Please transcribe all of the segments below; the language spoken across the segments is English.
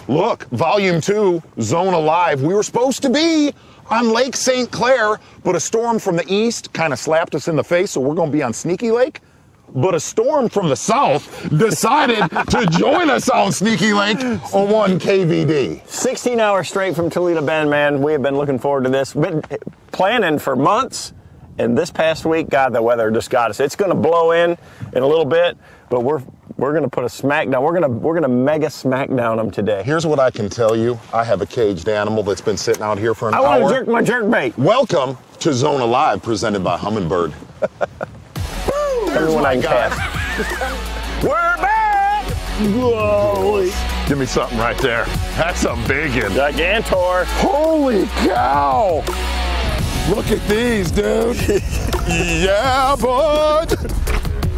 Look, Volume 2, Zona Live. We were supposed to be on Lake St. Clair, but a storm from the east kind of slapped us in the face, so we're going to be on Sneaky Lake. But a storm from the south decided to join us on Sneaky Lake on one KVD. 16 hours straight from Toledo Bend, man. We have been looking forward to this. Been planning for months, and this past week, God, the weather just got us. It's going to blow in a little bit, but we're going to put a smackdown. We're going to mega smackdown them today. Here's what I can tell you. I have a caged animal that's been sitting out here for an hour. I want to jerk my jerkbait. Welcome to Zona Live, presented by Humminbird. Everyone I can cast. We're back! Whoa. Give me something right there. That's a big one. Gigantor. Holy cow! Look at these, dude. Yeah, bud.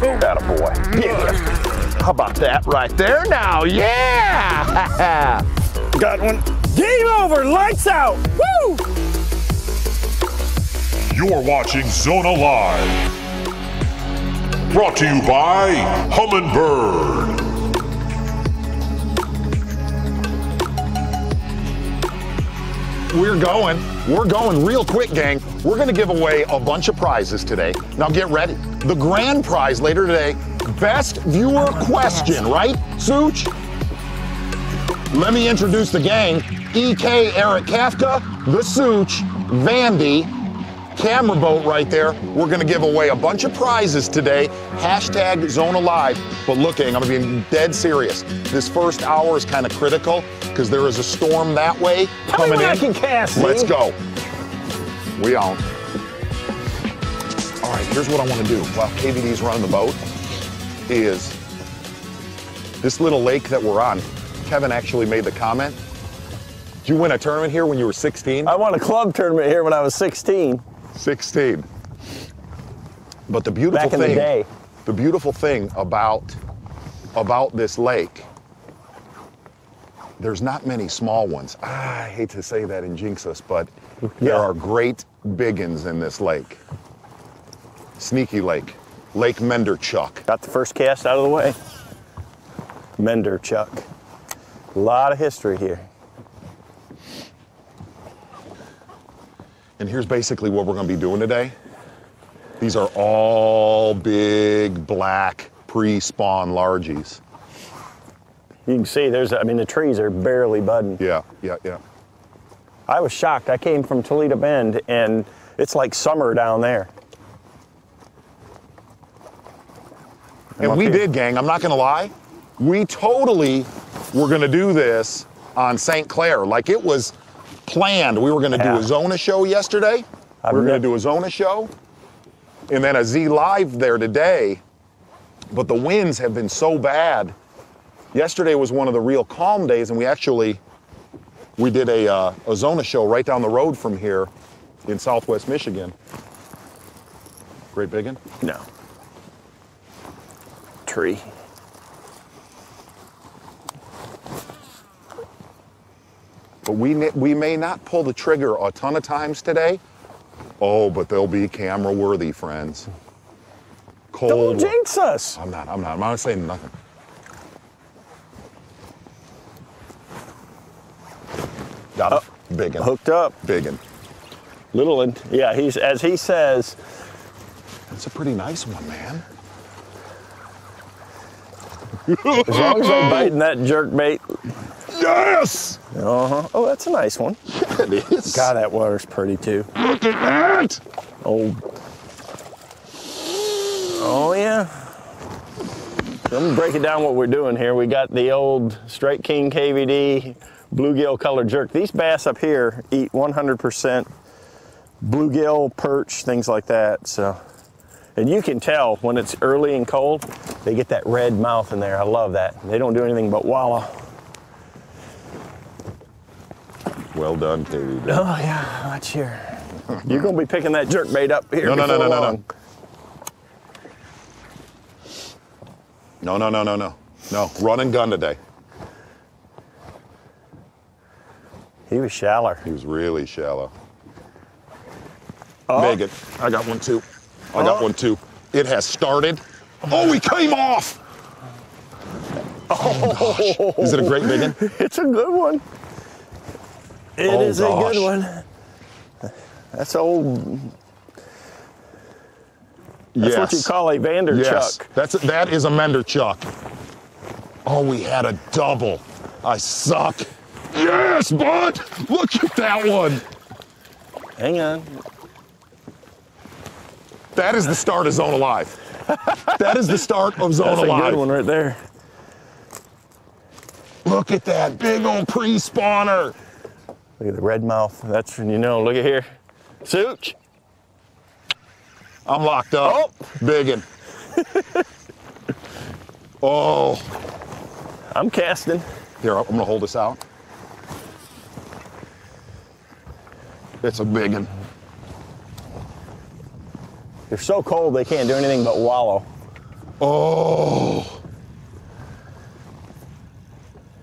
Attaboy. Yeah. How about that right there now? Yeah! Got one. Game over. Lights out. Woo! You're watching Zona Live. Brought to you by Humminbird. We're going real quick, gang. We're gonna give away a bunch of prizes today. Now get ready. The grand prize later today, best viewer question, right, Such? Let me introduce the gang. EK, Eric Kafka, the Such, Vandy, camera boat right there. We're gonna give away a bunch of prizes today. Hashtag Zona Live. But look, gang, I'm being dead serious. This first hour is kind of critical because there is a storm that way coming in. I can cast. Let's go. We on. All right, here's what I want to do while KVD's running the boat is this little lake that we're on. Kevin actually made the comment. Did you win a tournament here when you were 16? I won a club tournament here when I was 16. 16. But the beautiful Back in the day. The beautiful thing about this lake, there's not many small ones. I hate to say that and jinx us, but there are great big uns in this lake. Sneaky Lake, Lake Menderchuck. Got the first cast out of the way. Menderchuck. A lot of history here. And here's basically what we're going to be doing today. These are all big black pre-spawn largies. You can see the trees are barely budding. Yeah. I was shocked. I came from Toledo Bend and it's like summer down there. And we did, gang, I'm not going to lie. We totally were going to do this on St. Clair. Like it was planned. We were going to do a Zona show yesterday. We were going to do a Zona show. And then a Z Live there today. But the winds have been so bad. Yesterday was one of the real calm days, and we did a Zona show right down the road from here in Southwest Michigan. Great big one? No. Tree. But we may not pull the trigger a ton of times today. Oh, but they'll be camera worthy, friends. Cold. Don't jinx us. I'm not saying nothing. Got it. Big one. Hooked up. Big one. Little one. Yeah, as he says. That's a pretty nice one, man. As long as I'm biting that jerkbait. Yes! Uh-huh. Oh, that's a nice one. Yeah, it is. God, that water's pretty too. Look at that! Oh yeah. I'm gonna break it down what we're doing here. We got the old Straight King KVD bluegill colored jerk. These bass up here eat 100% bluegill, perch, things like that. So, and you can tell when it's early and cold, they get that red mouth in there. I love that. They don't do anything but wallow. Well done, KVD. Oh yeah, watch here. You're gonna be picking that jerkbait up here. No. No, run and gun today. He was shallow. He was really shallow. Oh. Megan, I got one too. I got one too. It has started. Oh, he came off! Oh, gosh. Is it a great big one? It's a good one. It is a good one. That's old. That's what you call a VanDam chuck. That is a mender chuck. Oh, we had a double. I suck. Yes, bud. Look at that one. Hang on. That is the start of Zona Live. That is the start of Zona Live. That's a good one right there. Look at that big old pre-spawner. Look at the Largemouth. That's when you know. Look at here. Such. I'm locked up. Oh. Biggin. Oh. I'm casting. Here, I'm gonna hold this out. It's a biggin. They're so cold they can't do anything but wallow. Oh.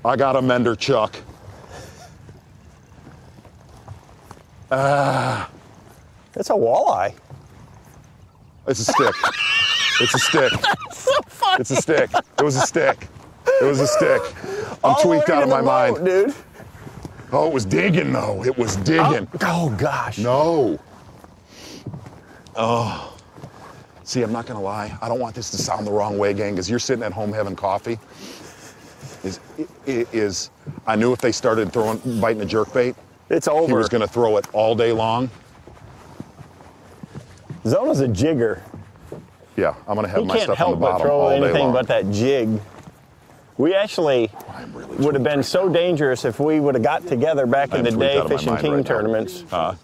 I got a mender chuck. That's a walleye. It's a stick. It's a stick. So funny. It's a stick. It was a stick. It was a stick. I'm tweaked out of my mind. Dude. Oh, it was digging though. It was digging. Oh gosh. No. Oh. See, I'm not gonna lie. I don't want this to sound the wrong way, gang, because you're sitting at home having coffee. I knew if they started biting a jerkbait, it's over. He was gonna throw it all day long. Zona's a jigger. Yeah, I'm gonna have he my stuff on the bottom throw all day anything long. but that jig. We actually would have been so dangerous if we would have got together back in the day fishing king tournaments. I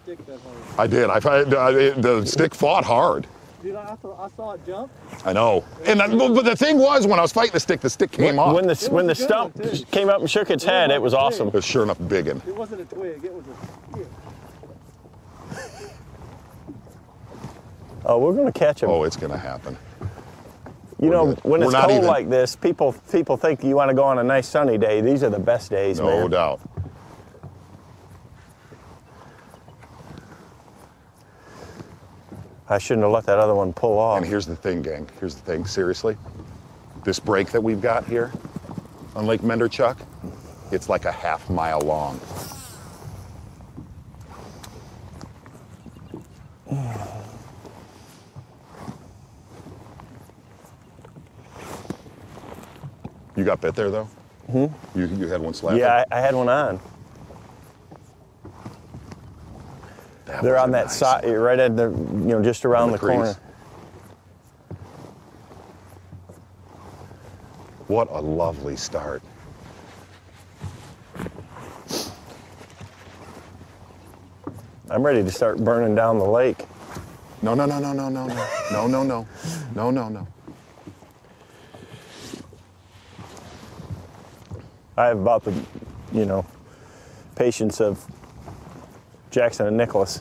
did. The stick fought hard. Dude, I saw it jump. I know. But the thing was, when I was fighting the stick came off. When the stump came up and shook its head, it was awesome. It was sure enough biggin. It wasn't a twig. It was a stick. Oh, we're going to catch him. Oh, it's going to happen. You know, when it's cold like this, people think you want to go on a nice sunny day. These are the best days, man. No doubt. I shouldn't have let that other one pull off. And here's the thing, gang. Here's the thing. Seriously, this break that we've got here on Lake Menderchuck, it's like a half mile long. You got bit there, though? Mm-hmm. You had one slapping? Yeah, I had one on. They're on that side, right at the, just around the corner. What a lovely start. I'm ready to start burning down the lake. No. I have about the, patience of Jackson and Nicholas.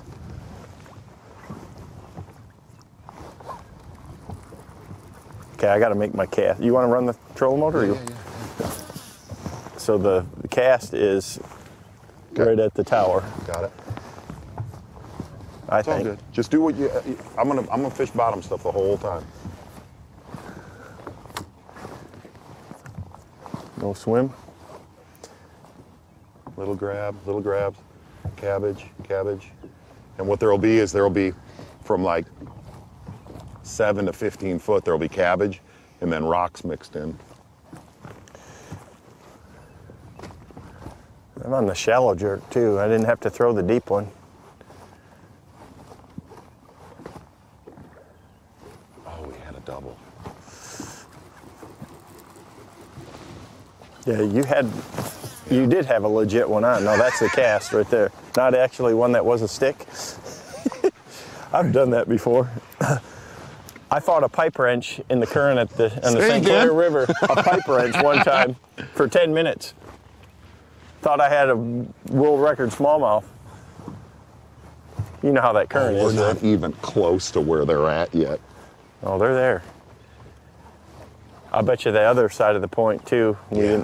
Okay, I got to make my cast. You want to run the trolling motor? Yeah. So the cast is right at the tower. Got it. I think. All good. Just do what you. I'm gonna fish bottom stuff the whole time. No swim. Little grabs, cabbage. And what there'll be from like 7 to 15 foot, there'll be cabbage and then rocks mixed in. I'm on the shallow jerk too. I didn't have to throw the deep one. Oh, we had a double. Yeah, you did have a legit one on. No, that's the cast right there. Not actually one that was a stick. I've done that before. I fought a pipe wrench in the current on the St. Clair River, a pipe wrench one time for 10 minutes. Thought I had a world record smallmouth. You know how that current is. We're not even close to where they're at yet. Oh, they're there. I'll bet you the other side of the point too. Yeah.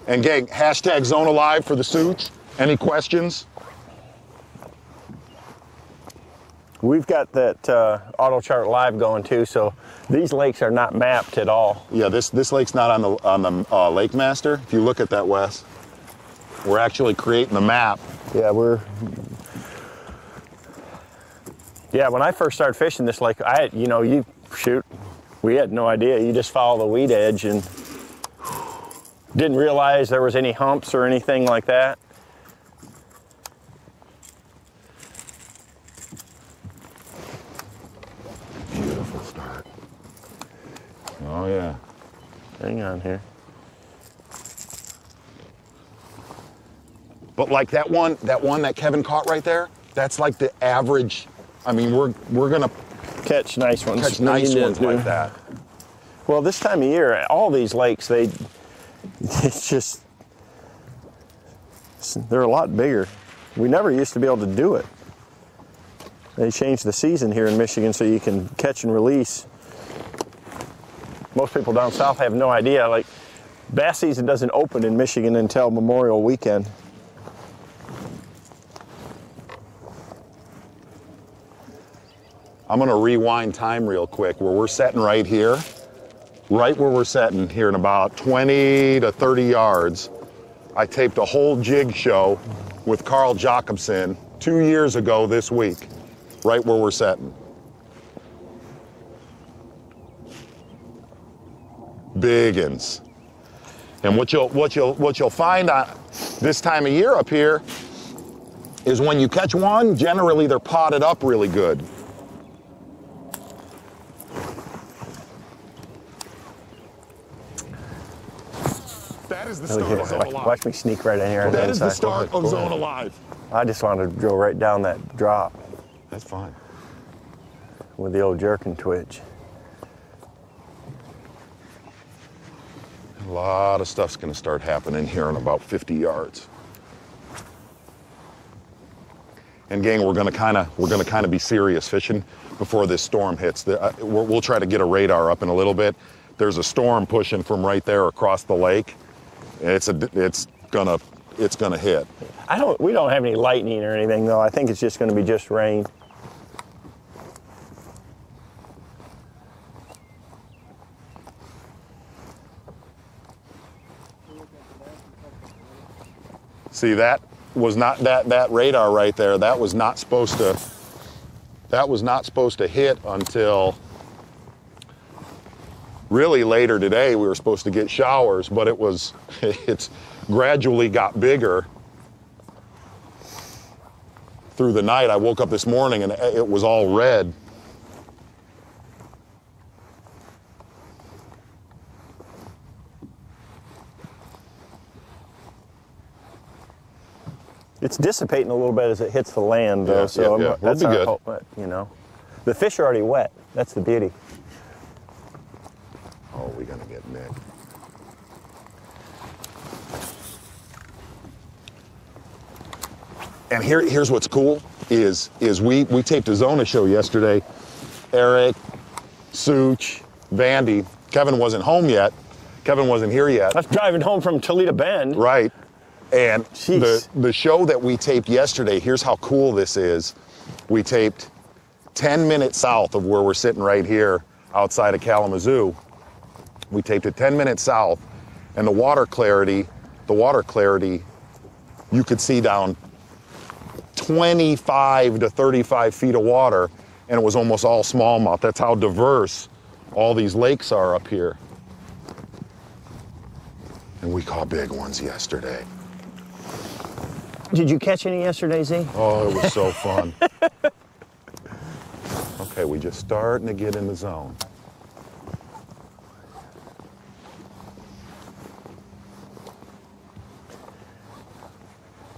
And gang, hashtag Zona Live for the suits. Any questions? We've got that auto chart live going too, so these lakes are not mapped at all. Yeah, this lake's not on the Lake Master. If you look at that, Wes, we're actually creating the map. Yeah, when I first started fishing this lake, we had no idea. You just follow the weed edge and didn't realize there was any humps or anything like that. Beautiful start. Oh yeah. Hang on here. But like that one that Kevin caught right there, that's like the average. I mean, we're gonna Catch nice ones. catch nice ones like that. Well, this time of year, all these lakes, they're a lot bigger. We never used to be able to do it. They changed the season here in Michigan so you can catch and release. Most people down south have no idea. Like, bass season doesn't open in Michigan until Memorial Weekend. I'm gonna rewind time real quick where we're setting right here, right where we're setting here in about 20 to 30 yards. I taped a whole jig show with Carl Jacobson 2 years ago this week, right where we're setting. Biggins. And what you'll find this time of year up here is when you catch one, generally they're potted up really good. That is the start of Zona Live. Watch me sneak right in here. That is the start of Zona Live. I just wanted to go right down that drop That's fine. with the old jerk and twitch. A lot of stuff's going to start happening here in about 50 yards. And gang, we're going to kind of be serious fishing before this storm hits. We'll try to get a radar up in a little bit. There's a storm pushing from right there across the lake. It's gonna hit. We don't have any lightning or anything though. I think it's just going to be just rain. See, that was not that radar right there. That was not supposed to hit until really later today. We were supposed to get showers, but it's gradually got bigger through the night. I woke up this morning and it was all red. It's dissipating a little bit as it hits the land, though. Yeah, so yeah. that's We'll be our good. hope, but, you know, the fish are already wet. That's the beauty. Oh, we're gonna get Nick. And here's what's cool is we taped a Zona show yesterday. Eric, Such, Vandy. Kevin wasn't home yet. Kevin wasn't here yet. I was driving home from Toledo Bend. Right. And Jeez. the show that we taped yesterday, here's how cool this is. We taped 10 minutes south of where we're sitting right here outside of Kalamazoo. We taped it 10 minutes south, and the water clarity, you could see down 25 to 35 feet of water, and it was almost all smallmouth. That's how diverse all these lakes are up here. And we caught big ones yesterday. Did you catch any yesterday, Z? Oh, it was so fun. Okay, we just starting to get in the zone.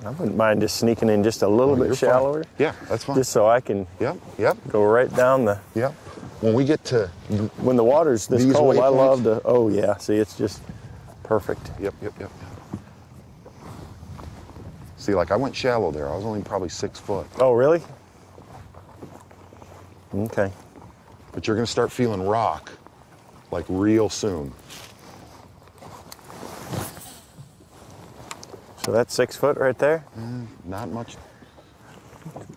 I wouldn't mind just sneaking in just a little bit You're shallower. fine. Yeah, that's fine. Just so I can Yep. go right down the... Yep. When we get to... When the water's this These cold, I waypoints? love to... Oh, yeah. See, it's just perfect. Yep. See, like I went shallow there. I was only probably 6 foot. Oh, really? Okay. But you're gonna start feeling rock, like real soon. So that's 6 foot right there? Not much.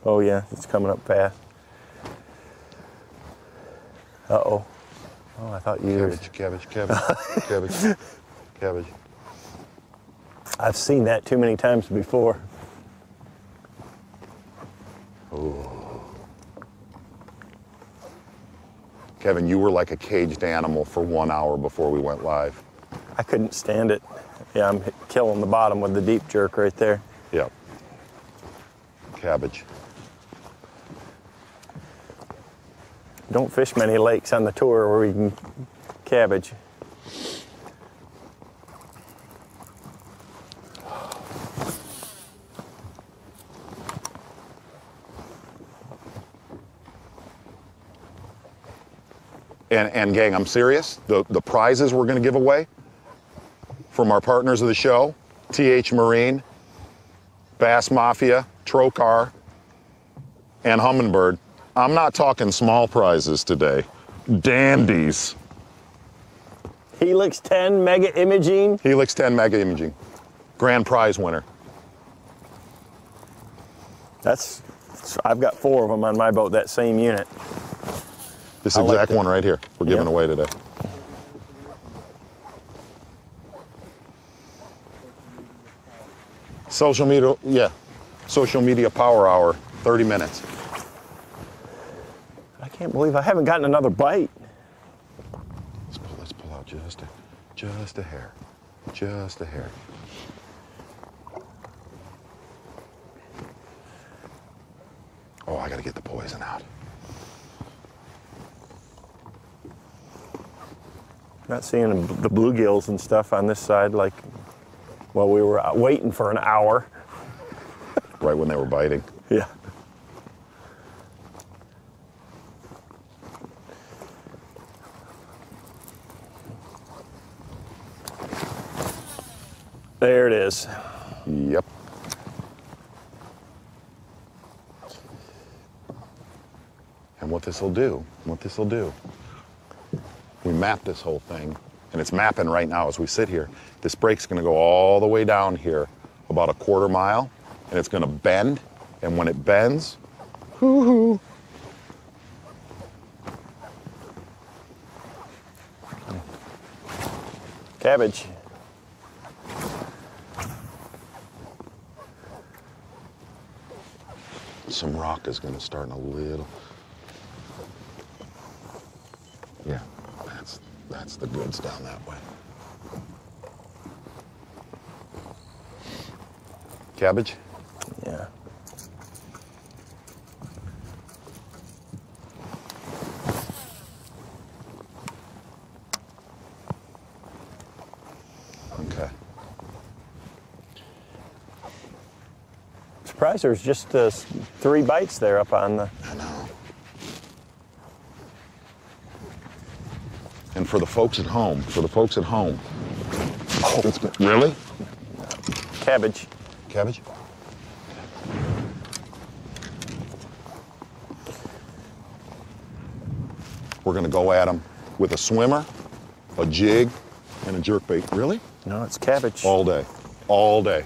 Oh, yeah. It's coming up fast. Uh-oh. Oh, I thought you... Cabbage. Cabbage. I've seen that too many times before. Oh. Kevin, you were like a caged animal for 1 hour before we went live. I couldn't stand it. Yeah, I'm killing the bottom with the deep jerk right there. Yep. Cabbage. Don't fish many lakes on the tour where we can cabbage. And gang, I'm serious. The prizes we're going to give away from our partners of the show, TH Marine, Bass Mafia, Trocar, and Humminbird. I'm not talking small prizes today. Dandies. Helix 10 Mega Imaging. Helix 10 Mega Imaging. Grand prize winner. I've got 4 of them on my boat, that same unit. This exact one right here we're giving away today. Social media power hour, 30 minutes. I can't believe I haven't gotten another bite. Let's pull out just a hair. Just a hair. Oh, I gotta get the poison out. Not seeing the bluegills and stuff on this side like, well, we were waiting for an hour. Right when they were biting. Yeah. There it is. Yep. And what this will do, we map this whole thing, and it's mapping right now as we sit here. This break's gonna go all the way down here, about a 1/4 mile, and it's gonna bend, and when it bends, hoo-hoo. Cabbage. Some rock is gonna start in a little. Yeah, that's the goods down that way. Cabbage? Yeah. Okay. Surprised there's just 3 bites there up on the... I know. And for the folks at home, oh, really? Cabbage. Cabbage? We're gonna go at them with a swimmer, a jig, and a jerkbait. Really? No, it's cabbage. All day. All day.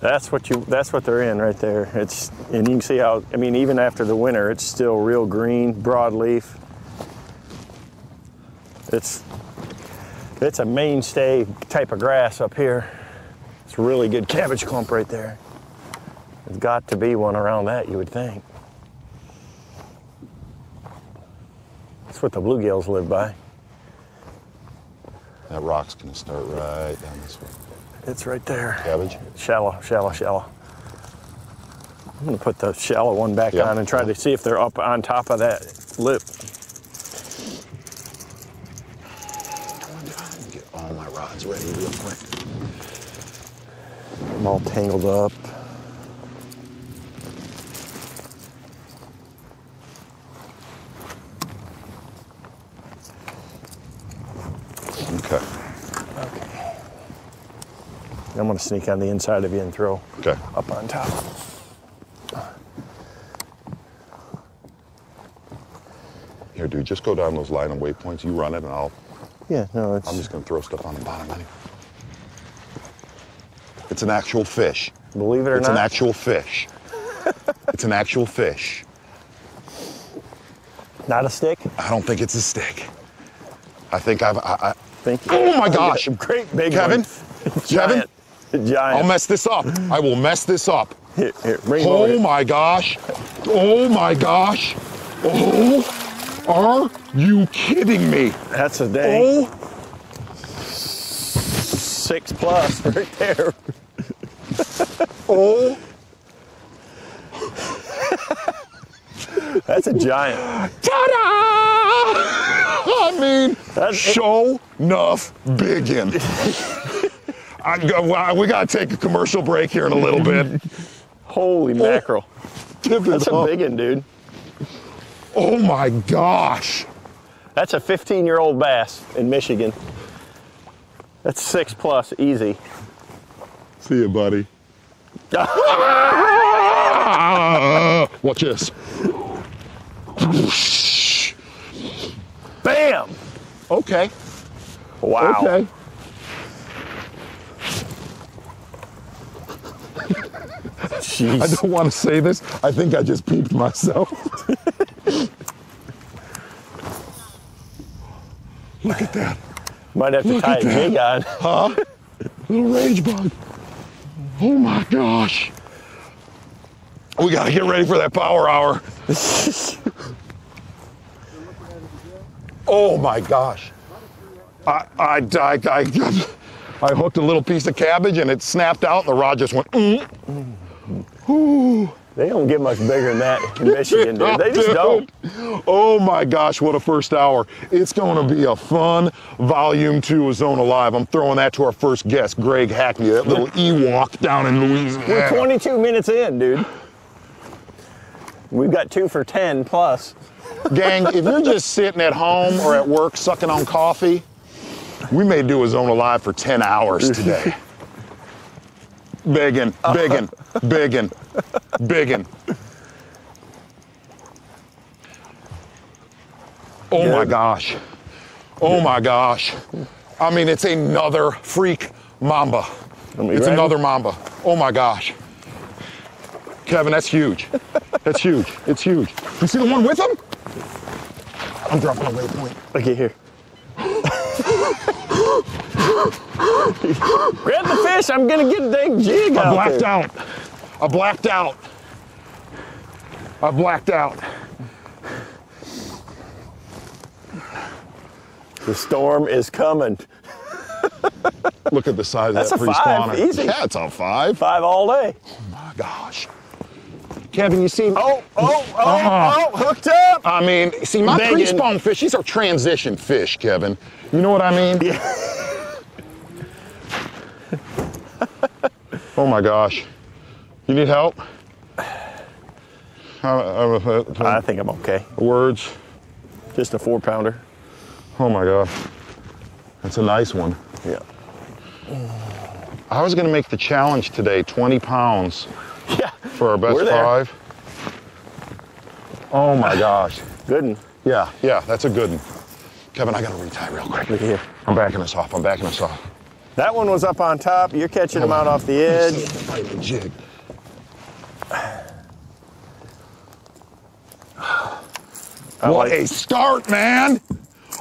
That's what they're in right there. And you can see how, I mean, even after the winter, it's still real green, broadleaf. It's a mainstay type of grass up here. It's a really good cabbage clump right there. There's got to be one around that, you would think. That's what the bluegills live by. That rock's gonna start right down this way. It's right there. Cabbage? Shallow. I'm gonna put the shallow one back on and try to see if they're up on top of that lip. Get all my rods ready real quick. I'm all tangled up. Okay. I'm gonna sneak on the inside of you and throw up on top. Here, dude, just go down those line and waypoints. You run it, and I'm just gonna throw stuff on the bottom anyway. It's an actual fish. Believe it or not. It's an actual fish. It's an actual fish. Not a stick? I don't think it's a stick. I think Thank you. Oh my gosh. Great big Kevin, one. Kevin, Giant. I'll mess this up. I will mess this up. Here, bring him over Oh here. my gosh. Oh my gosh. Oh, are you kidding me? That's a dang. Oh, 6+ right there. oh. That's a giant. Ta-da! I mean, That's- show enough biggin. We gotta take a commercial break here in a little bit. Holy mackerel. Give it That's a up. big one, dude. Oh my gosh. That's a 15-year-old bass in Michigan. That's 6+ easy. See you, buddy. Watch this. Bam! Okay. Wow. Okay. Jeez. I don't want to say this. I think I just peeped myself. Look at that. Might have to Look tie a at that. jig on. Huh? Little rage bug. Oh my gosh. We got to get ready for that power hour. Oh my gosh. I hooked a little piece of cabbage and it snapped out and the rod just went. Ooh. They don't get much bigger than that in Michigan, dude. They just don't. Oh my gosh, what a first hour. It's going to be a fun volume 2 of Zona Live. I'm throwing that to our first guest, Greg Hackney, that little Ewok down in Louisiana. We're 22 minutes in, dude. We've got 2 for 10+. Gang, if you're just sitting at home or at work sucking on coffee, we may do a Zona Live for 10 hours today. Biggin, biggin, biggin, biggin. Oh my gosh. Oh my gosh. I mean, it's another freak mamba. It's another mamba. Oh my gosh. Kevin, that's huge. That's huge. It's huge. You see the one with him? I'm dropping a waypoint. Look at here. Grab the fish. I'm going to get a dang jig out I blacked there. out. I blacked out. I blacked out. The storm is coming. Look at the size That's of that a 5, pre-spawner. easy. Yeah, it's a 5. 5 all day. Oh my gosh. Kevin, you see? Oh, hooked up. I mean, see, my Biggin. pre-spawn fish, these are transition fish, Kevin. You know what I mean? Yeah. Oh my gosh. You need help? I think I'm okay. Words. Just a 4-pounder. Oh my gosh. That's a nice one. Yeah. I was gonna make the challenge today, 20 pounds Yeah. for our best We're there. 5. Oh my gosh. Good one. Yeah, that's a good one. Kevin, I gotta retie real quick. Look at here. I'm backing us off, I'm backing us off. That one was up on top. You're catching them out off the edge. Fight the jig. What a start, man!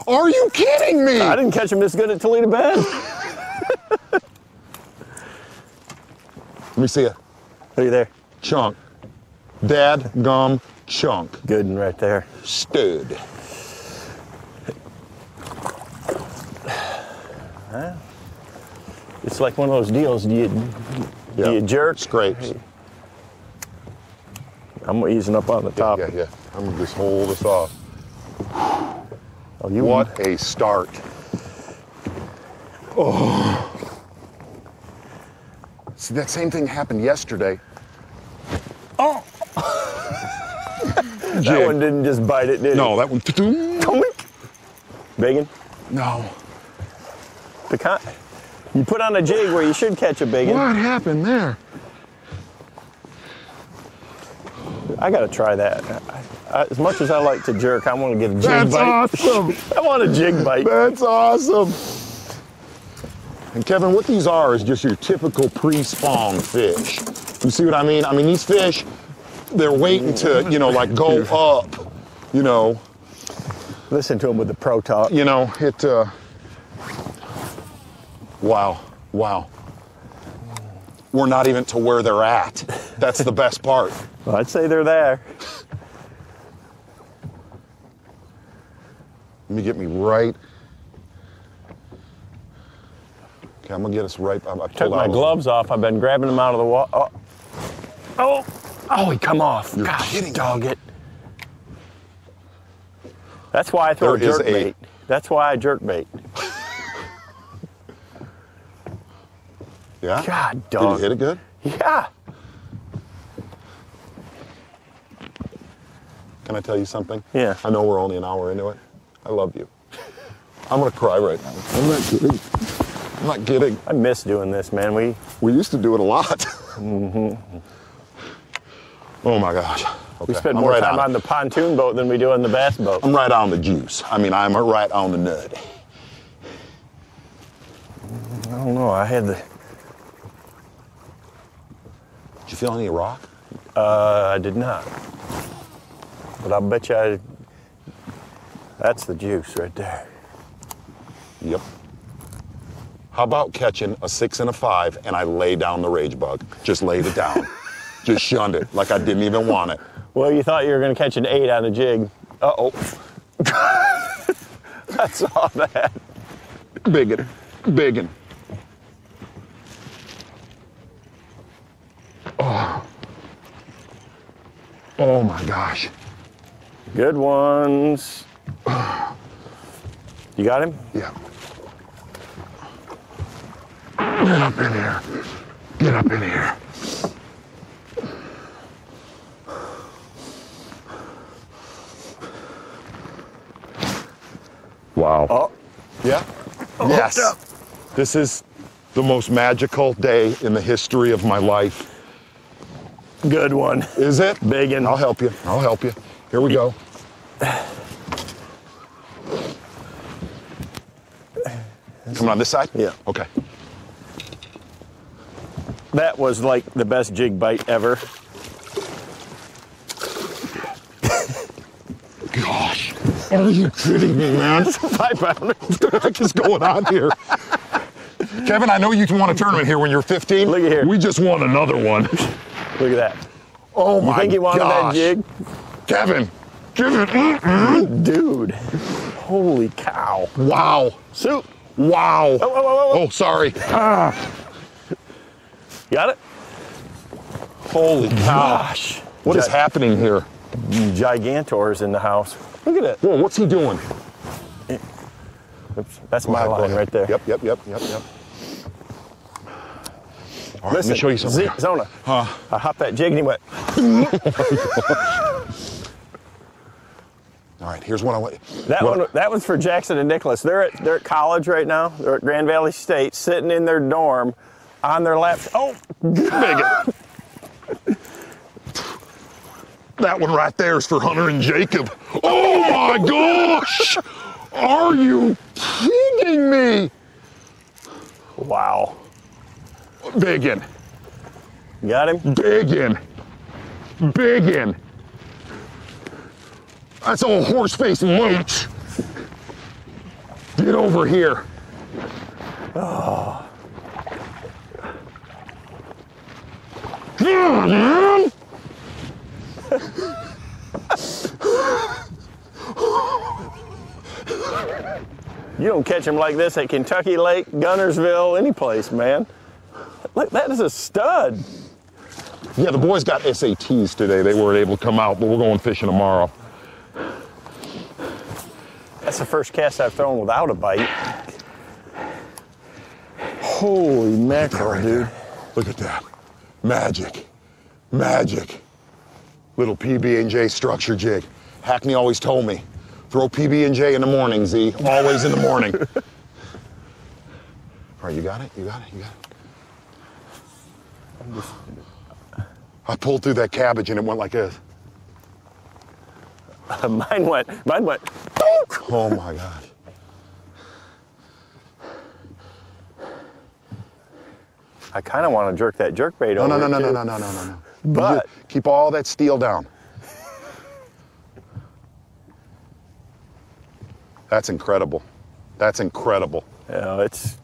Are you kidding me? I didn't catch him this good at Toledo Bend. Let me see it. Look at there. Chunk. Dad gum chunk. Good one right there. Stud. It's like one of those deals. Do you jerk? Scrapes. I'm easing up on the top. Yeah. I'm gonna just hold this off. Oh, you What a start. Oh. See, that same thing happened yesterday. Oh. That one didn't just bite it, did No, that one. it? Biggin? No. You put on a jig where you should catch a biggin. What happened there? I gotta try that. As much as I like to jerk, I want to get a jig That's bite. awesome. I want a jig bite. That's awesome. And Kevin, what these are is just your typical pre-spawn fish. You see what I mean? I mean, these fish, they're waiting to, like go up, Listen to him with the pro talk. You know, wow, wow. We're not even to where they're at. That's the best part. Well, I'd say they're there. Let me get me right. Okay, I'm gonna get us right. I Took my gloves off. I've been grabbing them out of the water. Oh, he come off. You're Gosh, kidding dog it. That's why I throw jerkbait. That's why I jerkbait. Yeah? God, dog. Did you hit it good? Yeah. Can I tell you something? Yeah. I know we're only an hour into it. I love you. I'm gonna cry right now. I'm not kidding. I'm not kidding. I miss doing this, man. We used to do it a lot. Mm-hmm. Oh my gosh. Okay. We spend more time on the pontoon boat than we do on the bass boat. I'm right on the juice. I mean, I'm right on the nut. I don't know. I had the. Did you feel any rock? I did not. But I'll bet you that's the juice right there. Yep. How about catching a 6 and a 5 and I lay down the rage bug? Just laid it down. Just shunned it like I didn't even want it. Well, you thought you were going to catch an 8 on a jig. Uh-oh. I saw that. Biggin. Biggin. Oh. Oh my gosh. Good ones. You got him? Yeah. Get up in here. Get up in here. Wow. Oh. Yeah? Oh, yes. hooked up. This is the most magical day in the history of my life. Good one. Is it? Biggin. I'll help you. I'll help you. Here we go. Coming on this side? Yeah. Okay. That was like the best jig bite ever. Gosh. Are you kidding me, man? 5 pounder. What the heck is going on here? Kevin, I know you won a tournament here when you were 15. Look at here. We just won another one. Look at that. Oh my You think he wanted gosh. that jig? Kevin, give it. Dude. Holy cow. Wow. Soup. Wow. Oh. Oh, sorry. Got it? Holy cow. Gosh. What is happening here? Gigantor's in the house. Look at it. Whoa, what's he doing? Oops, that's Go my ahead, go line ahead. right there. Yep. All right, Listen, let me show you something. Zona. I hopped that jig and he went. All right, here's what I want. That one's for Jackson and Nicholas. They're at college right now. They're at Grand Valley State, sitting in their dorm on their laps. Oh, Bigot. That one right there is for Hunter and Jacob. Oh my gosh! Are you kidding me? wow. Biggin. Got him? Biggin. Biggin. That's old horse-faced mooch. Get over here. Oh. Yeah, man. You don't catch him like this at Kentucky Lake, Gunnersville, any place, man. Look, that is a stud. Yeah, the boys got SATs today. They weren't able to come out, but we're going fishing tomorrow. That's the first cast I've thrown without a bite. Holy mackerel, dude. Look at that. Magic. Magic. Little PB&J structure jig. Hackney always told me, throw PB&J in the morning, Z. Always in the morning. All right, you got it? You got it? You got it? I pulled through that cabbage and it went like this. Mine went. Oh my God. I kind of want to jerk that jerkbait over. No. But keep all that steel down. That's incredible. That's incredible. You know, it's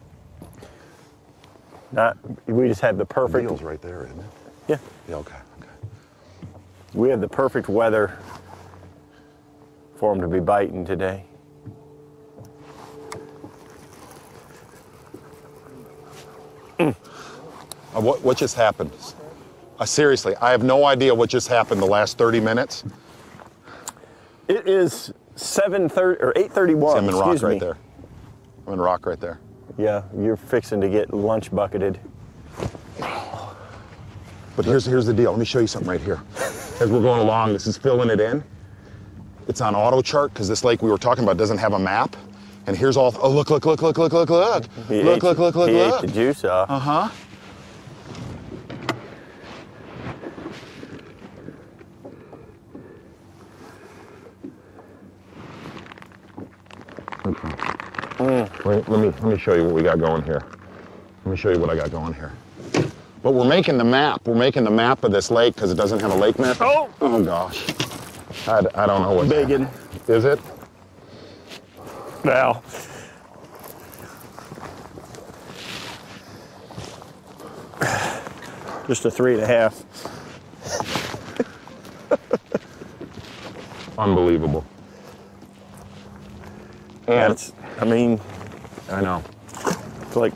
not, we just have the perfect. Wheels right there, isn't it? Yeah. Yeah, okay. We have the perfect weather for them to be biting today. What just happened? Seriously, I have no idea what just happened the last 30 minutes. It is 7:30 or 8:31. I'm in rock excuse me. right there. I'm in rock right there. Yeah, you're fixing to get lunch bucketed. But here's the deal. Let me show you something right here. As we're going along, this is filling it in. It's on auto chart because this lake we were talking about doesn't have a map. And here's all, oh, look. Look. He ate the juice off. Uh-huh. Wait, let me show you what we got going here. Let me show you what I got going here. But we're making the map. We're making the map of this lake because it doesn't have a lake map. Oh gosh. I don't know what's Biggin. Is it? Now. Just a 3.5. Unbelievable. And That's, I mean, I know. it's like,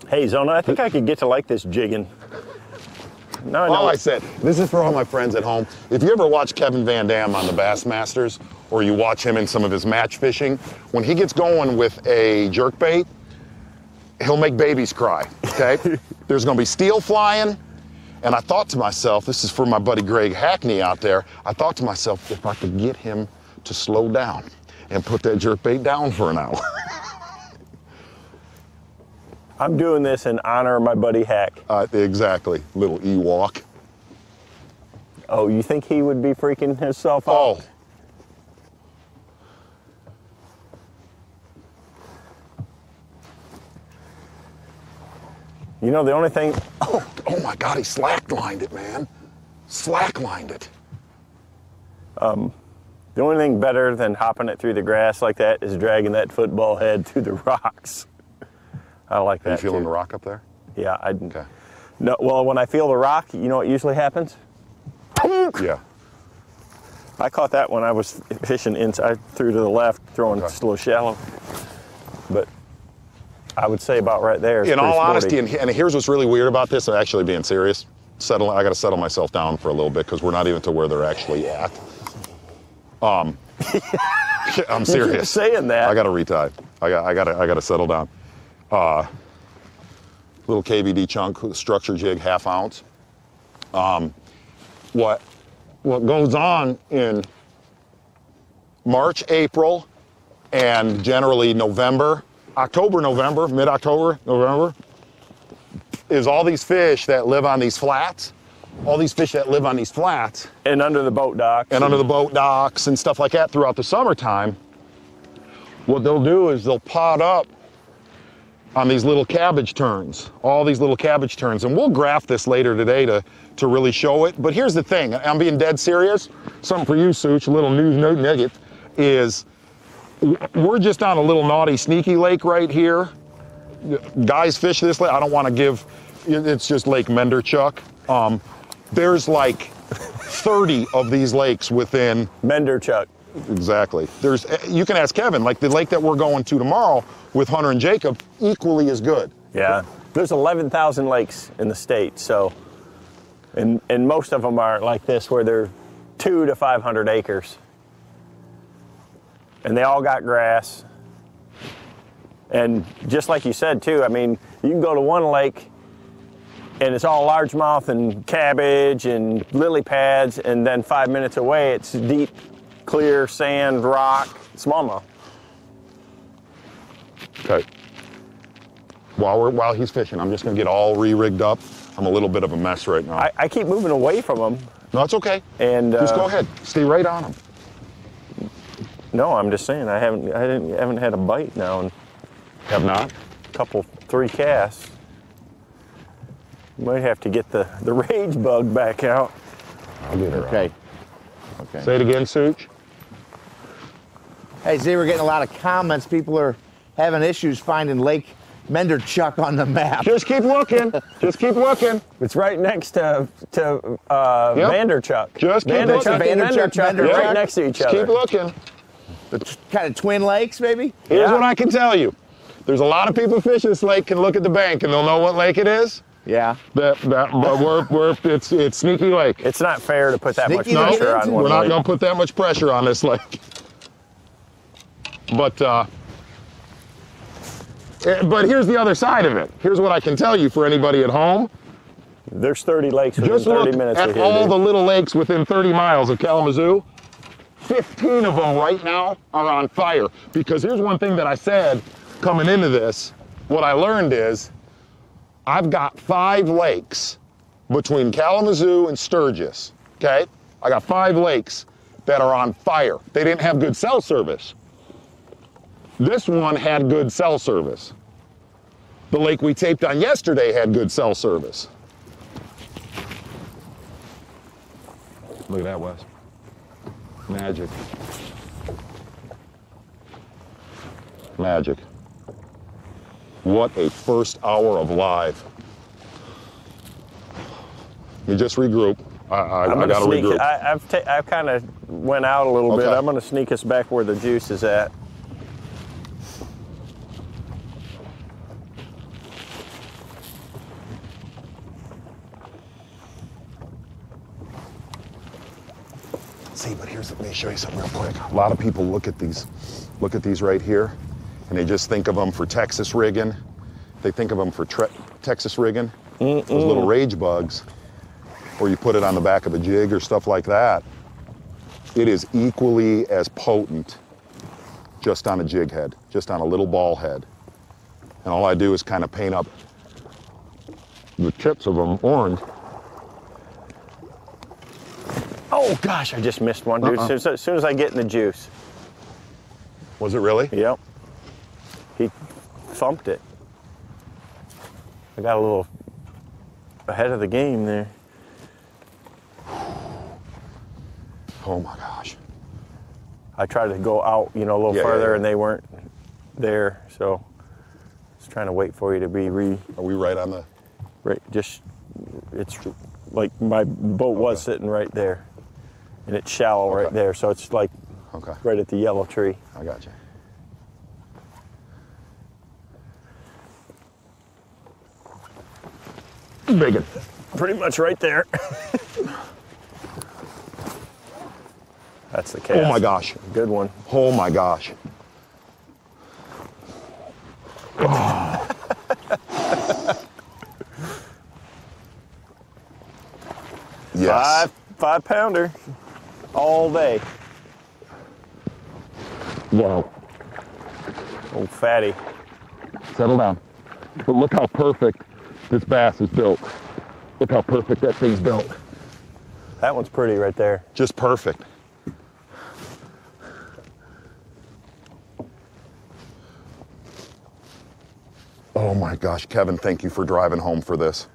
hey, Zona, I think I could get to like this jigging. No, I know. All I said, this is for all my friends at home. If you ever watch Kevin VanDam on the Bassmasters, or you watch him in some of his match fishing, when he gets going with a jerkbait, he'll make babies cry, okay? There's gonna be steel flying, and I thought to myself, this is for my buddy Greg Hackney out there, I thought to myself, if I could get him to slow down and put that jerkbait down for an hour. I'm doing this in honor of my buddy Hack. Exactly, little Ewok. Oh, you think he would be freaking himself out? Oh. You know, the only thing, Oh my God, he slacklined it, man. Slacklined it. the only thing better than hopping it through the grass like that is dragging that football head through the rocks. I like that. Are you feeling too. the rock up there? Yeah, I. Okay. No, well, when I feel the rock, you know what usually happens? Yeah. I caught that when I was fishing inside, through to the left, throwing Okay. a little shallow. But I would say about right there. In all honesty, and here's what's really weird about this, I'm actually being serious. I got to settle myself down for a little bit because we're not even to where they're actually at. I'm serious. You keep saying that. I got to retie. I got to settle down. Little KVD chunk, structure jig, 1/2 ounce. What goes on in March, April, and generally November, October, November, mid-October, November, is all these fish that live on these flats, And under the boat docks. and under the boat docks and stuff like that throughout the summertime, what they'll do is they'll pot up on these little cabbage turns, all these little cabbage turns. And we'll graph this later today to really show it. But here's the thing, I'm being dead serious. Something for you, Such, a little news nugget, is we're just on a little naughty, sneaky lake right here. Guys fish this lake. I don't want to give, it's just Lake Menderchuck. There's like 30 of these lakes within. Menderchuck. Exactly. You can ask Kevin, like the lake that we're going to tomorrow with Hunter and Jacob, equally as good. Yeah. There's 11,000 lakes in the state, so, and most of them are like this, where they're 200 to 500 acres. And they all got grass. And just like you said too, I mean, you can go to one lake and it's all largemouth and cabbage and lily pads, and then 5 minutes away it's deep, clear sand, rock, smallmouth. Okay. While he's fishing, I'm just gonna get all re-rigged up. I'm a little bit of a mess right now. I keep moving away from them. No, it's okay. And just go ahead. Stay right on them. No, I'm just saying I haven't had a bite now in Have not? a 3 casts. Might have to get the rage bug back out. I'll get her. Okay. Okay. Say it again, Such. Hey, see, we're getting a lot of comments. People are having issues finding Lake Menderchuck on the map. Just keep looking. Just keep looking. It's right next to Vanderchuck. Just keep Vanderchuck looking. and Vanderchuck, Menderchuck are Menderchuck. right next to each Just other. keep looking. The kind of twin lakes, maybe? Here's Yeah. what I can tell you. There's a lot of people fish this lake can look at the bank and they'll know what lake it is. Yeah. But it's Sneaky Lake. It's not fair to put that Sneaky much to get pressure on into. one We're not lake. going to put that much pressure on this lake. But here's the other side of it. Here's what I can tell you for anybody at home. There's 30 lakes within Just 30 look minutes at of here, all dude. the little lakes within 30 miles of Kalamazoo. 15 of them right now are on fire. Because here's one thing that I said coming into this. What I learned is I've got 5 lakes between Kalamazoo and Sturgis, okay? I got 5 lakes that are on fire. They didn't have good cell service. This one had good cell service. The lake we taped on yesterday had good cell service. Look at that, Wes. Magic. Magic. What a first hour of live. We just regroup. I I'm gonna gotta sneak regroup. I've kind of went out a little bit. Okay. I'm gonna sneak us back where the juice is at. See, but let me show you something real quick. A lot of people look at these right here, and they just think of them for Texas rigging. They think of them for Texas rigging. Those little rage bugs, or you put it on the back of a jig or stuff like that. It is equally as potent just on a jig head, just on a little ball head. And all I do is kind of paint up the tips of them orange. Oh gosh, I just missed one, dude. As soon as I get in the juice. Was it really? Yep. He thumped it. I got a little ahead of the game there. Oh my gosh. I tried to go out, a little Yeah, further, yeah. and they weren't there, so I was trying to wait for you to be Are we right on the? right. It's like my boat was sitting right there, and it's shallow right Okay. there, so it's like Okay, right at the yellow tree. I got you. Biggin. Pretty much right there. That's the cast. Oh my gosh. Good one. Oh my gosh. Yes. 5-pounder all day. Wow. Old fatty. Settle down. But look how perfect this bass is built. Look how perfect that thing's built. That one's pretty right there. Just perfect. Oh my gosh, Kevin, thank you for driving home for this.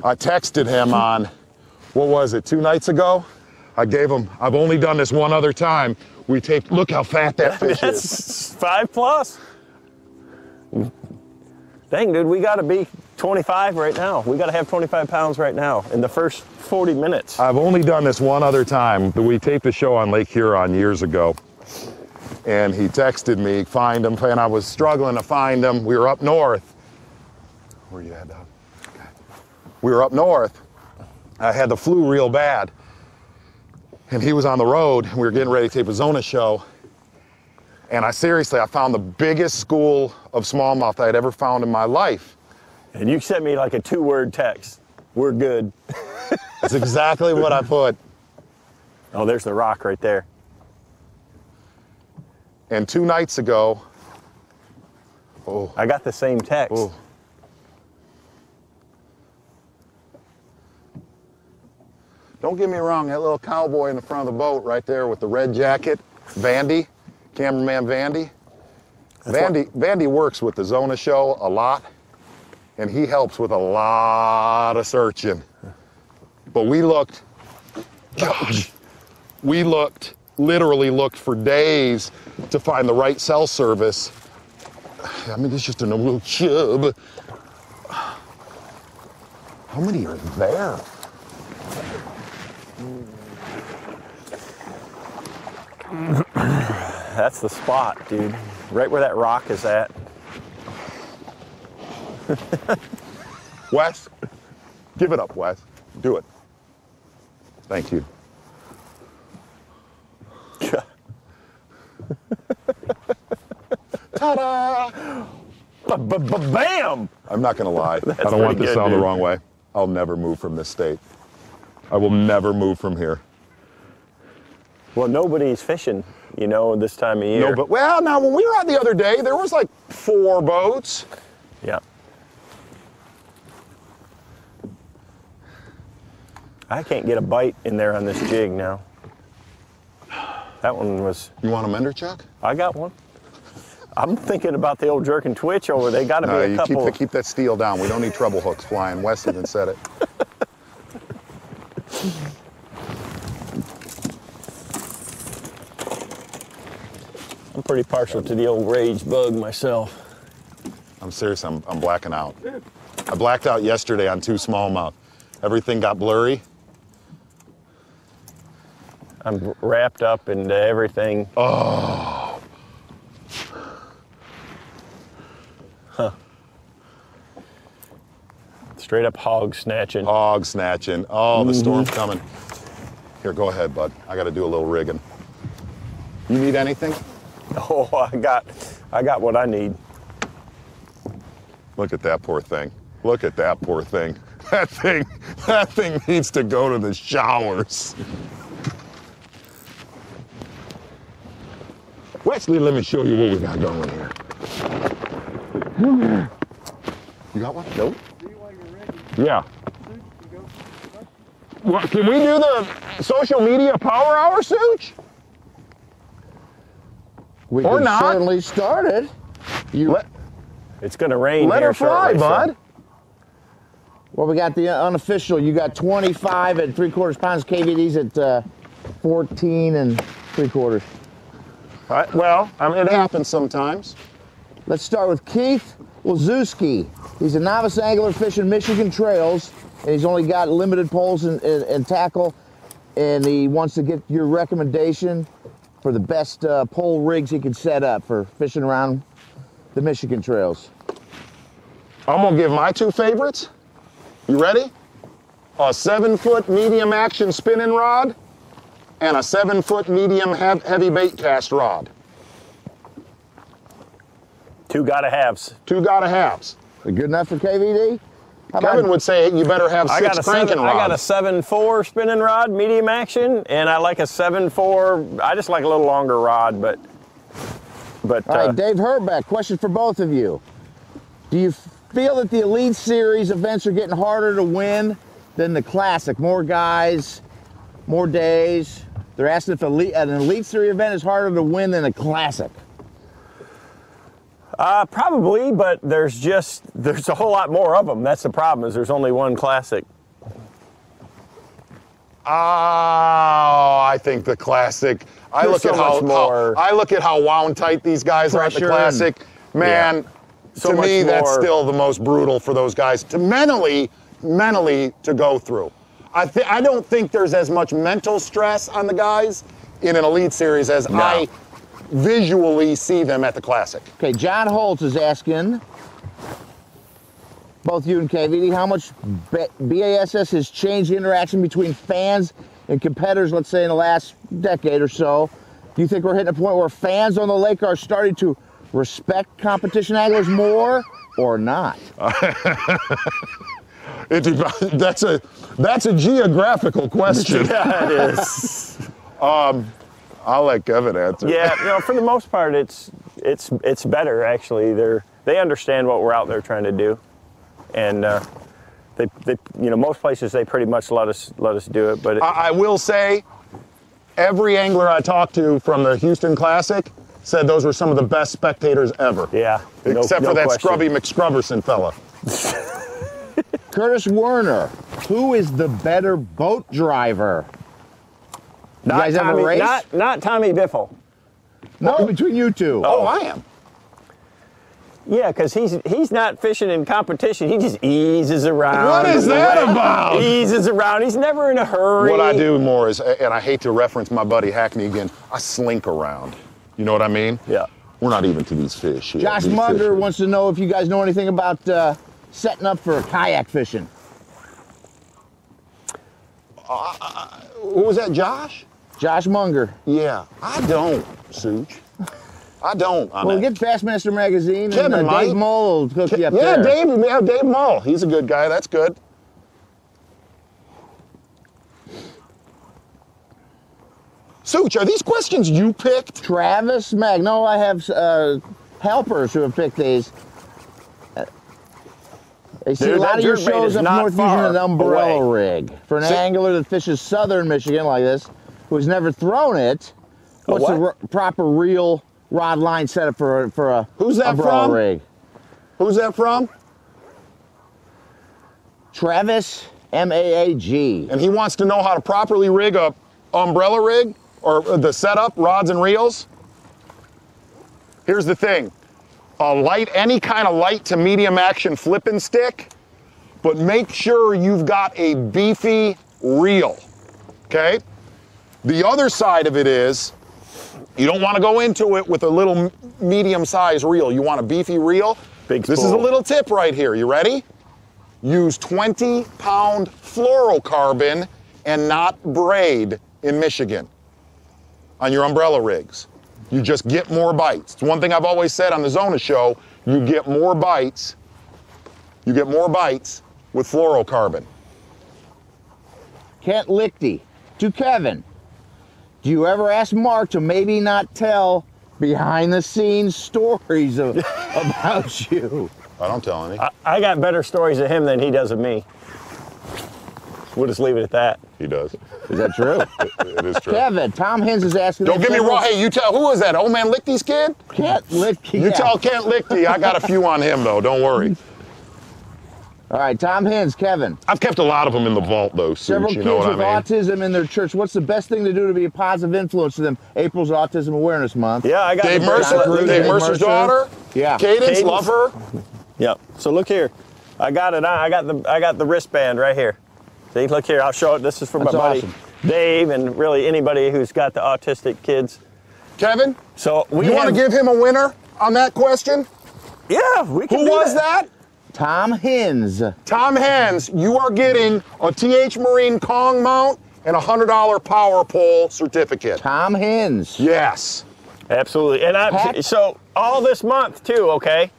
I texted him on, what was it, 2 nights ago? I gave him, I've only done this one other time. We taped, look how fat that fish is. That's 5+. Dang, dude, we got to be 25 right now. We got to have 25 pounds right now in the first 40 minutes. I've only done this one other time. We taped a show on Lake Huron years ago. And he texted me, find him, and I was struggling to find him. We were up north. Where you at, Doug? Okay. We were up north. I had the flu real bad. And he was on the road, and we were getting ready to tape a Zona show. And I found the biggest school of smallmouth I'd ever found in my life. And you sent me like a 2-word text. We're good. That's exactly what I put. Oh, there's the rock right there. And 2 nights ago, I got the same text. oh. Don't get me wrong, that little cowboy in the front of the boat right there with the red jacket, Vandy, cameraman Vandy. Vandy works with the Zona show a lot, and he helps with a lot of searching. But we looked literally looked for days to find the right cell service. I mean, it's just a little chub. How many are there? That's the spot, dude. Right where that rock is at. Wes, give it up, Wes. Do it. Thank you. Ta-da! Bam! I'm not gonna lie. That's I don't want pretty this to good, sound the dude. wrong way. I'll never move from this state. I will never move from here. Well, nobody's fishing, you know, this time of year. No, but well, now when we were out the other day, there was like 4 boats. Yeah. I can't get a bite in there on this jig now. That one was. You want a mender, Chuck? I got one. I'm thinking about the old jerk and twitch over. They got to be a couple. You keep that steel down. We don't need treble hooks flying. Wes even said it. I'm pretty partial to the old rage bug myself. I'm serious. I'm blacking out. I blacked out yesterday on 2 smallmouth. Everything got blurry. I'm wrapped up into everything. Oh. Huh. Straight up hog snatching. Hog snatching. Oh, the storm's coming. Here, go ahead, bud. I got to do a little rigging. You need anything? Oh, I got what I need. Look at that poor thing. Look at that poor thing. That thing needs to go to the showers. Wesley, let me show you what we got going here. You got one? Nope. Yeah. What, can we do the social media power hour, Such? We Or can not. certainly start it. It's going to rain Let here her fly, shortly, so- bud. Well, we got the unofficial. You got 25 at 3/4 pounds. KVD's at 14 and 3/4. Well, I mean, it happens sometimes. Let's start with Keith Lazewski. He's a novice angler fishing Michigan trails, and he's only got limited poles and tackle, and he wants to get your recommendation for the best pole rigs he can set up for fishing around the Michigan trails. I'm gonna give my 2 favorites. You ready? A 7-foot medium action spinning rod and a 7-foot medium heavy bait cast rod. 2 gotta haves. 2 gotta haves. Good enough for KVD? How about- Kevin would say you better have 6 cranking rods. I got a 7.4 spinning rod, medium action, and I like a 7.4. I just like a little longer rod, but. All right, Dave Herbeck, question for both of you. Do you feel that the Elite Series events are getting harder to win than the Classic? More guys, more days. They're asking if an Elite Series event is harder to win than a Classic. Probably, but there's a whole lot more of them. That's the problem, is there's only one Classic. Oh, I think the Classic. I There's look at how wound tight these guys are at the Pressure Classic. Man, Yeah. So to much me, that's more- still the most brutal for those guys to mentally to go through. I don't think there's as much mental stress on the guys in an Elite Series as I visually see them at the Classic. Okay, John Holtz is asking, both you and KVD, how much BASS has changed the interaction between fans and competitors, let's say in the last decade or so? Do you think we're hitting a point where fans on the lake are starting to respect competition anglers more or not? That's a geographical question. Yeah, it is. I'll let Kevin answer. Yeah, you know, for the most part, it's better actually. They understand what we're out there trying to do, and they you know, most places they pretty much let us do it. But I will say, every angler I talked to from the Houston Classic said those were some of the best spectators ever. yeah, Except for that question. scrubby McScrubberson fella. Curtis Werner, who is the better boat driver? You guys have a race? Not Tommy Biffle. No, between you two. Oh, I am. Yeah, because he's not fishing in competition. He just eases around. What is that about? Eases around. He's never in a hurry. What I do more is, and I hate to reference my buddy Hackney again, I slink around. You know what I mean? Yeah. We're not even to these fish here. Josh These Munder fish wants to know if you guys know anything about setting up for kayak fishing. Who was that, Josh? Josh Munger. Yeah, I don't, Such. I don't. Well, get Bassmaster Magazine Kevin and might. Dave Mull will hook you up Yeah, there. Dave Mull. He's a good guy. That's good. Such, are these questions you picked? Travis Mag. No, I have helpers who have picked these. They see Dude, a lot that of your jerkbait shows is up not north using far an umbrella away. rig. For an angler that fishes southern Michigan like this, who's never thrown it, what's the proper reel rod line setup for a Who's that umbrella from? rig? Who's that from? Travis Maag. And he wants to know how to properly rig a umbrella rig or the setup, rods and reels. Here's the thing. Any kind of light to medium action flipping stick, but make sure you've got a beefy reel, okay? The other side of it is, you don't want to go into it with a little medium-sized reel. You want a beefy reel. Big This is a little tip right here. You ready? Use 20-pound fluorocarbon and not braid in Michigan on your umbrella rigs. You just get more bites. It's one thing I've always said on the Zona show, you get more bites. You get more bites with fluorocarbon. Kent Lichty to Kevin. Do you ever ask Mark to maybe not tell behind-the-scenes stories about you? I don't tell any. I got better stories of him than he does of me. We'll just leave it at that. He does. Is that true? It is true. Kevin, Tom Hens is asking. Don't get me wrong. Hey, you tell, who is that? Old man Lichty's kid? Kent Lichty. You tell Kent Lichty. I got a few on him, though. Don't worry. All right, Tom Hens, Kevin. I've kept a lot of them in the vault, though, Such, Several you kids know what with I mean? autism in their church. What's the best thing to do to be a positive influence to them? April's Autism Awareness Month. Yeah, I got Dave the Mercer, bracelet. Dave Mercer's daughter. Yeah. Cadence, love her. Yep. So look here. I got it on. I got the wristband right here. See, look here. I'll show it. This is from That's my buddy awesome. Dave, and really anybody who's got the autistic kids. Kevin, So you want to give him a winner on that question? Yeah, we can. Who do was that? Tom Hens. Tom Hens, you are getting a TH Marine Kong mount and a $100 power pole certificate. Tom Hens. Yes. Absolutely. And so all this month too. Okay.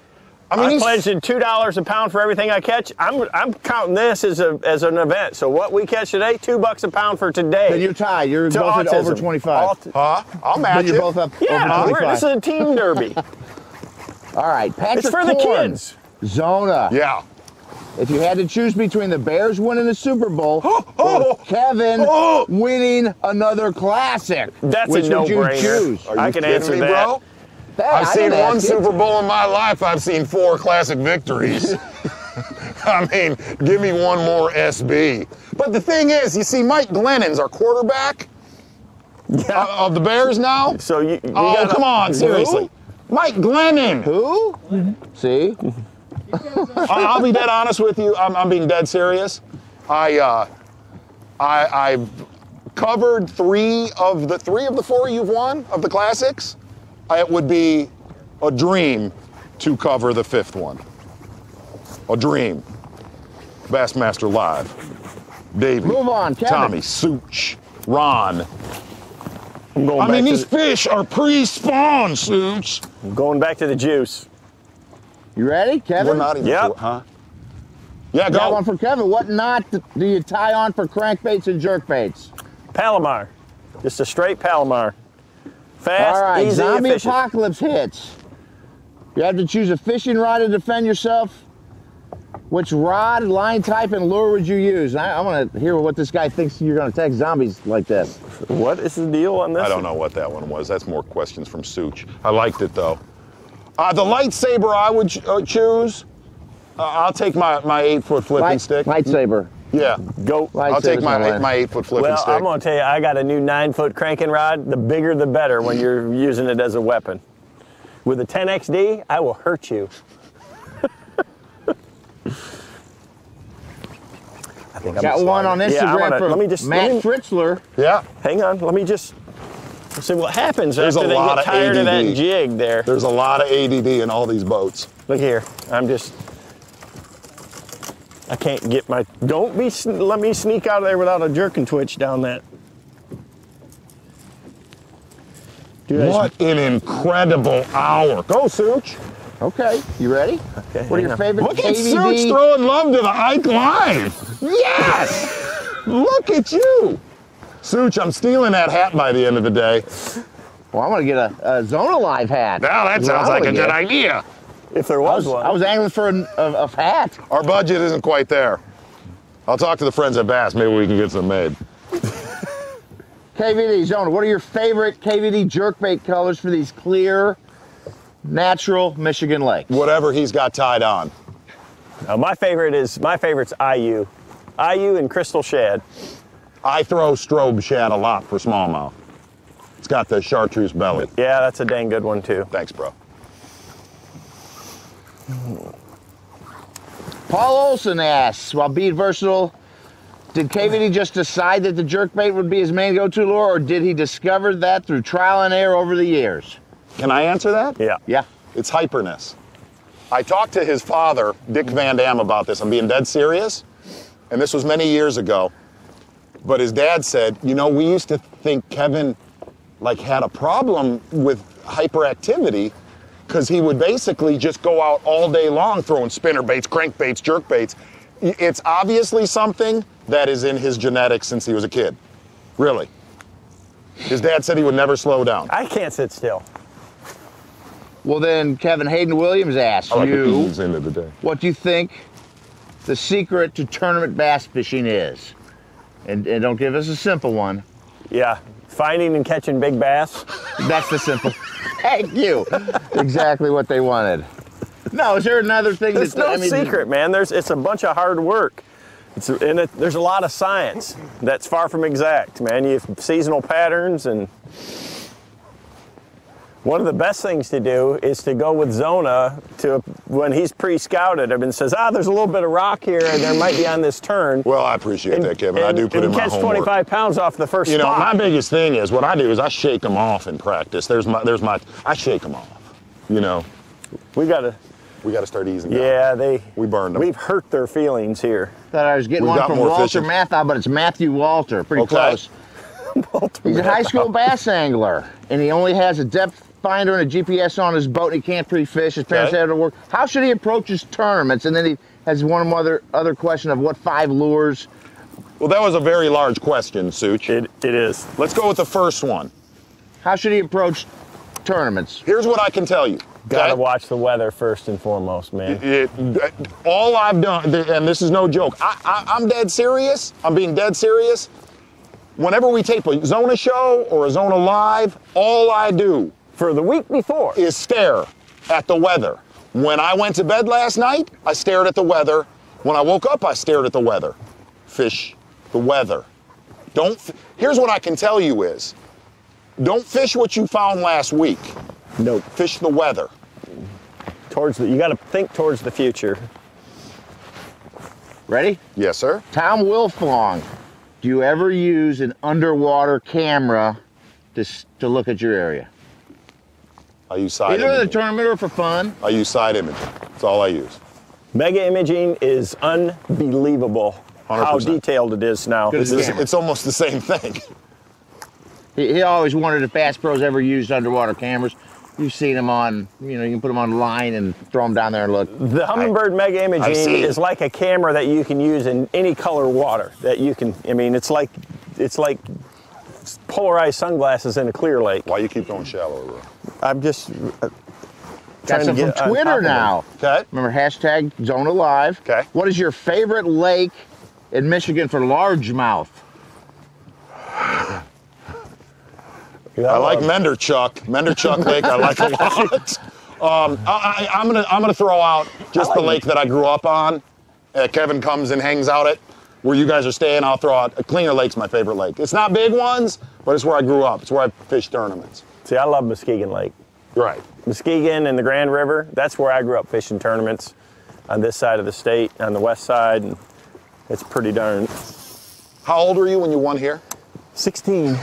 I mean, I'm he's pledging $2 a pound for everything I catch. I'm counting this as an event. So what we catch today, $2 a pound for today. Then you're tied. You're To both at over autism. 25. I'll match Then you're it. both up Yeah, over 25. this is a team derby. All right, Patrick It's for the Korn, kids. Zona. Yeah. If you had to choose between the Bears winning the Super Bowl or Kevin winning another classic, That's which a would you no-brainer. choose? Are you I can kidding answer me, that. bro? I've seen one Super Bowl in my life. I've seen 4 classic victories. I mean, give me one more SB. But the thing is, you see, Mike Glennon's our quarterback of the Bears now. So you Come on, seriously. Mike Glennon. Who? See? I'll be dead honest with you. I'm being dead serious. I've covered 3 of the 4 you've won of the classics. It would be a dream to cover the 5th one. A dream. Bassmaster Live. Davey. Move on, Kevin. Tommy, Such, Ron. I'm going I back mean, to these fish are pre-spawn, Such. going back to the juice. You ready, Kevin? We're not even Yep. sure, huh? Yeah, Got go. one for Kevin. What knot do you tie on for crankbaits and jerkbaits? Palomar. Just a straight Palomar. Fast, All right, easy, zombie efficient. apocalypse hits. You have to choose a fishing rod to defend yourself. Which rod, line type, and lure would you use? I want to hear what this guy thinks you're going to attack zombies like this. What is the deal on this? I don't know what that one was. That's more questions from Such. I liked it, though. The lightsaber I would choose. I'll take my 8-foot flipping stick. Lightsaber. Yeah. Go. I'll take my 8-foot flipping Well, stick. I'm gonna tell you, I got a new 9-foot cranking rod. The bigger the better when you're using it as a weapon. With a 10XD, I will hurt you. I think I'm Got one on Instagram from Matt Fritzler. Yeah. Hang on, let me just see what happens There's after a they lot get of tired of that ADD. jig there. There's a lot of ADD in all these boats. Look here, I can't get my, let me sneak out of there without a jerk and twitch down that. What an incredible hour. Go, Such. Okay, you ready? Okay, What are your favorite Look at Such KVD? throwing love to the Ike Live. Yes! Look at you. Such, I'm stealing that hat by the end of the day. Well, I'm gonna get a Zona Live hat. Now that sounds like a good idea. If there was one. I was angling for a hat. Our budget isn't quite there. I'll talk to the friends at Bass. Maybe we can get some made. KVD, Zona, what are your favorite KVD jerkbait colors for these clear, natural Michigan lakes? Whatever he's got tied on. My favorite's IU. IU and Crystal Shad. I throw strobe shad a lot for smallmouth. It's got the chartreuse belly. Yeah, that's a dang good one too. Thanks, bro. Paul Olson asks, while being versatile, did KVD just decide that the jerkbait would be his main go-to lure, or did he discover that through trial and error over the years? Can I answer that? Yeah. Yeah. It's hyperness. I talked to his father, Dick VanDam, about this. I'm being dead serious. And this was many years ago. But his dad said, you know, we used to think Kevin had a problem with hyperactivity because he would basically just go out all day long throwing spinner baits, crankbaits, jerkbaits. It's obviously something that is in his genetics since he was a kid. Really. His dad said he would never slow down. I can't sit still. Well, then Kevin Hayden Williams asks you, end of the day. what do you think the secret to tournament bass fishing is? And don't give us a simple one. Yeah. Finding and catching big bass. That's the simple. Thank you. Exactly what they wanted. No, is there another thing? There's no secret, man. It's a bunch of hard work. There's a lot of science that's far from exact, man. You have seasonal patterns, and one of the best things to do is to go with Zona to when he's pre-scouted and says, there's a little bit of rock here and there might be on this turn. Well, I appreciate that, Kevin. I do put in my catch homework. 25 pounds off the first You know, spot. my biggest thing is what I do is I shake them off in practice. I shake them off. You know, We gotta start easing down. Yeah, we burned them. We've hurt their feelings here. Thought I was getting We've one got from more Walter fishing. Mathau, but it's Matthew Walter. Pretty Okay. close. He's a high school bass angler, and he only has a depth finder and a GPS on his boat, and he can't pre-fish. His parents had to work. How should he approach his tournaments? And then he has one other question of what 5 lures. Well, that was a very large question, Such. It is. Let's go with the first one. How should he approach tournaments? Here's what I can tell you. Gotta okay? watch the weather first and foremost, man. All I've done, and this is no joke, I'm dead serious. I'm being dead serious. Whenever we tape a Zona show or a Zona Live, all I do For the week before. is stare at the weather. When I went to bed last night, I stared at the weather. When I woke up, I stared at the weather. Fish the weather. Here's what I can tell you is, don't fish what you found last week. Nope. Fish the weather. You gotta think towards the future. Ready? Yes, sir. Tom Wilflong, do you ever use an underwater camera to look at your area? I use side Either the imaging. tournament or for fun. I use side imaging. That's all I use. Mega imaging is unbelievable. How 100%. detailed it is now. Good. It's almost the same thing. He always wondered if Bass Pros ever used underwater cameras. You've seen them on, you can put them on line and throw them down there and look. The Humminbird Mega I've Imaging seen it. is like a camera that you can use in any color water that you can. I mean, it's like polarized sunglasses in a clear lake. Why you keep going shallower, bro? I'm just Got trying to some get from on Twitter top of now. Okay. Remember hashtag Zona Live. Okay. What is your favorite lake in Michigan for largemouth? them. I like Menderchuck Lake. I like a lot. I'm gonna throw out just the lake that I grew up on. Kevin comes and hangs out at. where you guys are staying, I'll throw out. Cleaner Lake's my favorite lake. It's not big ones, but it's where I grew up. It's where I fished tournaments. See, I love Muskegon Lake. Right. Muskegon and the Grand River, that's where I grew up fishing tournaments on this side of the state, on the west side, and it's pretty darn. How old were you when you won here? 16.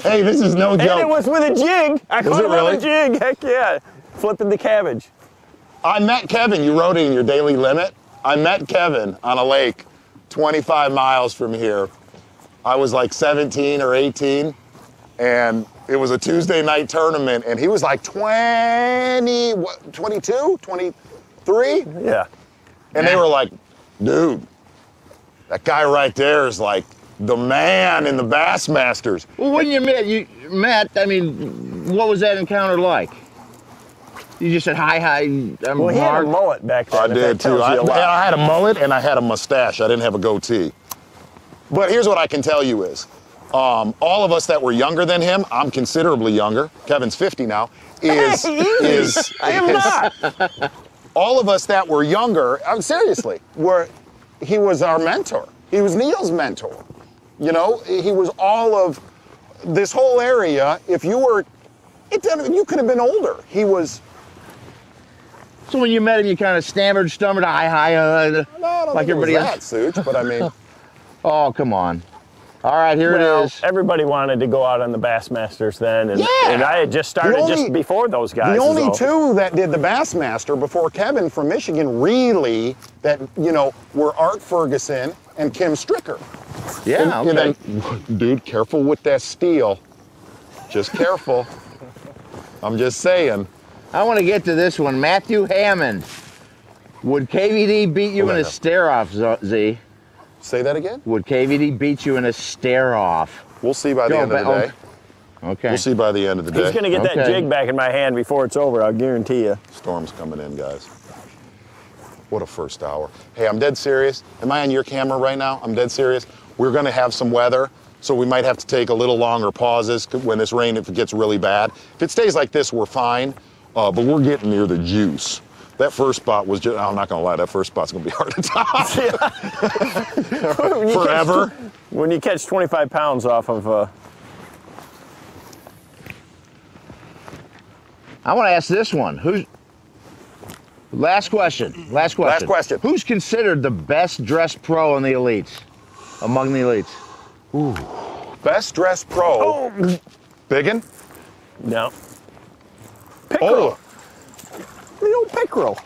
Hey, this is no joke. And it was with a jig. I caught it really? with a jig, heck yeah. Flipping the cabbage. I met Kevin, you wrote it in your daily limit. I met Kevin on a lake 25 miles from here. I was like 17 or 18, and it was a Tuesday night tournament, and he was like 20, what, 22, 23? Yeah. And they were like, dude, that guy right there is like the man in the Bassmasters. Well, when you met, I mean, what was that encounter like? You just said, hi, I'm Well, he had a mullet back then. I if did that tells too. you a lot. I had a mullet and I had a mustache. I didn't have a goatee. But here's what I can tell you is, all of us that were younger than him, I'm considerably younger, Kevin's 50 now, I am not. all of us that were younger, seriously, he was our mentor. He was Neil's mentor. You know, he was all of this whole area. If you were, you could have been older. He was. So when you met him, you kind of stammered, stumbled, hi, No, I don't like think it was everybody that, else. Such, but I mean. Oh, come on. All right, here it is. Everybody wanted to go out on the Bassmasters then, and, Yeah. and I had just started just before those guys. The only is all. two that did the Bassmaster before Kevin from Michigan really that, you know, were Art Ferguson and Kim Stricker. Yeah, And okay. then, dude, careful with that steel. Just careful. I'm just saying. I want to get to this one. Matthew Hammond. Would KVD beat you in a stare-off, Z? Say that again? Would KVD beat you in a stare-off? We'll see by the end of the day. Okay. We'll see by the end of the day. He's going to get that Okay. jig back in my hand before it's over, I'll guarantee you. Storm's coming in, guys. What a first hour. Hey, I'm dead serious. Am I on your camera right now? I'm dead serious. We're going to have some weather, so we might have to take a little longer pauses when this rain, if it gets really bad. If it stays like this, we're fine, but we're getting near the juice. That first spot was just, I'm not going to lie, that first spot's going to be hard to top. Forever. When you catch 25 pounds off of... I want to ask this one. Last question. Last question. Who's considered the best dressed pro in the elites? Among the elites? Ooh. Best dressed pro. Oh. Biggin? No. Pickerel. Oh. The old pickerel.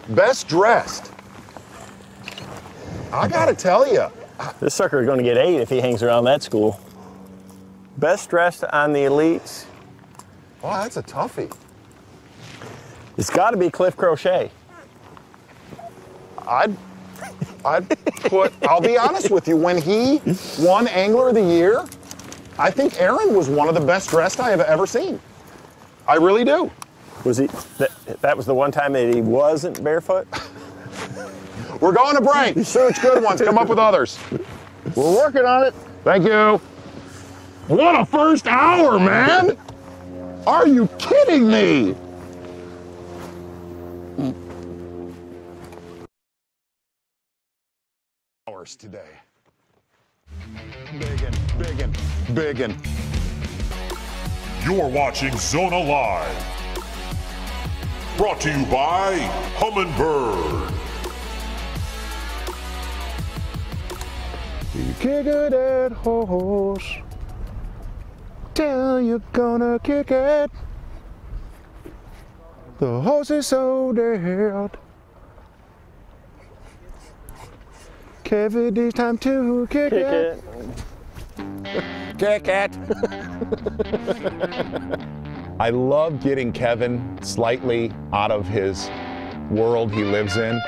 Best dressed. I got to tell you. This sucker is going to get 8 if he hangs around that school. Best dressed on the elites. Wow, that's a toughie. It's got to be Cliff Crochet. I'd put, I'll be honest with you, when he won Angler of the Year, I think Aaron was one of the best dressed I have ever seen. I really do. Was he? That was the one time that he wasn't barefoot? We're going to break. Such good ones. Come up with others. We're working on it. Thank you. What a first hour, man. Are you kidding me? Hours today. Biggin. You're watching Zona Live. Brought to you by Humminbird. You kick it that horse till you're gonna kick it. The horse is so dead. KVD, time to kick it. Kick it. I love getting Kevin slightly out of his world he lives in,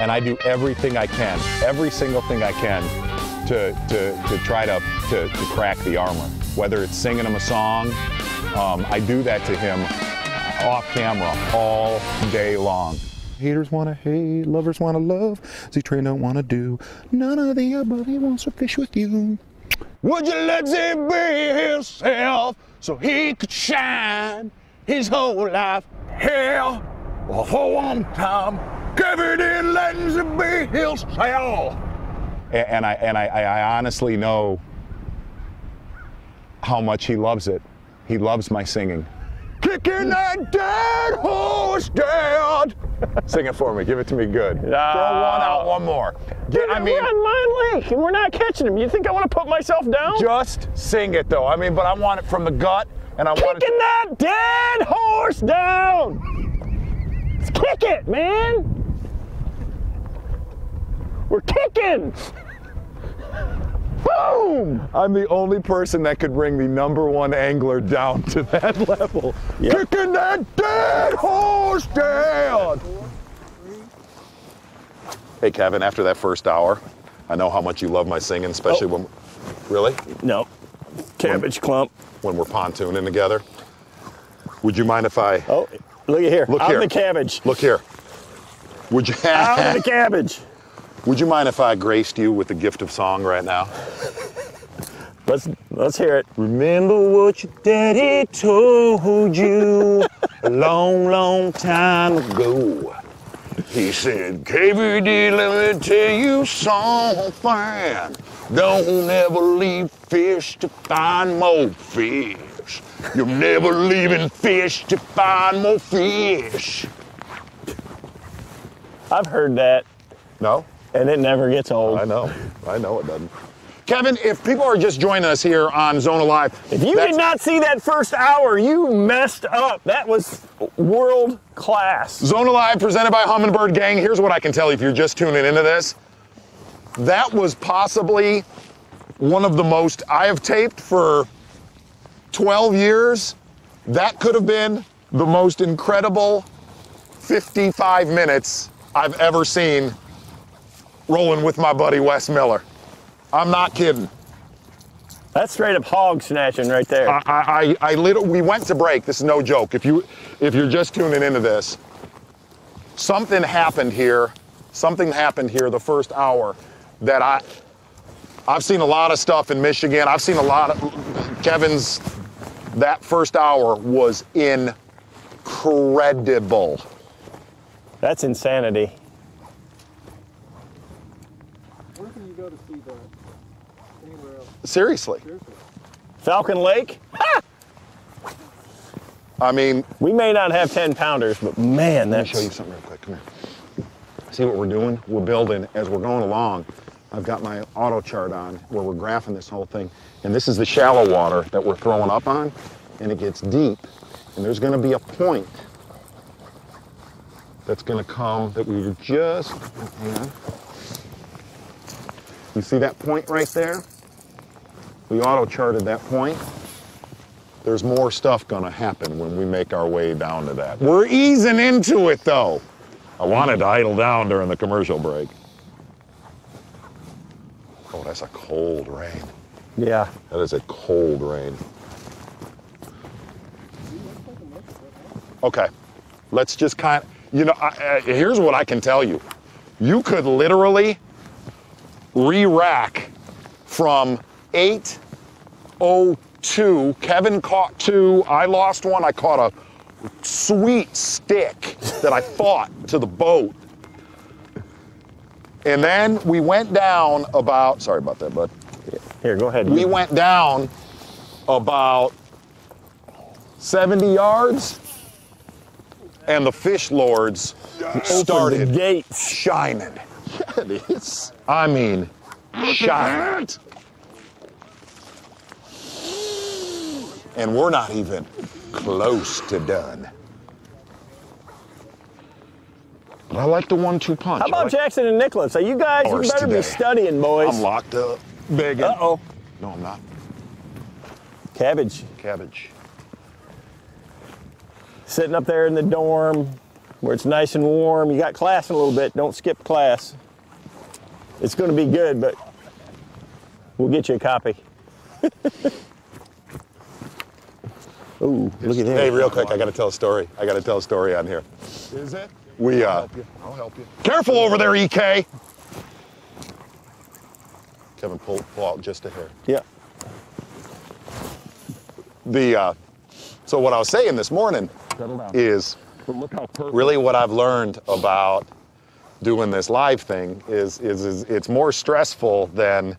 and I do everything I can, every single thing I can to try to crack the armor. Whether it's singing him a song, I do that to him off camera all day long. Haters wanna hate, lovers wanna love, Z-Train don't wanna do none of the above. He wants to fish with you. Would you let him be himself so he could shine his whole life? Hell, for one time, KVD and Lansby Hill Sale. And I honestly know how much he loves it. He loves my singing. Kicking that dead horse dead. Sing it for me. Give it to me good. Throw one out, one more. Dude, we're on my lake and we're not catching him. You think I want to put myself down? Just sing it though. I mean, but I want it from the gut, and I want it. Kicking that dead horse down. Let's kick it, man. We're kicking. Boom! I'm the only person that could bring the #1 angler down to that level. Yep. Kicking that dead horse down. Hey Kevin, after that first hour, I know how much you love my singing, especially when, really? No, cabbage clump. When we're pontooning together. Would you mind if I? Oh, look at here. Look out here. Of the cabbage. Look here. Would you? Out of the cabbage. Would you mind if I graced you with the gift of song right now? Let's hear it. Remember what your daddy told you a long, long time ago. He said, KVD, let me tell you something. Don't ever leave fish to find more fish. You're never leaving fish to find more fish. I've heard that. No? And it never gets old. I know it doesn't. Kevin, if people are just joining us here on Zona Live. If you did not see that first hour, you messed up. That was world class. Zona Live presented by Humminbird Gang. Here's what I can tell you if you're just tuning into this. That was possibly one of the most I have taped for 12 years. That could have been the most incredible 55 minutes I've ever seen rolling with my buddy Wes Miller. I'm not kidding. That's straight up hog snatching right there. We went to break. This is no joke. If you're just tuning into this, something happened here. Something happened here the first hour that I've seen a lot of stuff in Michigan. I've seen a lot of Kevin's. That first hour was incredible. That's insanity. Where can you go to see that? Anywhere else? Seriously. Falcon Lake? Ha! I mean, we may not have 10 pounders, but man, let me that's... show you something real quick. Come here. See what we're doing? We're building as we're going along. I've got my auto chart on where we're graphing this whole thing. And this is the shallow water that we're throwing up on. And it gets deep. And there's going to be a point that's going to come that we were just, hang on. You see that point right there? We auto charted that point. There's more stuff going to happen when we make our way down to that. We're easing into it though. I wanted to idle down during the commercial break. Oh, that's a cold rain. Yeah. That is a cold rain. Okay, let's just kind of, you know, here's what I can tell you. You could literally re-rack from 8:02. Kevin caught 2, I lost 1. I caught a sweet stick that I fought to the boat. And then we went down about, sorry about that, bud. Here, go ahead. We went down about 70 yards, and the fish lords started the gates. shining. Yeah, it is. I mean, shining. And we're not even close to done. But I like the 1-2 punch. How about Jackson and Nicholas? You guys, you better be studying, boys. I'm locked up. Begging. Uh-oh. No, I'm not. Cabbage. Cabbage. Sitting up there in the dorm where it's nice and warm. You got class in a little bit. Don't skip class. It's going to be good, but we'll get you a copy. Ooh, look at that. Hey, real quick, I got to tell a story. I got to tell a story on here. Is it? We, I'll help you. Careful over there, EK. Kevin, pull out just a hair. Yeah. So what I was saying this morning is really what I've learned about doing this live thing is it's more stressful than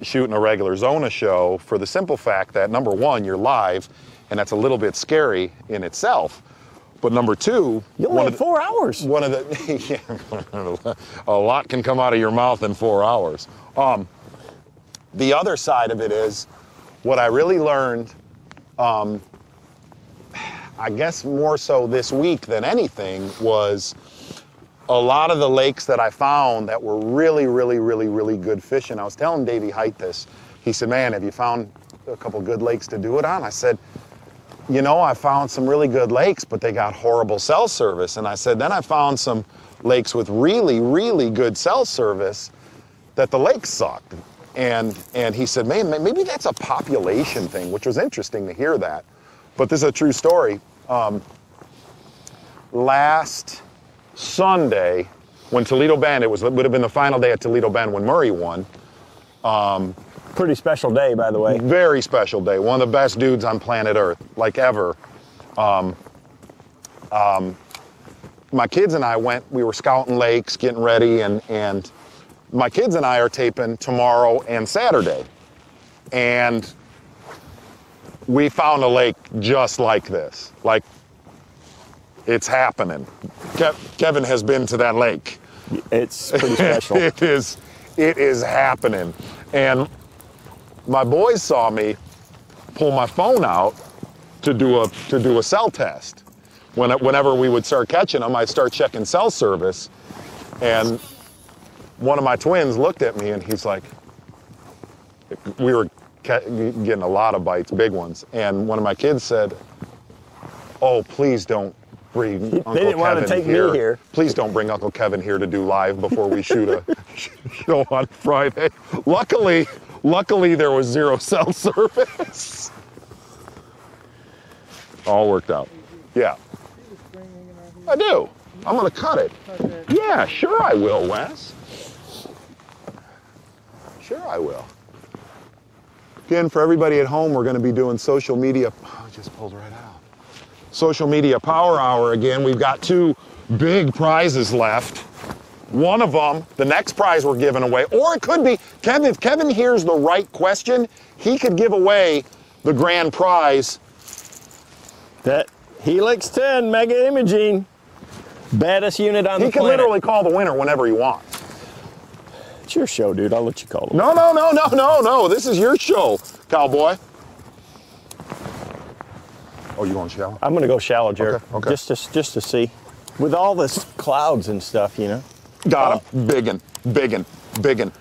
shooting a regular Zona show, for the simple fact that, number one, you're live, and that's a little bit scary in itself. But number two, you only have 4 hours. One of the a lot can come out of your mouth in 4 hours. The other side of it is, what I really learned, I guess more so this week than anything, was a lot of the lakes that I found that were really, really, really, really good fishing. I was telling Davey Height this. He said, man, have you found a couple good lakes to do it on? I said, you know, I found some really good lakes, but they got horrible cell service. And I said, then I found some lakes with really, really good cell service that the lakes sucked. And he said, man, maybe that's a population thing, which was interesting to hear that. But this is a true story. Last Sunday, when Toledo Bend, it would have been the final day at Toledo Bend when Murray won. Pretty special day, by the way. Very special day. One of the best dudes on planet Earth, like ever. My kids and I we were scouting lakes, getting ready, and my kids and I are taping tomorrow and Saturday. And we found a lake just like this. Like, it's happening. Kevin has been to that lake. It's pretty special. It is happening. And my boys saw me pull my phone out to do a cell test. Whenever we would start catching them, I'd start checking cell service. And one of my twins looked at me and he's like, we were getting a lot of bites, big ones. And one of my kids said, oh, please don't bring Uncle didn't want to take me here. Please don't bring Uncle Kevin here to do live before we shoot a show on Friday. Luckily there was zero cell service. All worked out. Yeah. I do. I'm gonna cut it. Yeah, sure I will, Wes. Sure I will. Again, for everybody at home, we're gonna be doing social media. Oh, it just pulled right out. Social media power hour again. We've got 2 big prizes left. One of them, the next prize we're giving away, or it could be, Kevin, if Kevin hears the right question, he could give away the grand prize. That Helix 10 Mega Imaging, baddest unit on the planet. He can literally call the winner whenever he wants. It's your show, dude. I'll let you call him. No. This is your show, cowboy. Oh, you going shallow? I'm gonna go shallow, Jerk. Okay. Just to see. With all this clouds and stuff, you know. Got him. Biggin.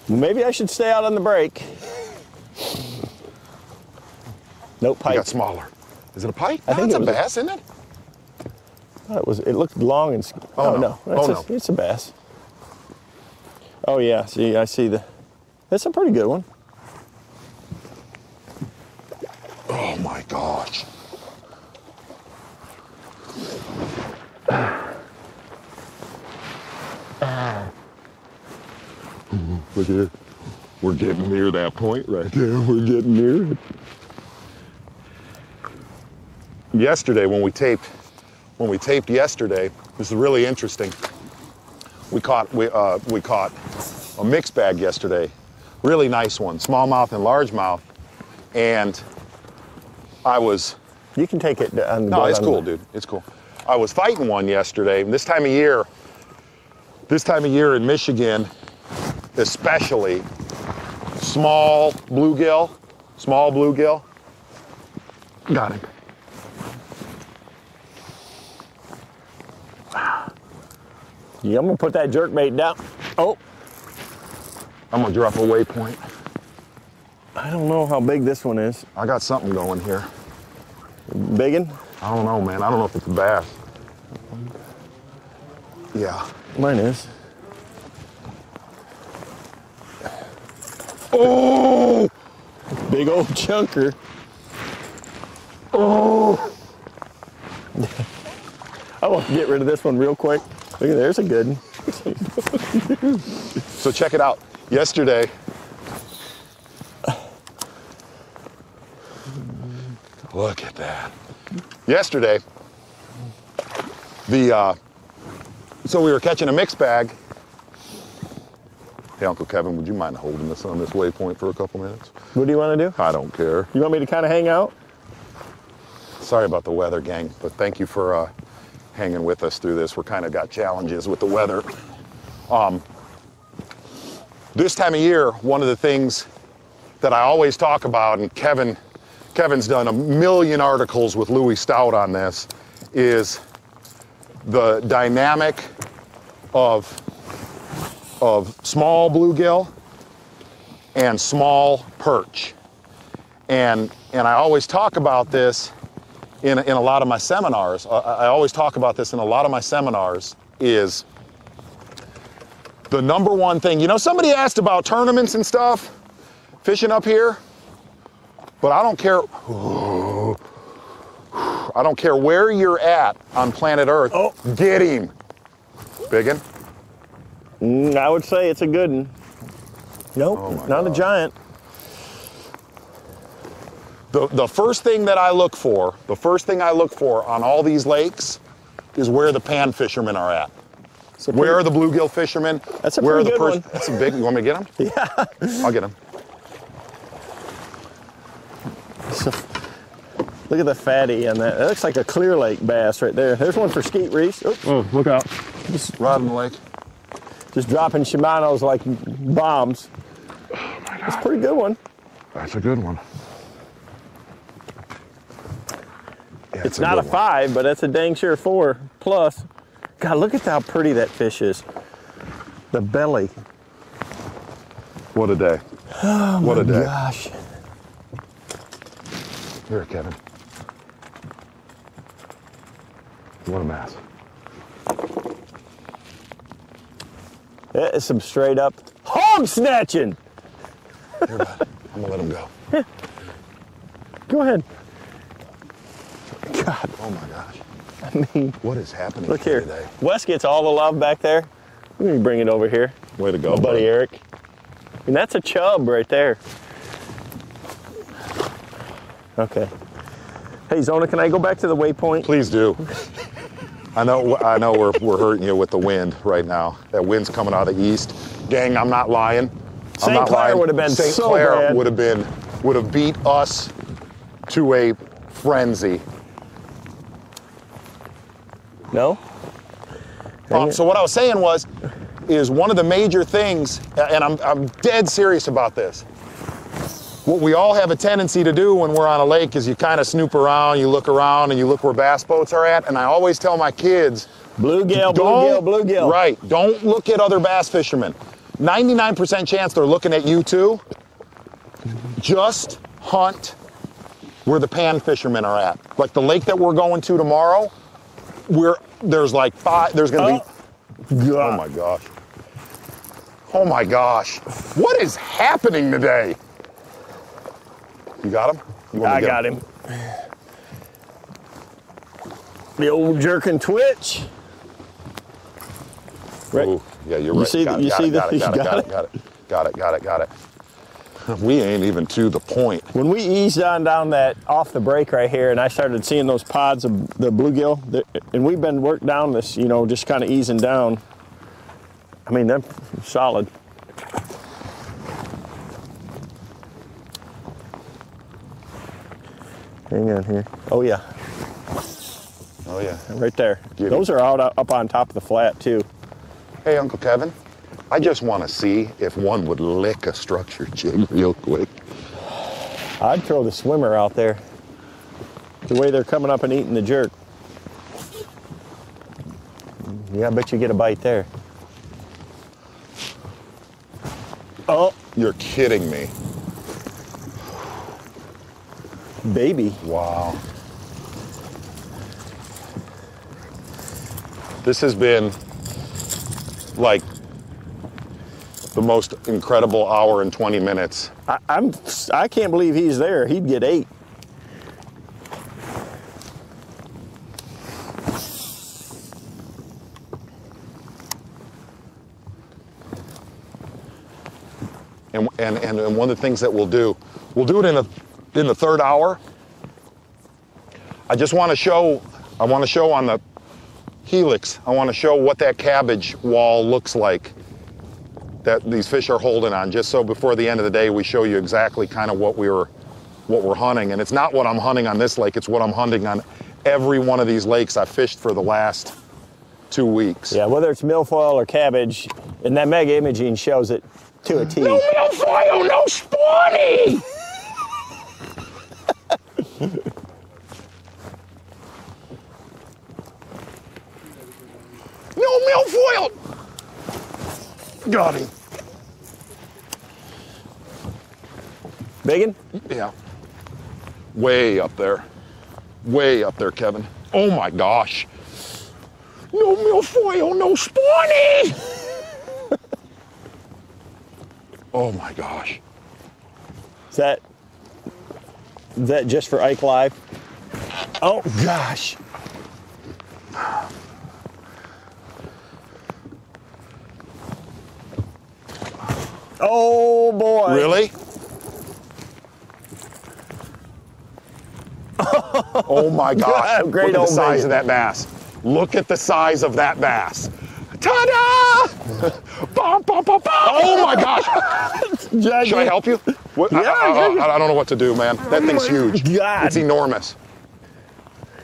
Maybe I should stay out on the break. Nope, pike. You got smaller. Is it a pike? I think it's it a was bass, isn't it? It looked long and. Oh, no. no. It's a bass. Oh yeah. See, I see that's a pretty good one. Oh my gosh. Look at it. We're getting near that point right there. We're getting near it. Yesterday, when we taped yesterday, this is really interesting. We caught a mixed bag yesterday, really nice one, smallmouth and largemouth, and I was. You can take it. No, it's cool, dude. It's cool. I was fighting one yesterday. And this time of year in Michigan, especially, small bluegill. Got him. Yeah, I'm gonna put that jerkbait down. Oh. I'm gonna drop a waypoint. I don't know how big this one is. I got something going here. Biggin? I don't know, man. I don't know if it's a bass. Yeah. Mine is. Oh! Big old chunker. Oh! I want to get rid of this one real quick. Look at there's a good one. So check it out. Yesterday, look at that. Yesterday, So we were catching a mixed bag. Hey, Uncle Kevin, would you mind holding us on this waypoint for a couple minutes? What do you want to do? I don't care. You want me to kind of hang out? Sorry about the weather, gang, but thank you for hanging with us through this. We're kind of got challenges with the weather. This time of year, one of the things that I always talk about, and Kevin's done a million articles with Louis Stout on this, is the dynamic of small bluegill and small perch. And I always talk about this in a lot of my seminars. I always talk about this in a lot of my seminars is the number one thing. You know, somebody asked about tournaments and stuff, fishing up here, but I don't care. I don't care where you're at on planet Earth. Oh. Get him. Biggin? I would say it's a good one. Nope, Oh not a giant. The first thing that I look for, on all these lakes is where the pan fishermen are at. Where are the bluegill fishermen? That's a pretty good one. That's a big, you want me to get him? Yeah. I'll get him. So, look at the fatty on that. That looks like a Clear Lake bass right there. There's one for Skeet Reese. Oops. Oh, look out. Rod in the lake. Just dropping Shimanos like bombs. Oh my God. That's a pretty good one. That's a good one. Yeah, It's not a 5, but that's a dang sure 4 plus. God, look at how pretty that fish is. The belly. What a day. Oh what a day. Gosh. Here, Kevin. What a mess. That is some straight up hog snatching. Here, bud. I'm gonna let him go. Yeah. Go ahead. God, oh my gosh. I mean, what is happening look here today? Wes gets all the love back there. Let me bring it over here. Way to go, my buddy Eric. And that's a chub right there. Okay. Hey, Zona, can I go back to the waypoint? Please do. I know we're hurting you with the wind right now. That wind's coming out of the east. Gang, I'm not lying. St. Clair would have been St. so Clair bad. would have beat us to a frenzy. No? So what I was saying is one of the major things, and I'm dead serious about this. What we all have a tendency to do when we're on a lake is you kind of snoop around, you look around, and you look where bass boats are at. And I always tell my kids, bluegill, bluegill. Right, don't look at other bass fishermen. 99% chance they're looking at you too. Just hunt where the pan fishermen are at. Like the lake that we're going to tomorrow, there's like 5, there's gonna be, oh my gosh. Oh my gosh. What is happening today? You got him? I got him. The old jerking twitch. Right. Ooh, yeah, you're right. Got it. We ain't even to the point. When we eased on down that off the break right here, and I started seeing those pods of the bluegill, and we've been worked down this, you know, just kind of easing down. I mean, they're solid. Hang on here. Oh yeah. Oh yeah. Right there. Those are out up on top of the flat too. Hey, Uncle Kevin, I just want to see if one would lick a structure jig real quick. I'd throw the swimmer out there. The way they're coming up and eating the jerk. Yeah, I bet you get a bite there. Oh. You're kidding me. Baby. Wow. This has been like the most incredible hour and 20 minutes. I can't believe he's there. He'd get 8. And one of the things that we'll do it in the third hour. I want to show on helix. I want to show what that cabbage wall looks like that these fish are holding on, just so before the end of the day we show you exactly kind of what we're hunting. And it's not what I'm hunting on this lake, it's what I'm hunting on every one of these lakes I've fished for the last 2 weeks. Yeah, whether it's milfoil or cabbage, and that mega imaging shows it to a T. No milfoil, no spawny! No milfoil! Got him. Biggin? Yeah. Way up there. Way up there, Kevin. Oh my gosh. No milfoil, no spawny! Oh my gosh. Is that just for Ike Live? Oh gosh. Oh boy. Really? Oh my gosh. Great Look at old the size man. of that bass. Look at the size of that bass. Ta-da! Bum, bum, bum, bum. Oh my gosh. Should I help you? What? Yeah, I don't know what to do, man. That thing's huge. God. It's enormous.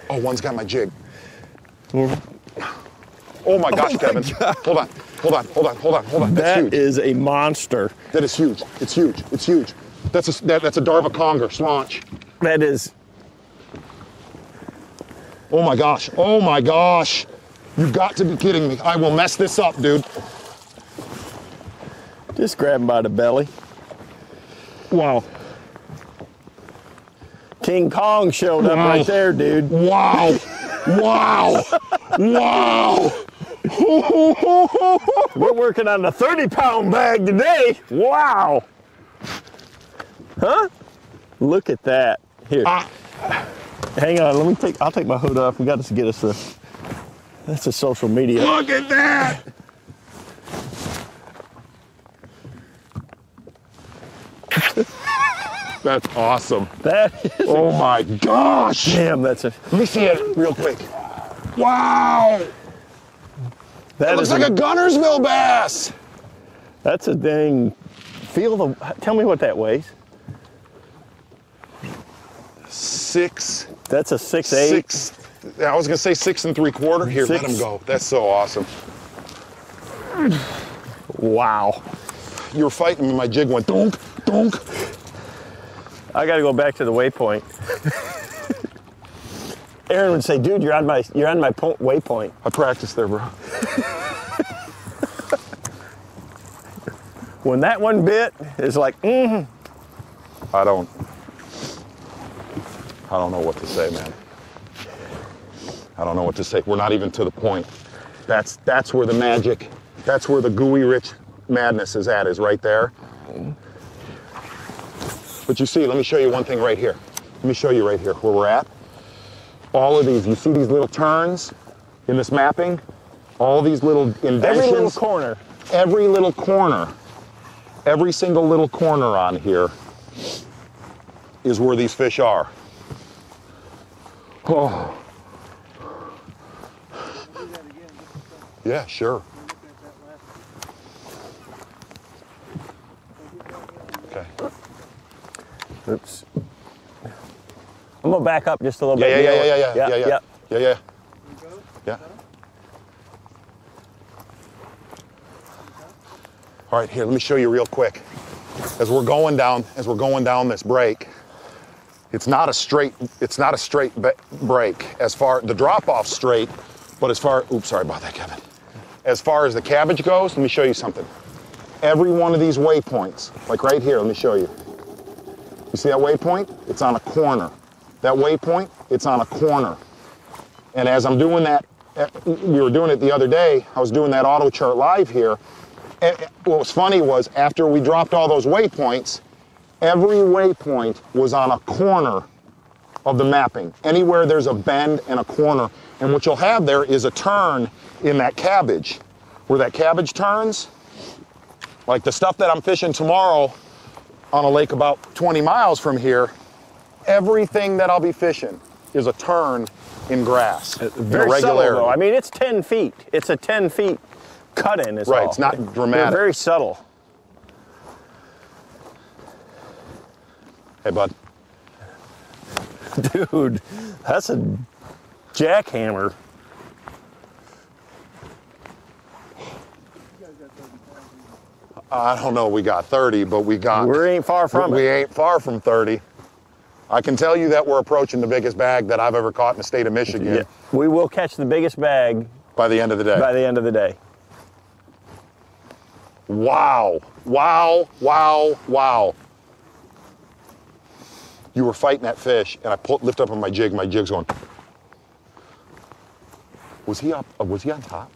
Oh, one's got my jig. Oh my gosh, Kevin. Hold on. That's That huge. is a monster. That is huge. It's huge. It's huge. That's a Darva conger, swanch. That is. Oh my gosh. Oh my gosh. You've got to be kidding me. I will mess this up, dude. Just grab him by the belly. Wow. King Kong showed up right there, dude. Wow. Wow. Wow. We're working on the 30-pound bag today. Wow. Huh? Look at that. Here. Hang on, I'll take my hood off. We got to get us that's a social media. Look at that. That's awesome. That is Oh my gosh. damn, that's a Let me see it real quick. Wow. That looks like a Gunnersville bass. That's a dang tell me what that weighs. 6. That's a 6'8". I was gonna say 6 3/4. Here, let him go. That's so awesome. Wow. You were fighting me, my jig went donk, donk. I gotta go back to the waypoint. Aaron would say, dude, you're on my waypoint. I practiced there, bro. When that one bit, it's like, I don't know what to say, man. I don't know what to say. We're not even to the point. That's where the magic, that's where the gooey rich madness is at, is right there. But you see, let me show you one thing right here. Let me show you right here where we're at. All of these, you see these little turns in this mapping? All these little indentions. every little corner. Every little corner, every single little corner on here is where these fish are. Oh. Yeah, sure. Okay. Oops. I'm gonna back up just a little bit. Yeah. All right, here, let me show you real quick. As we're going down this break, it's not a straight break. As far the drop off straight, but as far, oops, sorry about that, Kevin. As far as the cabbage goes, let me show you something. Every one of these waypoints, like right here, let me show you. You see that waypoint? It's on a corner. That waypoint, it's on a corner. And as I'm doing that, we were doing it the other day, I was doing that auto chart live here. And what was funny was after we dropped all those waypoints, every waypoint was on a corner of the mapping. Anywhere there's a bend and a corner. And what you'll have there is a turn in that cabbage. Where that cabbage turns, like the stuff that I'm fishing tomorrow on a lake about 20 miles from here, everything that I'll be fishing is a turn in grass. Very subtle, though. I mean, it's 10 feet. It's a 10 feet cut in. Right, it's not dramatic. They're very subtle. Hey, bud. Dude, that's a jackhammer. I don't know, we got 30, but we ain't far from it. We ain't far from 30. I can tell you that we're approaching the biggest bag that I've ever caught in the state of Michigan. Yeah. We will catch the biggest bag by the end of the day. By the end of the day. Wow, wow, wow, wow. You were fighting that fish, and I lift up on my jig's going. Was he up, was he on top?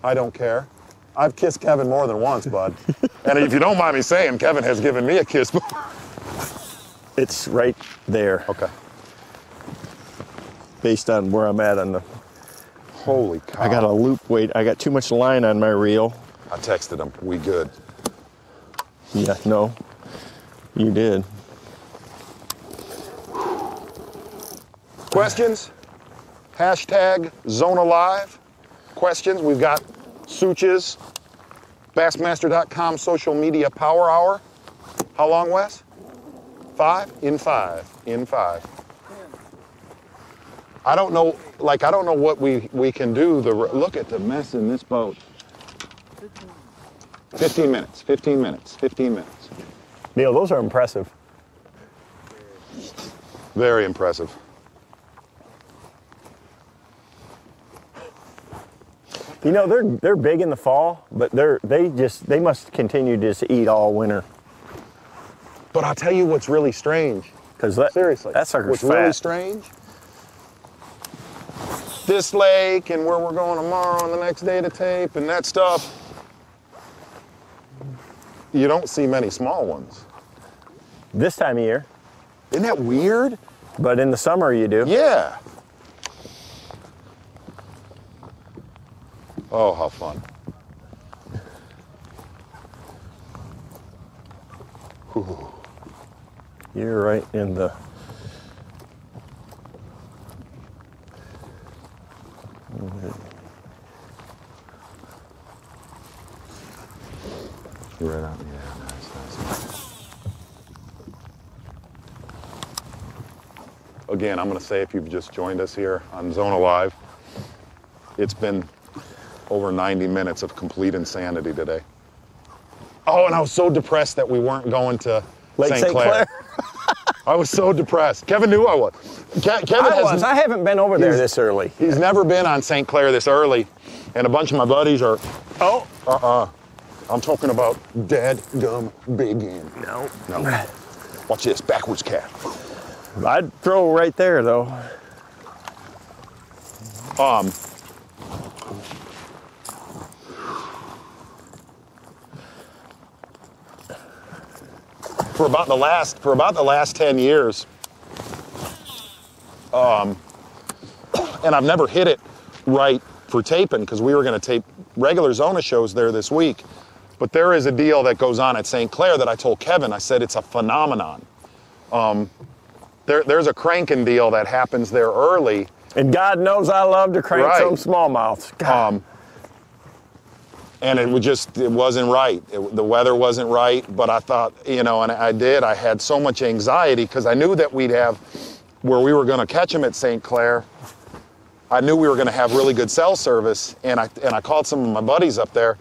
I don't care. I've kissed Kevin more than once, bud. And if you don't mind me saying, Kevin has given me a kiss. It's right there. Okay. Based on where I'm at on the... Holy cow. I got a loop weight. I got too much line on my reel. I texted him, we good. Yeah, no, you did. Questions? Hashtag Zona Live. Questions? We've got Suches, Bassmaster.com social media power hour. How long, Wes? 5? In 5. In 5. I don't know, like, I don't know what we can do. Look at the mess in this boat. 15 minutes, 15 minutes, 15 minutes. Neil, those are impressive. Very impressive. You know, they're big in the fall, but they must continue to just eat all winter. But I'll tell you what's really strange. Because seriously, that sucker's what's fat. really strange? This lake and where we're going tomorrow and the next day to tape and that stuff. You don't see many small ones. This time of year. Isn't that weird? But in the summer you do. Yeah. Oh, how fun. Whew. You're right in the... Right out, yeah, nice. Again, I'm going to say if you've just joined us here on Zona Live, it's been over 90 minutes of complete insanity today. Oh, and I was so depressed that we weren't going to Lake St. Clair. I was so depressed. Kevin knew I was. I haven't been over there this early. He's never been on St. Clair this early, and a bunch of my buddies are. Oh. I'm talking about dead gum big game. No. Watch this, backwards cat. I'd throw right there though. For about the last 10 years, and I've never hit it right for taping because we were going to tape regular Zona shows there this week. But there is a deal that goes on at St. Clair that I told Kevin. I said it's a phenomenon. There's a cranking deal that happens there early. And God knows I love to crank some smallmouths. And it wasn't right. The weather wasn't right, but I thought, and I had so much anxiety because I knew that we'd have, where we were going to catch them at St. Clair, I knew we were going to have really good cell service, and I called some of my buddies up there.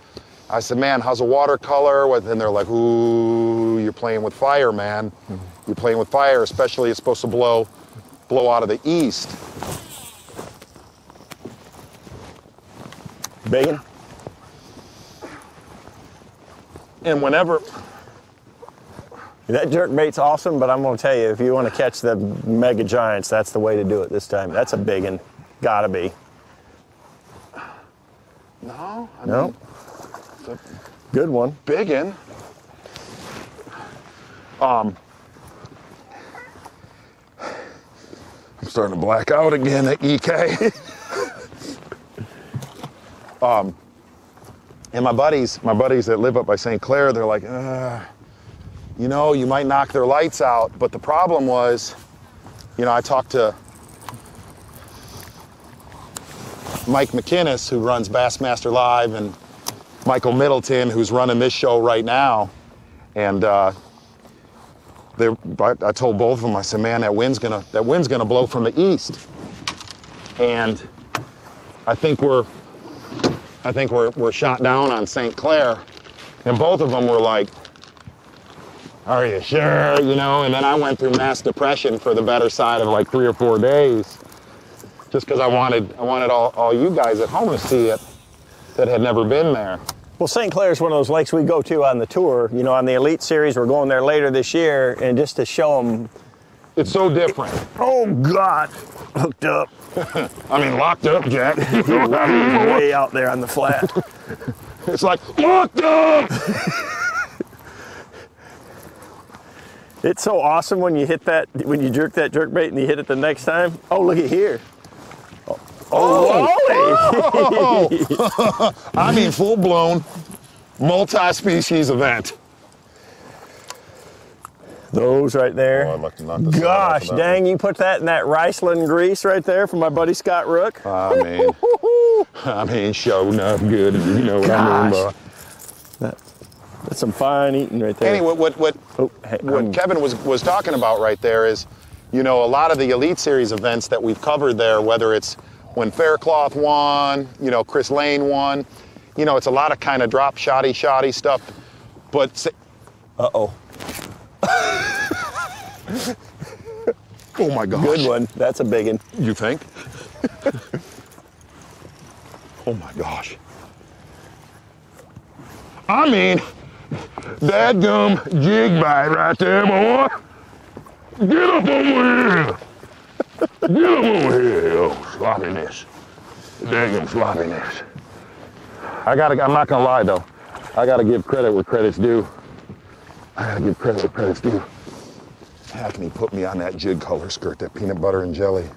I said, man, how's the watercolor? And they're like, ooh, you're playing with fire, man. You're playing with fire, especially it's supposed to blow out of the east. Bacon? And whenever... That jerkbait's awesome, but I'm going to tell you, if you want to catch the mega giants, that's the way to do it this time. That's a big one. Gotta be. No? No. Good one. Biggin. I'm starting to black out again at EK. And my buddies that live up by St. Clair, they're like, you might knock their lights out. But the problem was, I talked to Mike McInnes, who runs Bassmaster Live, and Michael Middleton, who's running this show right now. And I told both of them, I said, man, that wind's gonna blow from the east. And I think we're shot down on St. Clair. And both of them were like, are you sure? You know, and then I went through mass depression for the better side of like 3 or 4 days, just because I wanted all you guys at home to see it that had never been there. Well, St. Clair is one of those lakes we go to on the tour. You know, on the Elite Series, we're going there later this year, and just to show them. It's so different. Oh, God. Hooked up. I mean, locked up, Jack. Way out there on the flat. It's like, locked up! It's so awesome when you hit that, when you jerk that jerkbait and you hit it the next time. Oh, look at here. Oh, oh. I mean, full-blown multi-species event. Those right there. Oh, I'd like to knock this Gosh, dang, you put that in that Riceland grease right there from my buddy Scott Rook. I mean, showing up good, you know what I mean, boy. That's some fine eating right there. Anyway, what Kevin was talking about right there is, you know, a lot of the Elite Series events that we've covered there, whether it's when Faircloth won, you know, Chris Lane won, you know, it's a lot of kind of drop shoddy stuff, but... Uh-oh. Oh my gosh. Good one. That's a big one. You think? Oh my gosh. I mean, dadgum jig bite right there, boy. Get up over here. Get up over here. Oh, sloppiness. Dadgum sloppiness. I'm not gonna lie though. I gotta give credit where credit's due. How can he put me on that jig color skirt, that peanut butter and jelly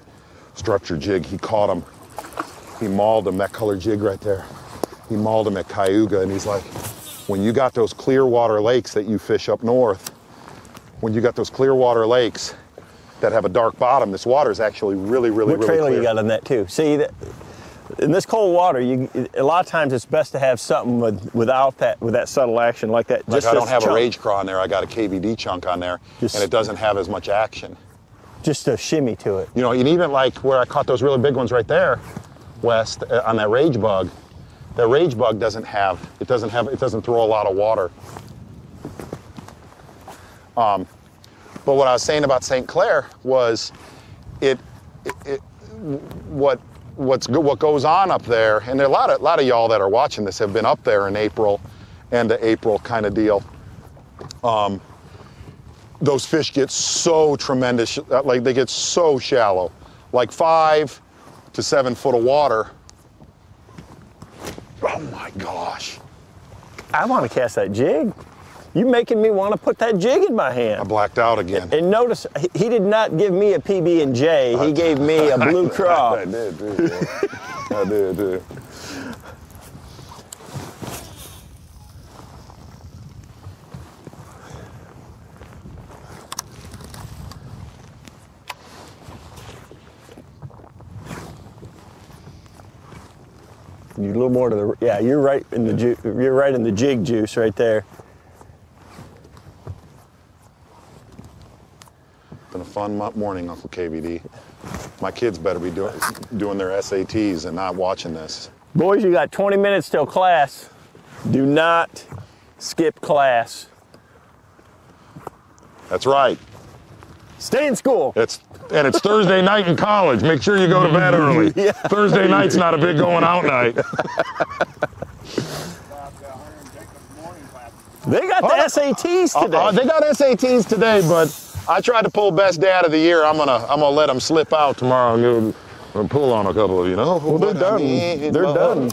structure jig? He caught him. He mauled him, that color jig right there. He mauled him at Cayuga, and he's like, when you got those clear water lakes that you fish up north, when you got those clear water lakes that have a dark bottom, this water is actually really clear. What trailer you got on that too? See, that in this cold water, a lot of times it's best to have something with that subtle action like that. Like I don't have a Rage Craw on there, I got a KVD chunk on there, and it doesn't have as much action. Just a shimmy to it. You know, and even like where I caught those really big ones right there, West, on that Rage Bug, that Rage Bug it doesn't throw a lot of water. But what I was saying about St. Clair was what goes on up there, and there are a lot of y'all that are watching this have been up there in April, end of April kind of deal. Those fish get so tremendous, like they get so shallow, like 5 to 7 foot of water. Oh my gosh. I want to cast that jig. You making me want to put that jig in my hand. I blacked out again. And notice, he did not give me a PB&J. He gave me a Blue Craw. I did, too. I did, too. You a little more to the, yeah, you're right in the jig juice right there. Been a fun morning, Uncle KVD. My kids better be doing their SATs and not watching this. Boys, you got 20 minutes till class. Do not skip class. That's right. Stay in school. It's Thursday night in college. Make sure you go to bed early. Yeah. Thursday night's not a big going out night. They got the SATs today. They got SATs today, but I tried to pull best dad of the year. I'm gonna let them slip out tomorrow and go pull on a couple of, you know. Well, they're done. They're done.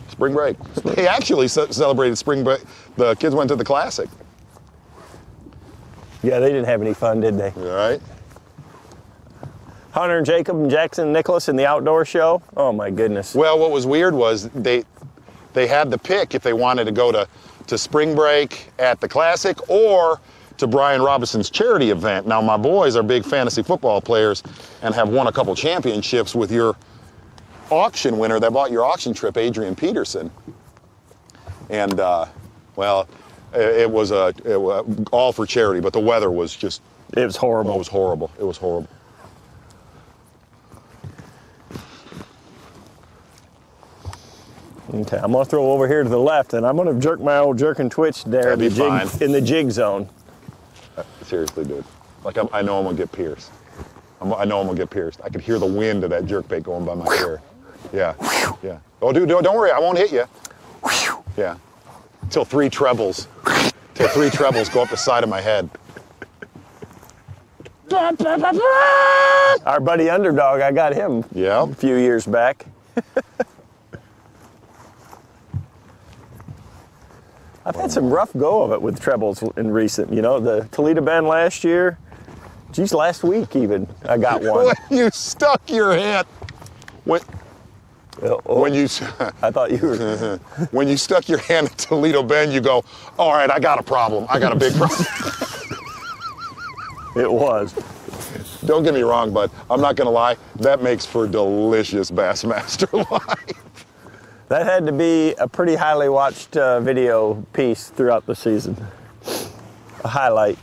Spring break. They actually celebrated spring break. The kids went to the Classic. Yeah, they didn't have any fun, did they? All right. Hunter and Jacob and Jackson and Nicholas in the outdoor show. Oh my goodness. Well, what was weird was they had the pick if they wanted to go to spring break at the Classic or to Brian Robinson's charity event. Now, my boys are big fantasy football players and have won a couple championships with your auction winner that bought your auction trip, Adrian Peterson. And, well, it was all for charity, but the weather was just... It was horrible. It was horrible. It was horrible. Okay, I'm gonna throw over here to the left, and I'm gonna jerk my old jerk and twitch there in the jig zone. Seriously, dude. Like, I know I'm gonna get pierced. I know I'm gonna get pierced. I could hear the wind of that jerkbait going by my ear. Yeah, yeah. Oh, dude, don't worry, I won't hit you. Yeah. Till three trebles go up the side of my head. Our buddy Underdog, I got him a few years back. I've had some rough go of it with trebles in recent, you know, the Toledo Bend last year. Geez, last week even, I got one. When you stuck your hand, when you, I thought you were. when you stuck your hand at Toledo Bend, you go, all right, I got a problem. I got a big problem. It was. Don't get me wrong, but I'm not gonna lie, that makes for delicious Bassmaster Live. That had to be a pretty highly watched video piece throughout the season. A highlight.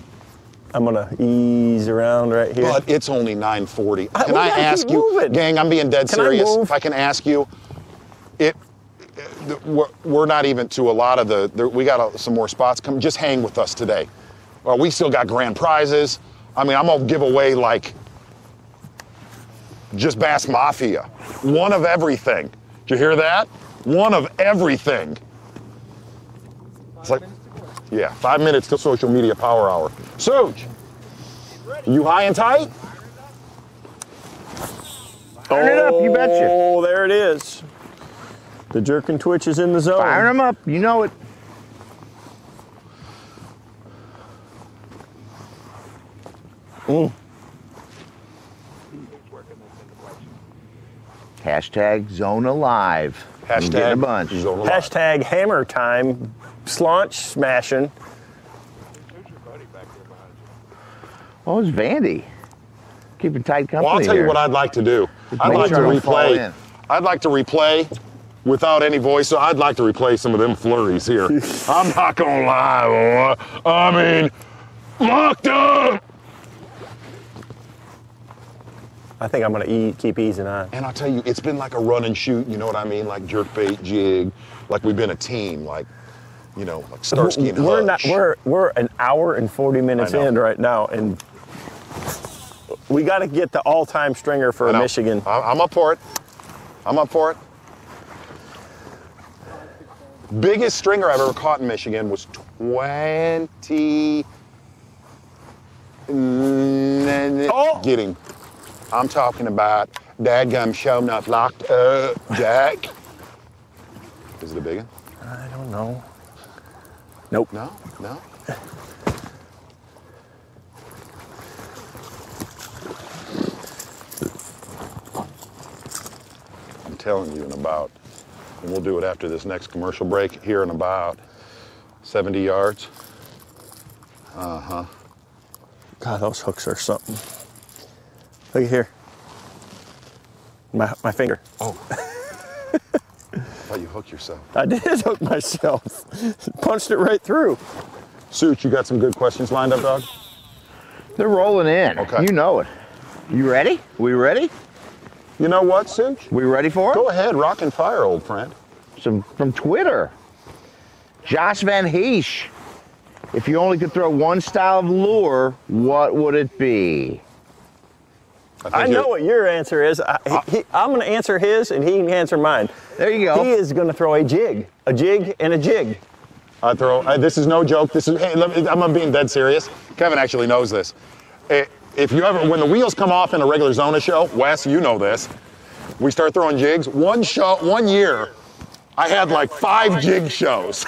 I'm gonna ease around right here. But it's only 9:40. Can I ask you, moving. gang, I'm being dead serious. Move? If I can ask you, we're not even to a lot of we got some more spots. Come, just hang with us today. Well, we still got grand prizes. I mean, I'm gonna give away like just Bass Mafia. One of everything. Did you hear that? One of everything. It's like, yeah, 5 minutes till social media power hour. Suge, you high and tight? Fire it up, you betcha. Oh, there it is. The jerk and twitch is in the zone. Fire them up, you know it. Hashtag Zona Live. Hashtag a bunch. Zona Live. Hashtag hammer time, slaunch smashing. Oh, it's Vandy. Keeping tight company. Well, I'll tell you there. what I'd like to do. I'd Make like to sure I don't fall replay. in. I'd like to replay without any voice. So I'd like to replay some of them flurries here. I'm not gonna lie, boy. I mean, locked up. I think I'm gonna keep easing on. And I'll tell you, it's been like a run and shoot. You know what I mean? Like jerkbait, jig. Like we've been a team. Like, you know, like Starsky and Hutch. We're an hour and 40 minutes in right now, and we got to get the all-time stringer for Michigan. I'm up for it. I'm up for it. Biggest stringer I've ever caught in Michigan was 20. Get him. I'm talking about dadgum showing up locked up, Jack. Is it a big one? I don't know. Nope. No? No? I'm telling you in about, and we'll do it after this next commercial break, here in about 70 yards. Uh-huh. God, those hooks are something. Look at here. My finger. Oh. I thought you hooked yourself. I did hook myself. Punched it right through. Suit, you got some good questions lined up, dog? They're rolling in. Okay. You know it. You ready? We ready? You know what, Suit? We ready for it? Go ahead, rock and fire, old friend. Some from Twitter. Josh Van Heesh. If you only could throw one style of lure, what would it be? I know what your answer is. I'm going to answer his, and he can answer mine. There you go. He is going to throw a jig, and a jig. I throw. This is no joke. This is. Hey, I'm being dead serious. Kevin actually knows this. If you ever, when the wheels come off in a regular Zona show, Wes, you know this. We start throwing jigs. One year, I had like 5 jig shows.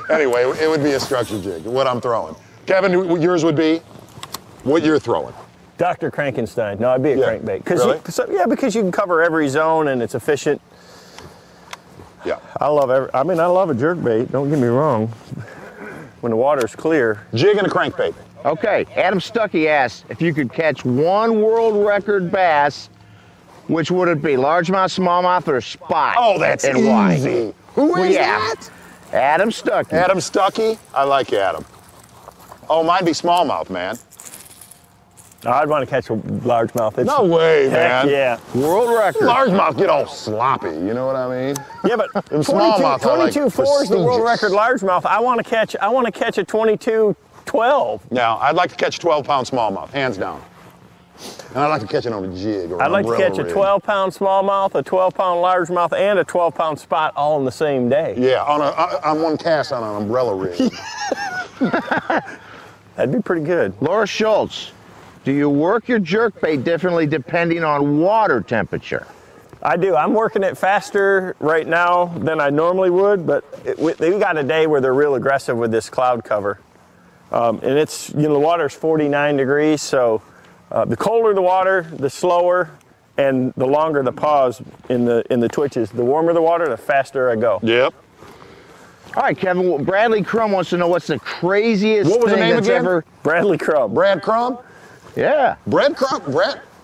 Anyway, it would be a structure jig. What I'm throwing. Kevin, yours would be what you're throwing. Dr. Crankenstein. No, I'd be a crankbait. Really? Because you can cover every zone and it's efficient. Yeah. I love a jerkbait, don't get me wrong. when the water's clear. Jig and a crankbait. Okay, Adam Stuckey asked if you could catch one world record bass, which would it be? Largemouth, smallmouth, or spot? Oh, that's and easy. why? Who is Yeah. that? Adam Stuckey. Adam Stuckey? I like Adam. Oh, mine'd be smallmouth, man. I'd want to catch a largemouth. It's, No way, heck man. yeah. World record. Largemouth get all sloppy, you know what I mean? Yeah, but And smallmouth, I like 22.4 is the world prestigious. record largemouth. I want to catch a 22.12. Now, I'd like to catch a 12-pound smallmouth, hands down. And I'd like to catch it on a jig or I'd an like to umbrella catch a rig. 12-pound smallmouth, a 12-pound largemouth, and a 12-pound spot all in the same day. Yeah, on one cast on an umbrella rig. That'd be pretty good. Laura Schultz, do you work your jerkbait differently depending on water temperature? I do. I'm working it faster right now than I normally would, but we got a day where they're real aggressive with this cloud cover. And it's, the water's 49 degrees, so the colder the water, the slower, and the longer the pause in the twitches. The warmer the water, the faster I go. Yep. All right, Kevin, Bradley Crum wants to know what's the craziest What was the thing name that's again? ever... Bradley Crumb. Brad Crumb? Yeah, Brad Crumb?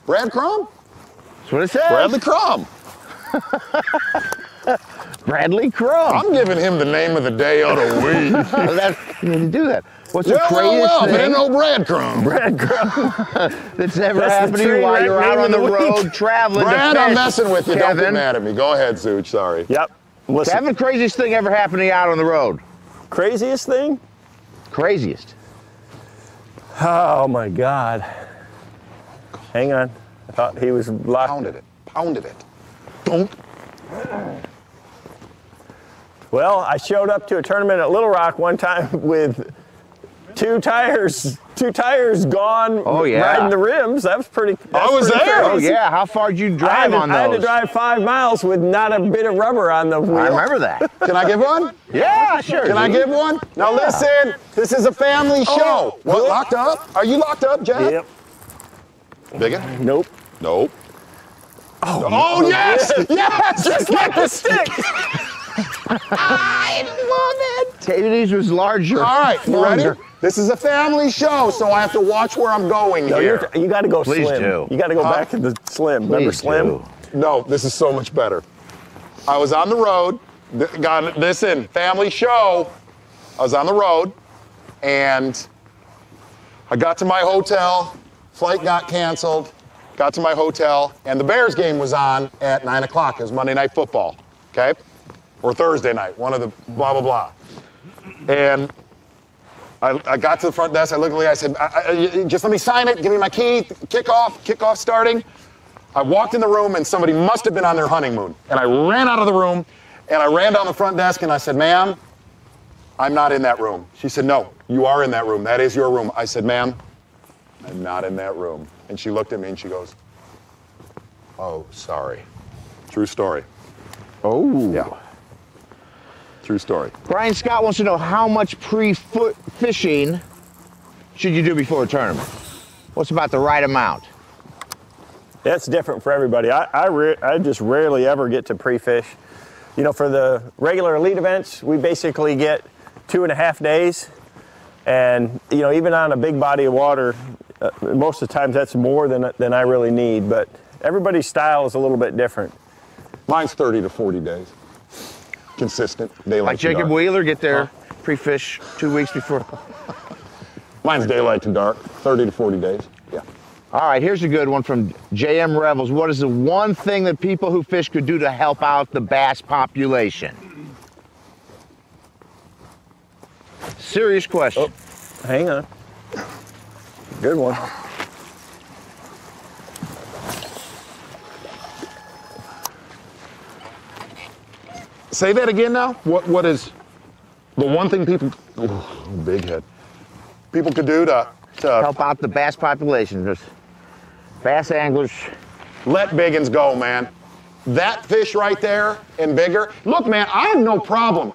Brad Crumb? that's what it says. Bradley Crumb. Bradley Crum. I'm giving him the name of the day of the week. You need to do that. What's the Well, craziest but thing no Brad Crumb. Brad Crumb. that's ever That's the happened to you train while wreck you're name out of on the the week. road traveling Brad, to fish? I'm messing with you. Don't get Kevin, mad at me. Go ahead, Zooch. Sorry. Yep. Listen, Kevin, craziest thing ever happened to you out on the road? craziest thing? Craziest. Oh my God. Hang on. I thought he was locked. Pounded it. Pounded it. Don't. Well, I showed up to a tournament at Little Rock one time with two tires gone. Oh, yeah. Riding the rims. That was pretty. I was pretty there. Oh crazy. yeah, how far did you drive on I had to those? drive 5 miles with not a bit of rubber on the wheel. I remember that. Can I give one? Yeah, sure. Can I give one? Now Yeah. listen, this is a family show. What, good. locked up? Are you locked up, Jack? Yep. Biggin? Nope. Nope. Oh, yes! Yes! Just like the stick. I love it! KVD's was larger. All right, you ready? longer. This is a family show, so I have to watch where I'm going No, here. you got to go Please slim. do. You got to go back to the slim. Remember Please slim? do. No, this is so much better. I was on the road. Listen, family show. I was on the road, and I got to my hotel. Flight got canceled. Got to my hotel, and the Bears game was on at 9 o'clock. It was Monday Night Football, okay? Or Thursday night, one of the blah, blah, blah. And I got to the front desk. I looked at Lee. I said, just let me sign it. Give me my key. Kickoff starting. I walked in the room, and somebody must have been on their honeymoon. And I ran out of the room, and I ran down the front desk, and I said, ma'am, I'm not in that room. She said, no, you are in that room. That is your room. I said, ma'am, I'm not in that room. And she looked at me, and she goes, oh, sorry. True story. Oh. Yeah. True story. Brian Scott wants to know how much pre-foot fishing should you do before a tournament? What's about the right amount? That's different for everybody. I just rarely ever get to pre-fish. You know, for the regular elite events, we basically get 2.5 days. And, you know, even on a big body of water, most of the times that's more than I really need. But everybody's style is a little bit different. Mine's 30 to 40 days. Consistent. Daylight Like to Jacob dark. Wheeler, get there pre-fish 2 weeks before. Mine's daylight to dark, 30 to 40 days. Yeah. All right, here's a good one from JM Rebels. What is the one thing that people who fish could do to help out the bass population? Serious question. Oh, hang on. Good one. Say that again now. What is the one thing people, big head, people could do to Help out the bass population. There's bass anglers. let biggins go, man. That fish right there and bigger. Look, man, I have no problem.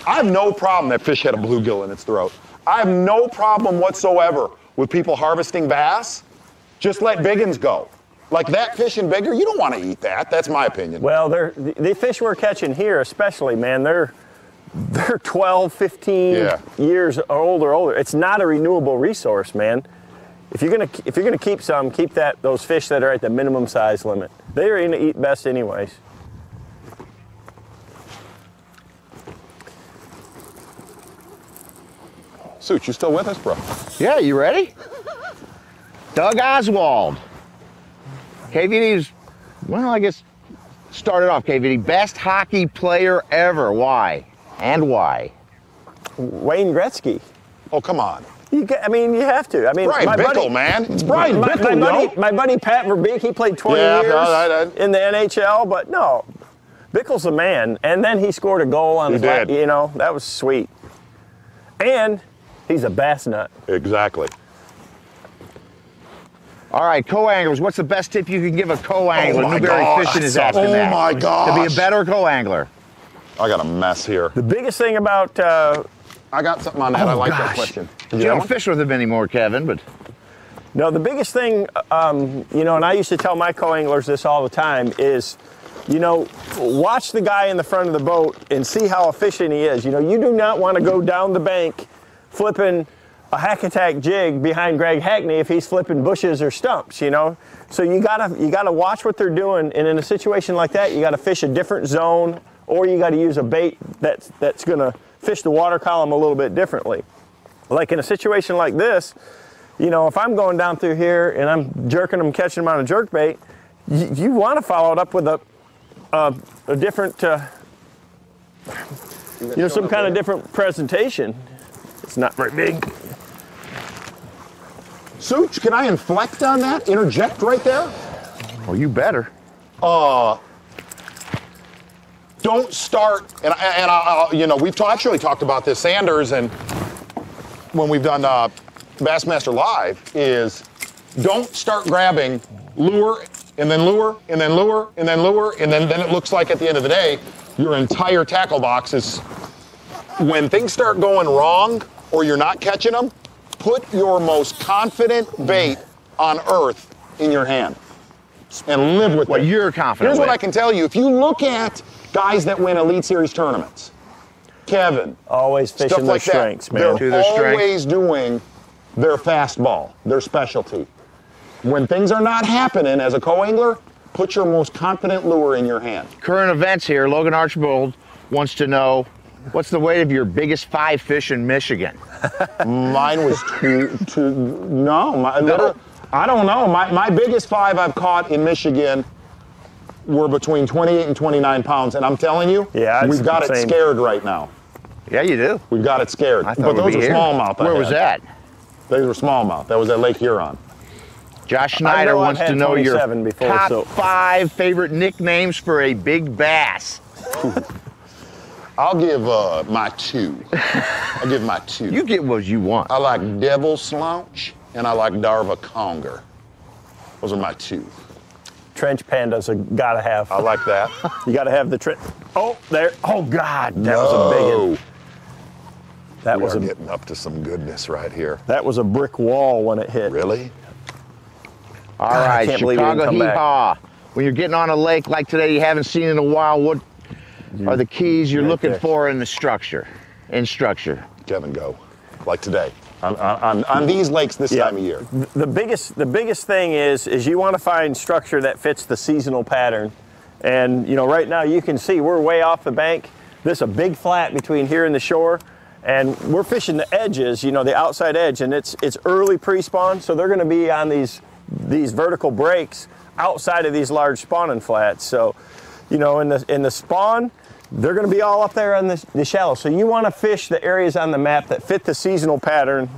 I have no problem that fish had a bluegill in its throat. I have no problem whatsoever with people harvesting bass. Just let biggins go. Like that fish and bigger, you don't want to eat that. That's my opinion. Well, the fish we're catching here, especially, man, they're they're 12, 15 years old or older. It's not a renewable resource, man. If you're gonna keep some, keep those fish that are at the minimum size limit. They are gonna eat best anyways. Suits, you still with us, bro? Yeah, you ready? Doug Oswald. KVD's, well, I guess started off KVD, best hockey player ever. Why? And why? Wayne Gretzky. Oh, come on. You have to. I mean, Brian Bickle, man. It's Brian Bickle, my buddy Pat Verbeek, he played 20 years in the NHL, but no, Bickle's the man. And then he scored a goal on his lap, you know, that was sweet. And he's a bass nut. Exactly. All right, co-anglers, what's the best tip you can give a co-angler? Oh my Newberry gosh. Fishing is asking that. Oh my gosh. To be a better co-angler. I got a mess here. The biggest thing about... I got something on that. I like that question. You don't fish with him anymore, Kevin, but... No, the biggest thing, you know, and I used to tell my co-anglers this all the time, is, you know, watch the guy in the front of the boat and see how efficient he is. You know, you do not want to go down the bank flipping a hack attack jig behind Greg Hackney if he's flipping bushes or stumps, you know? So you gotta watch what they're doing, and in a situation like that, you gotta fish a different zone, or you gotta use a bait that's gonna fish the water column a little bit differently. Like in a situation like this, you know, if I'm going down through here and I'm jerking them, catching them on a jerkbait, you want to follow it up with a different, you know, some kind of different presentation. It's not very big. Such, can I inflect on that? Interject right there? Well, you better. Don't start, and you know, we've actually talked about this, Sanders, and when we've done Bassmaster Live, is don't start grabbing lure, and then lure, and then lure, and then lure, and then it looks like at the end of the day, your entire tackle box is, when things start going wrong, or you're not catching them, put your most confident bait on earth in your hand, and live with it. What you're confident Here's with. what I can tell you, if you look at guys that win Elite Series tournaments, Kevin, always fishing stuff their like strengths, that, man. they're always doing their fastball, their specialty. When things are not happening as a co-angler, put your most confident lure in your hand. Current events here, Logan Archibald wants to know, what's the weight of your biggest 5 fish in Michigan? Mine was I don't know. My biggest 5 I've caught in Michigan were between 28 and 29 pounds, and I'm telling you, we've got it scared right now. Yeah, you do. We've got it scared. I thought but those are smallmouth. Where was that? Those were smallmouth. That was at Lake Huron. Josh Schneider wants to know your top 5 favorite nicknames for a big bass. I'll give my 2. I'll give my 2. You get what you want. I like Devil Slouch, and I like Darva Conger. Those are my 2. Trench pandas, gotta have. I like that. You gotta have the trench. Oh, there. Oh God, that was a big one. That was getting up to some goodness right here. That was a brick wall when it hit. Really? All right, Chicago Hee-Haw. When you're getting on a lake like today you haven't seen in a while, what are the keys you're looking for in the structure? Kevin, go. Like today. On these lakes this time of year. The biggest thing is you want to find structure that fits the seasonal pattern. And you know, right now you can see we're way off the bank. There's a big flat between here and the shore, and we're fishing the edges, you know, the outside edge, and it's early pre-spawn, so they're going to be on these vertical breaks outside of these large spawning flats. So, you know, in the spawn, they're going to be all up there on the shallow. So you want to fish the areas on the map that fit the seasonal pattern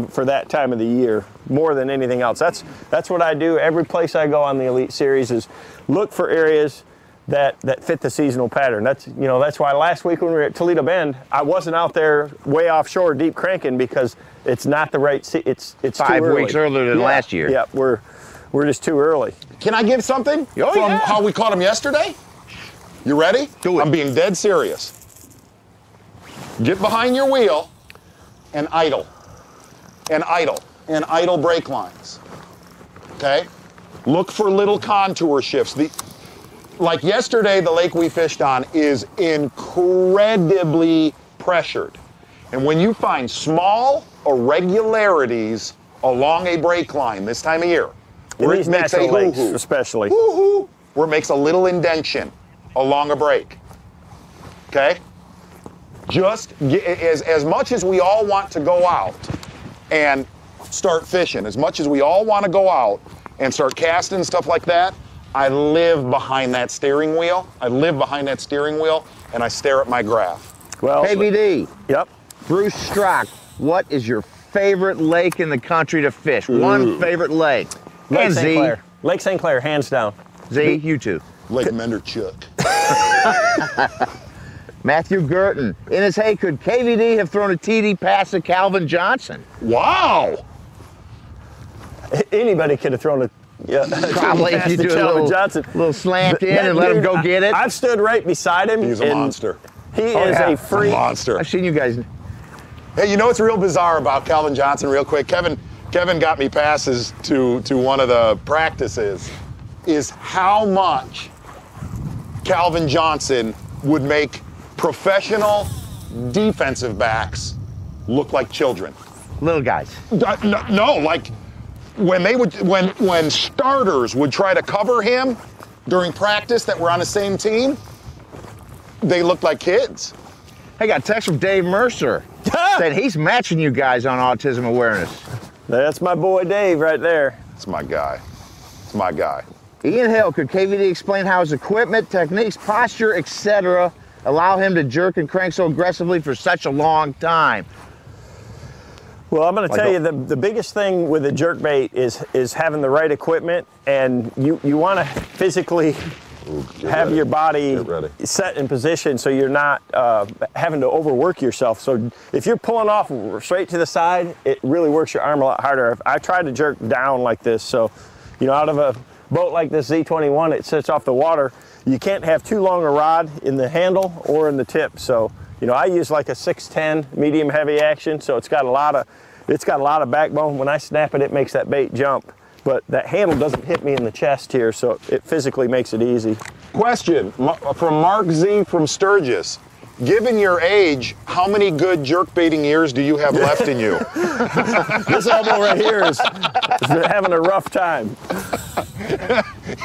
for that time of the year more than anything else. That's what I do. Every place I go on the Elite Series is look for areas that fit the seasonal pattern. That's why last week when we were at Toledo Bend, I wasn't out there way offshore deep cranking because it's not the right. It's 5 weeks earlier than last year. Yeah, we're just too early. Can I give something from how we caught them yesterday? You ready? Do it. I'm being dead serious. Get behind your wheel and idle. And idle. And idle brake lines. Okay? Look for little contour shifts. like yesterday, the lake we fished on is incredibly pressured. And when you find small irregularities along a break line this time of year, where it makes a lakes, hoo-hoo, especially. hoo-hoo, where it makes a little indentation along a break, okay? Just as much as we all want to go out and start fishing, as much as we all want to go out and start casting and stuff like that, I live behind that steering wheel. I live behind that steering wheel, and I stare at my graph. Well, KVD. Yep. Bruce Strock, what is your favorite lake in the country to fish? One favorite lake. Lake And St. Z. Clair. Lake St. Clair, hands down. Z, you too. Lake Menderchuck. Matthew Girton. In his hay, could KVD have thrown a TD pass to Calvin Johnson? Wow! Anybody could have thrown a Probably if you do a little slant in and let him go get it. I've stood right beside him. He's a monster. He is a freak. Monster. I've seen you guys. Hey, you know what's real bizarre about Calvin Johnson, real quick? Kevin got me passes to one of the practices, is how much Calvin Johnson would make professional defensive backs look like children. Little guys. No, like when starters would try to cover him during practice that were on the same team, they looked like kids. I got a text from Dave Mercer. Said he's matching you guys on autism awareness. That's my boy Dave right there. It's my guy. It's my guy. Ian Hill, could KVD explain how his equipment, techniques, posture, etc. allow him to jerk and crank so aggressively for such a long time? Well, I'm going to tell you the biggest thing with a jerkbait is having the right equipment, and you want to physically have your body set in position so you're not having to overwork yourself. So if you're pulling off straight to the side, it really works your arm a lot harder. I try to jerk down like this, so out of a boat like this Z21, it sits off the water. You can't have too long a rod in the handle or in the tip. So I use like a 610 medium heavy action, so it's got a lot of backbone. When I snap it, it makes that bait jump. But that handle doesn't hit me in the chest here, so it physically makes it easy. Question from Mark Z from Sturgis. Given your age, how many good jerkbaiting years do you have left in you? This elbow right here is having a rough time.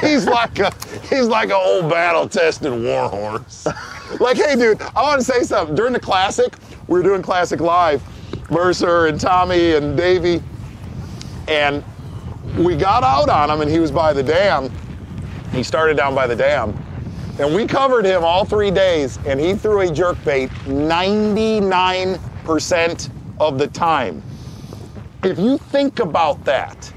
He's like an old battle-tested war horse. Like, hey, dude, I want to say something. During the Classic, we were doing Classic Live, Mercer and Tommy and Davey, and we got out on him, and he was by the dam. He started down by the dam. And we covered him all 3 days, and he threw a jerkbait 99% of the time. If you think about that,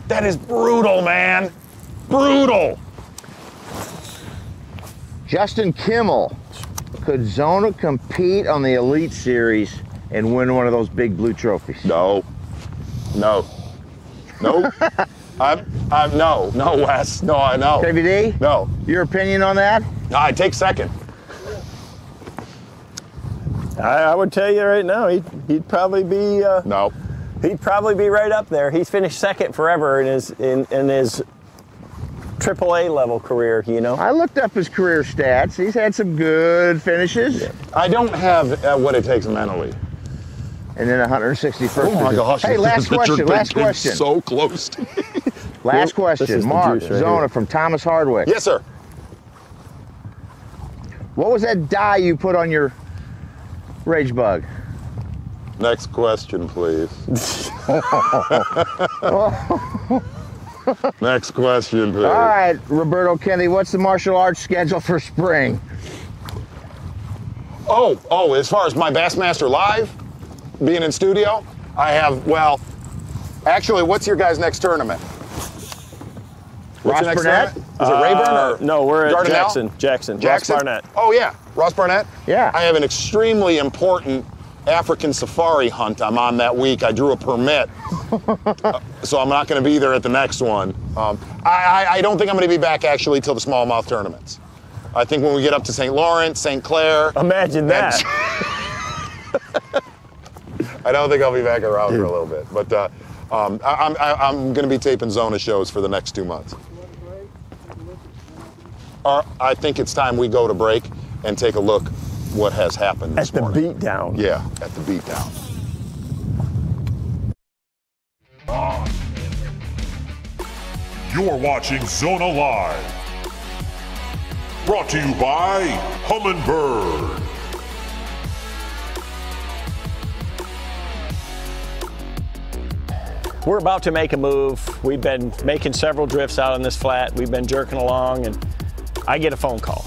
that is brutal, man. Brutal. Justin Kimmel, could Zona compete on the Elite Series and win one of those big blue trophies? No. No, Wes. No, I know. KVD? No. Your opinion on that? I take second. I would tell you right now, he'd probably be No. He'd probably be right up there. He's finished second forever in his AAA level career. I looked up his career stats. He's had some good finishes. Yeah. I don't have what it takes mentally. And then 161st. Oh my gosh. Hey, last question. So close to me. Last question. Mark right Zona here. from Thomas Hardwick. Yes, sir. What was that dye you put on your rage bug? Next question, please. Next question, please. All right, Roberto Kennedy, what's the martial arts schedule for spring? Oh, as far as my Bassmaster Live, being in studio, I have, actually, what's your guys' next tournament? What's your next tournament? Is it Rayburn or no, we're at Dardanelle? Jackson. Ross Barnett. Oh, yeah. Ross Barnett? Yeah. I have an extremely important African safari hunt I'm on that week. I drew a permit, so I'm not going to be there at the next one. I don't think I'm going to be back actually till the smallmouth tournaments. I think when we get up to St. Lawrence, St. Clair. Imagine that. I don't think I'll be back around for a little bit, but I'm going to be taping Zona shows for the next 2 months. I think it's time we go to break and take a look what has happened this morning. At the beat down. Yeah, at the beat down. You're watching Zona Live. Brought to you by Humminbird. We're about to make a move. We've been making several drifts out on this flat. We've been jerking along, and I get a phone call.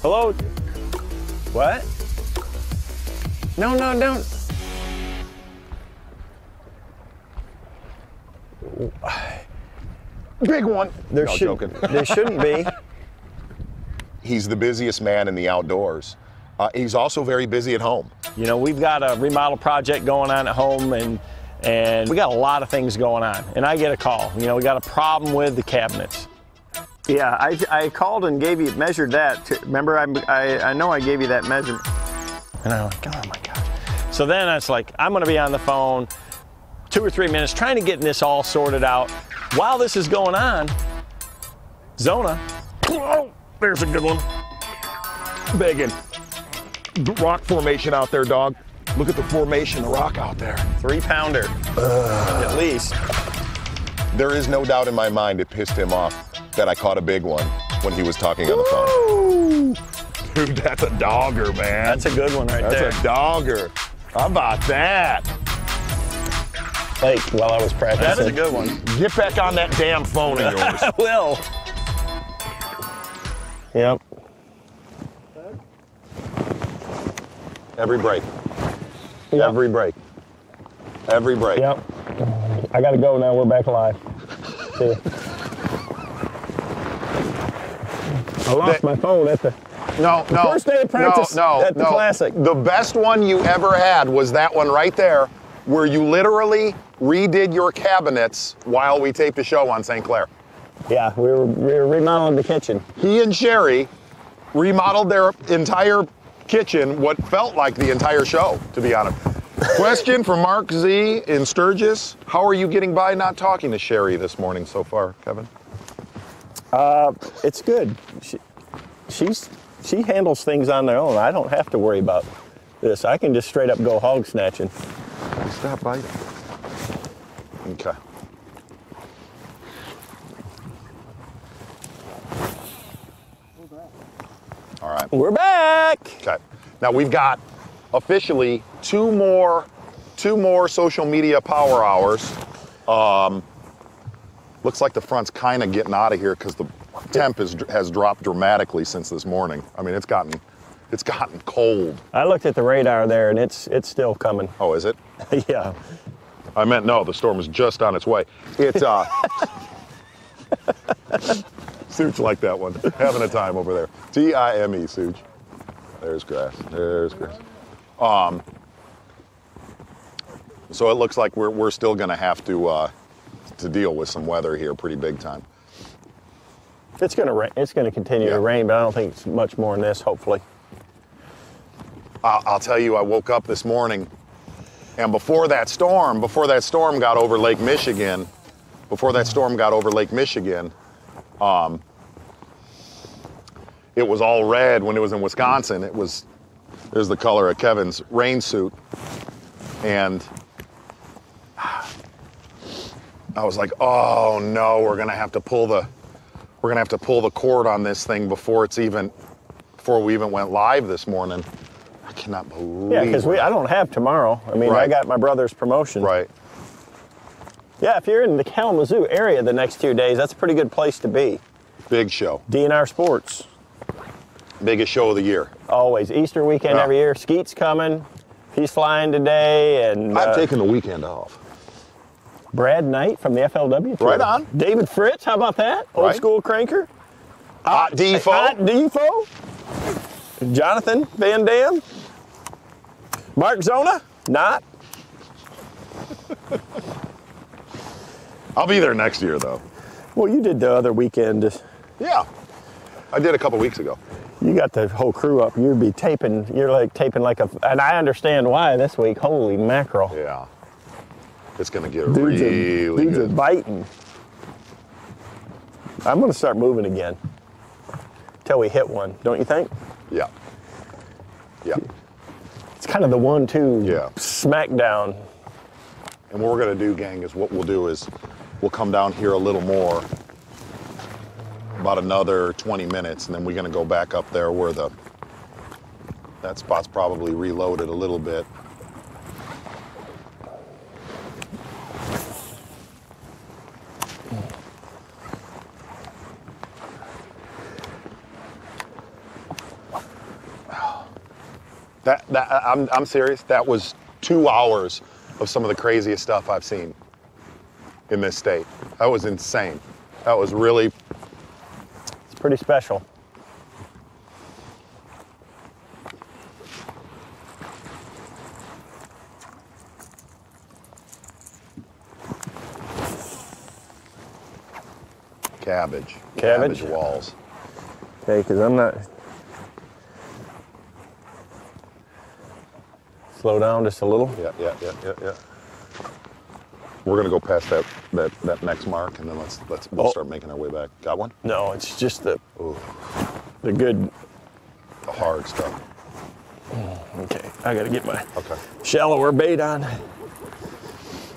Hello? What? No, don't. Big one. There shouldn't be. He's the busiest man in the outdoors. He's also very busy at home. You know, we've got a remodel project going on at home, and we got a lot of things going on. And I get a call. You know, we got a problem with the cabinets. Yeah, I called and measured that. Remember, I know I gave you that measurement. And I'm like, oh my God. So then I was like, I'm gonna be on the phone 2 or 3 minutes trying to get this all sorted out. While this is going on, Zona, oh, there's a good one. Biggin. Rock formation out there, dog. Look at the formation, the rock out there. 3-pounder, at least. There is no doubt in my mind it pissed him off that I caught a big one when he was talking on the phone. Dude, that's a dogger, man. That's a good one right there. That's a dogger. How about that? Like, while I was practicing. That is a good one. Get back on that damn phone of yours. I will. Yep. Every break. Yep. Every break. Every break. Yep. I gotta go now. We're back alive. See ya. I lost my phone at the first day of practice at the Classic. The best one you ever had was that one right there, where you literally redid your cabinets while we taped a show on St. Clair. Yeah, we were remodeling the kitchen. He and Sherry remodeled their entire kitchen, what felt like the entire show, to be honest. Question from Mark Z in Sturgis. How are you getting by not talking to Sherry this morning so far, Kevin? It's good. She handles things on their own. I don't have to worry about this. I can just straight up go hog snatching. Stop biting. Okay. All right. We're back. Okay. Now we've got officially two more social media power hours. Looks like the front's kind of getting out of here because the temp has dropped dramatically since this morning. I mean, it's gotten cold. I looked at the radar there, and it's still coming. Oh, is it? Yeah. I meant no. The storm is just on its way. It's Such like that one. Having a time over there. T-I-M-E, Such. There's grass. There's grass. So it looks like we're still going to have to deal with some weather here pretty big time. It's going to rain. It's going to continue to rain, but I don't think it's much more than this, hopefully. I'll tell you, I woke up this morning, and before that storm got over Lake Michigan, it was all red when it was in Wisconsin. There's the color of Kevin's rain suit. And I was like, oh no, we're gonna have to pull the cord on this thing before we even went live this morning. I cannot believe. Yeah, because I don't have tomorrow. I mean, I got my brother's promotion. Right. Yeah, if you're in the Kalamazoo area the next 2 days, that's a pretty good place to be. Big show. DNR Sports. Biggest show of the year. Always. Easter weekend every year. Skeet's coming. He's flying today. And I've taken the weekend off. Brad Knight from the FLW tour. Right on. David Fritz, how about that? Old school cranker. Hot Defo. Hot Defo. Jonathan VanDam. Mark Zona. Not. I'll be there next year, though. Well, you did the other weekend. Yeah, I did a couple weeks ago. You got the whole crew up. You're like taping like a, and I understand why this week. Holy mackerel. Yeah. It's gonna get really good. Dudes are biting. I'm gonna start moving again till we hit one, don't you think? Yeah. Yeah. It's kind of the 1-2 Yeah. smackdown. And what we're gonna do, gang, is what we'll do is we'll come down here a little more, about another 20 minutes, and then we're gonna go back up there where that spot's probably reloaded a little bit. I'm serious. That was 2 hours of some of the craziest stuff I've seen in this state. That was insane. That was really... It's pretty special. Cabbage. Cabbage? Walls. Okay, because I'm not... Slow down just a little. Yeah. We're gonna go past that next mark, and then we'll start making our way back. Got one? No, it's just the The hard stuff. Okay, I gotta get my Okay. shallower bait on. I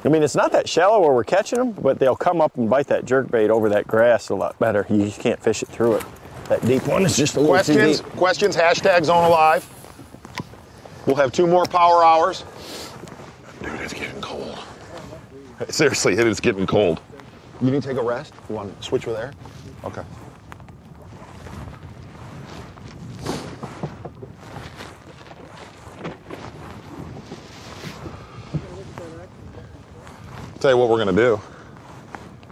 mean, it's not that shallow where we're catching them, but they'll come up and bite that jerkbait over that grass a lot better. You just can't fish it through it. That deep one is just a little too deep. Questions, hashtag Zona Live. We'll have 2 more power hours. Dude, it's getting cold. Seriously, it is getting cold. You need to take a rest? You want to switch with air? Okay. Tell you what we're gonna do.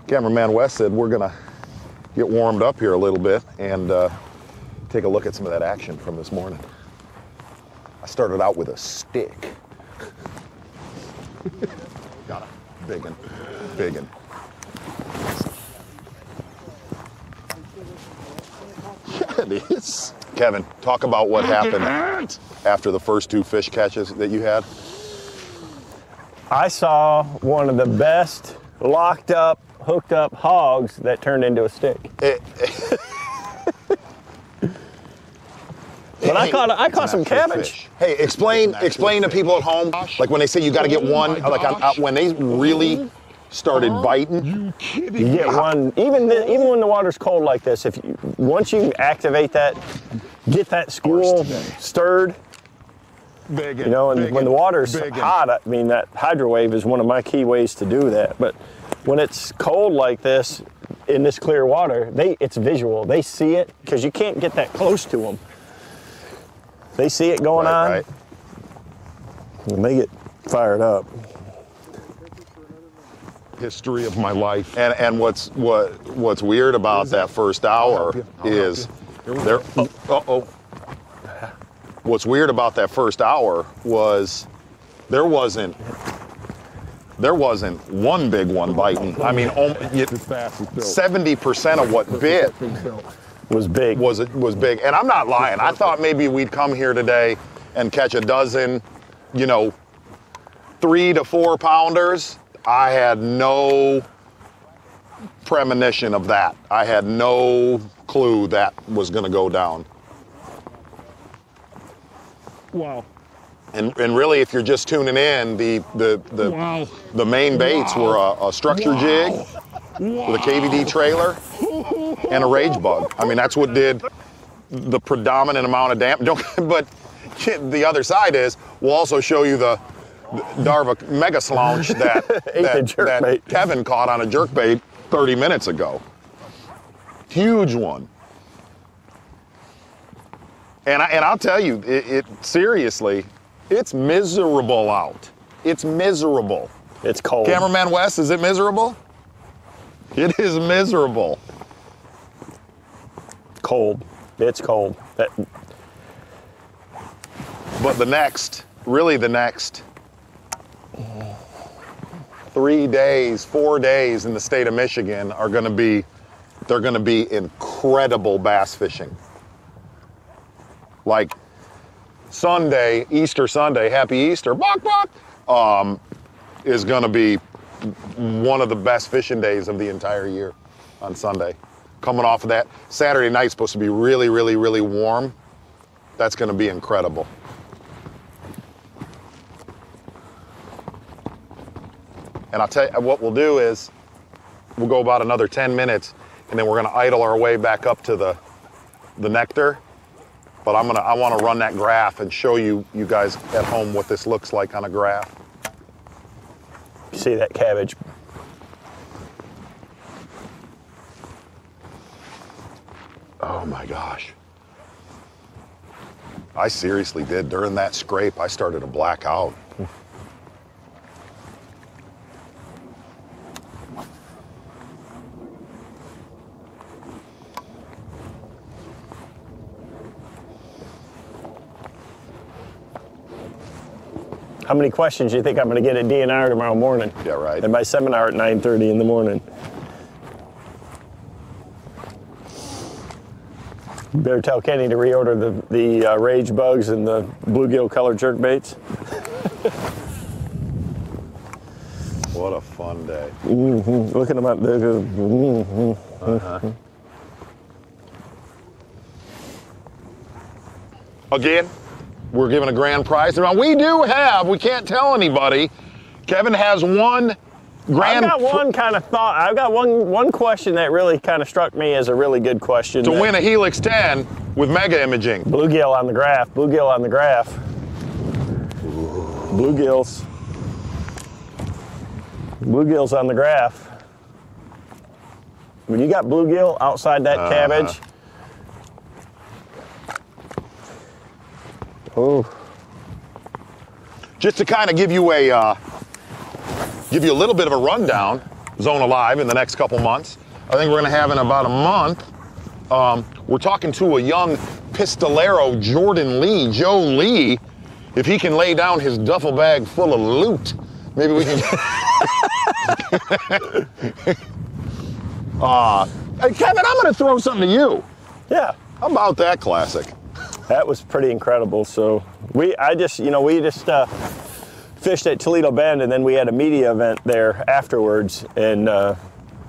Cameraman Wes said we're gonna get warmed up here a little bit and take a look at some of that action from this morning. I started out with a stick. Got a big one. Yeah, it is. Kevin, talk about what happened after the first 2 fish catches that you had. I saw one of the best locked up, hooked up hogs that turned into a stick. But I caught some cabbage. Fish. Hey, explain to people at home, like when they say you got to get one, like when they really started biting. You kidding? You get one, even when the water's cold like this. Once you activate that, get that school stirred. Biggin, you know, and when the water's hot, I mean, that hydro wave is one of my key ways to do that. But when it's cold like this, in this clear water, it's visual. They see it because you can't get that close to them. They see it going on, right. And they get fired up. History of my life. And what's weird about that first hour is there. What's weird about that first hour was there wasn't one big one biting. I mean, 70% of what bit was big. Was big. And I'm not lying. I thought maybe we'd come here today and catch a dozen, 3 to 4 pounders. I had no premonition of that. I had no clue that was going to go down. Wow. And really, if you're just tuning in, the main baits were a structure jig with a KVD trailer and a rage bug. I mean, that's what did the predominant amount of damage. But the other side is, we'll also show you the Darva mega slaunch that Kevin caught on a jerkbait 30 minutes ago. Huge one. And I'll tell you, it seriously, it's miserable out. It's miserable. It's cold. Cameraman Wes, is it miserable? It is miserable. Cold. It's cold. But the next 3 days, 4 days in the state of Michigan are going to be incredible bass fishing. Like Sunday, Easter Sunday, Happy Easter, bok bok, is going to be one of the best fishing days of the entire year on Sunday. coming off of that. Saturday night's supposed to be really, really, really warm. That's going to be incredible. And I'll tell you what we'll do is we'll go about another 10 minutes and then we're going to idle our way back up to the nectar. But I want to run that graph and show you guys at home what this looks like on a graph. You see that cabbage? Oh my gosh. I seriously did. During that scrape, I started to black out. How many questions do you think I'm going to get at DNR tomorrow morning? Yeah, right. And my seminar at 9:30 in the morning. You better tell Kenny to reorder the rage bugs and the bluegill colored jerk baits. What a fun day. Mm-hmm. Look at them up there. Mm-hmm. Again, we're giving a grand prize. Now we can't tell anybody, Kevin has one grand. I've got one kind of thought. I've got one question that really kind of struck me as a really good question. To win a Helix 10 with mega imaging. Bluegill on the graph. Bluegill on the graph. Bluegills. Bluegills on the graph. When you got bluegill outside that cabbage. Oh. Just to kind of give you a little bit of a rundown, Zona Live in the next couple months. I think we're going to have in about a month. We're talking to a young pistolero, Jordan Lee, Joe Lee. If he can lay down his duffel bag full of loot, maybe we can. Hey, Kevin, I'm going to throw something to you. Yeah. How about that classic? That was pretty incredible. So we just fished at Toledo Bend, and then we had a media event there afterwards, and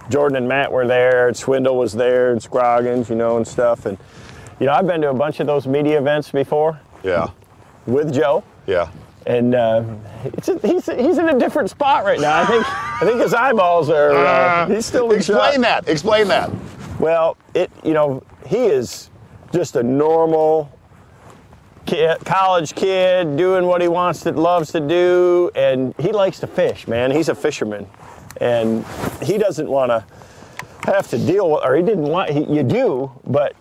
Jordan and Matt were there, and Swindle was there, and Scroggins, and stuff. And I've been to a bunch of those media events before. Yeah. With Joe. Yeah. And he's in a different spot right now. I think his eyeballs are. He's still in Explain shot. that. Explain that. Well, he is just a normal college kid doing what he loves to do, and he likes to fish, man. He's a fisherman, and he doesn't want to have to deal with, or he didn't want. You do, but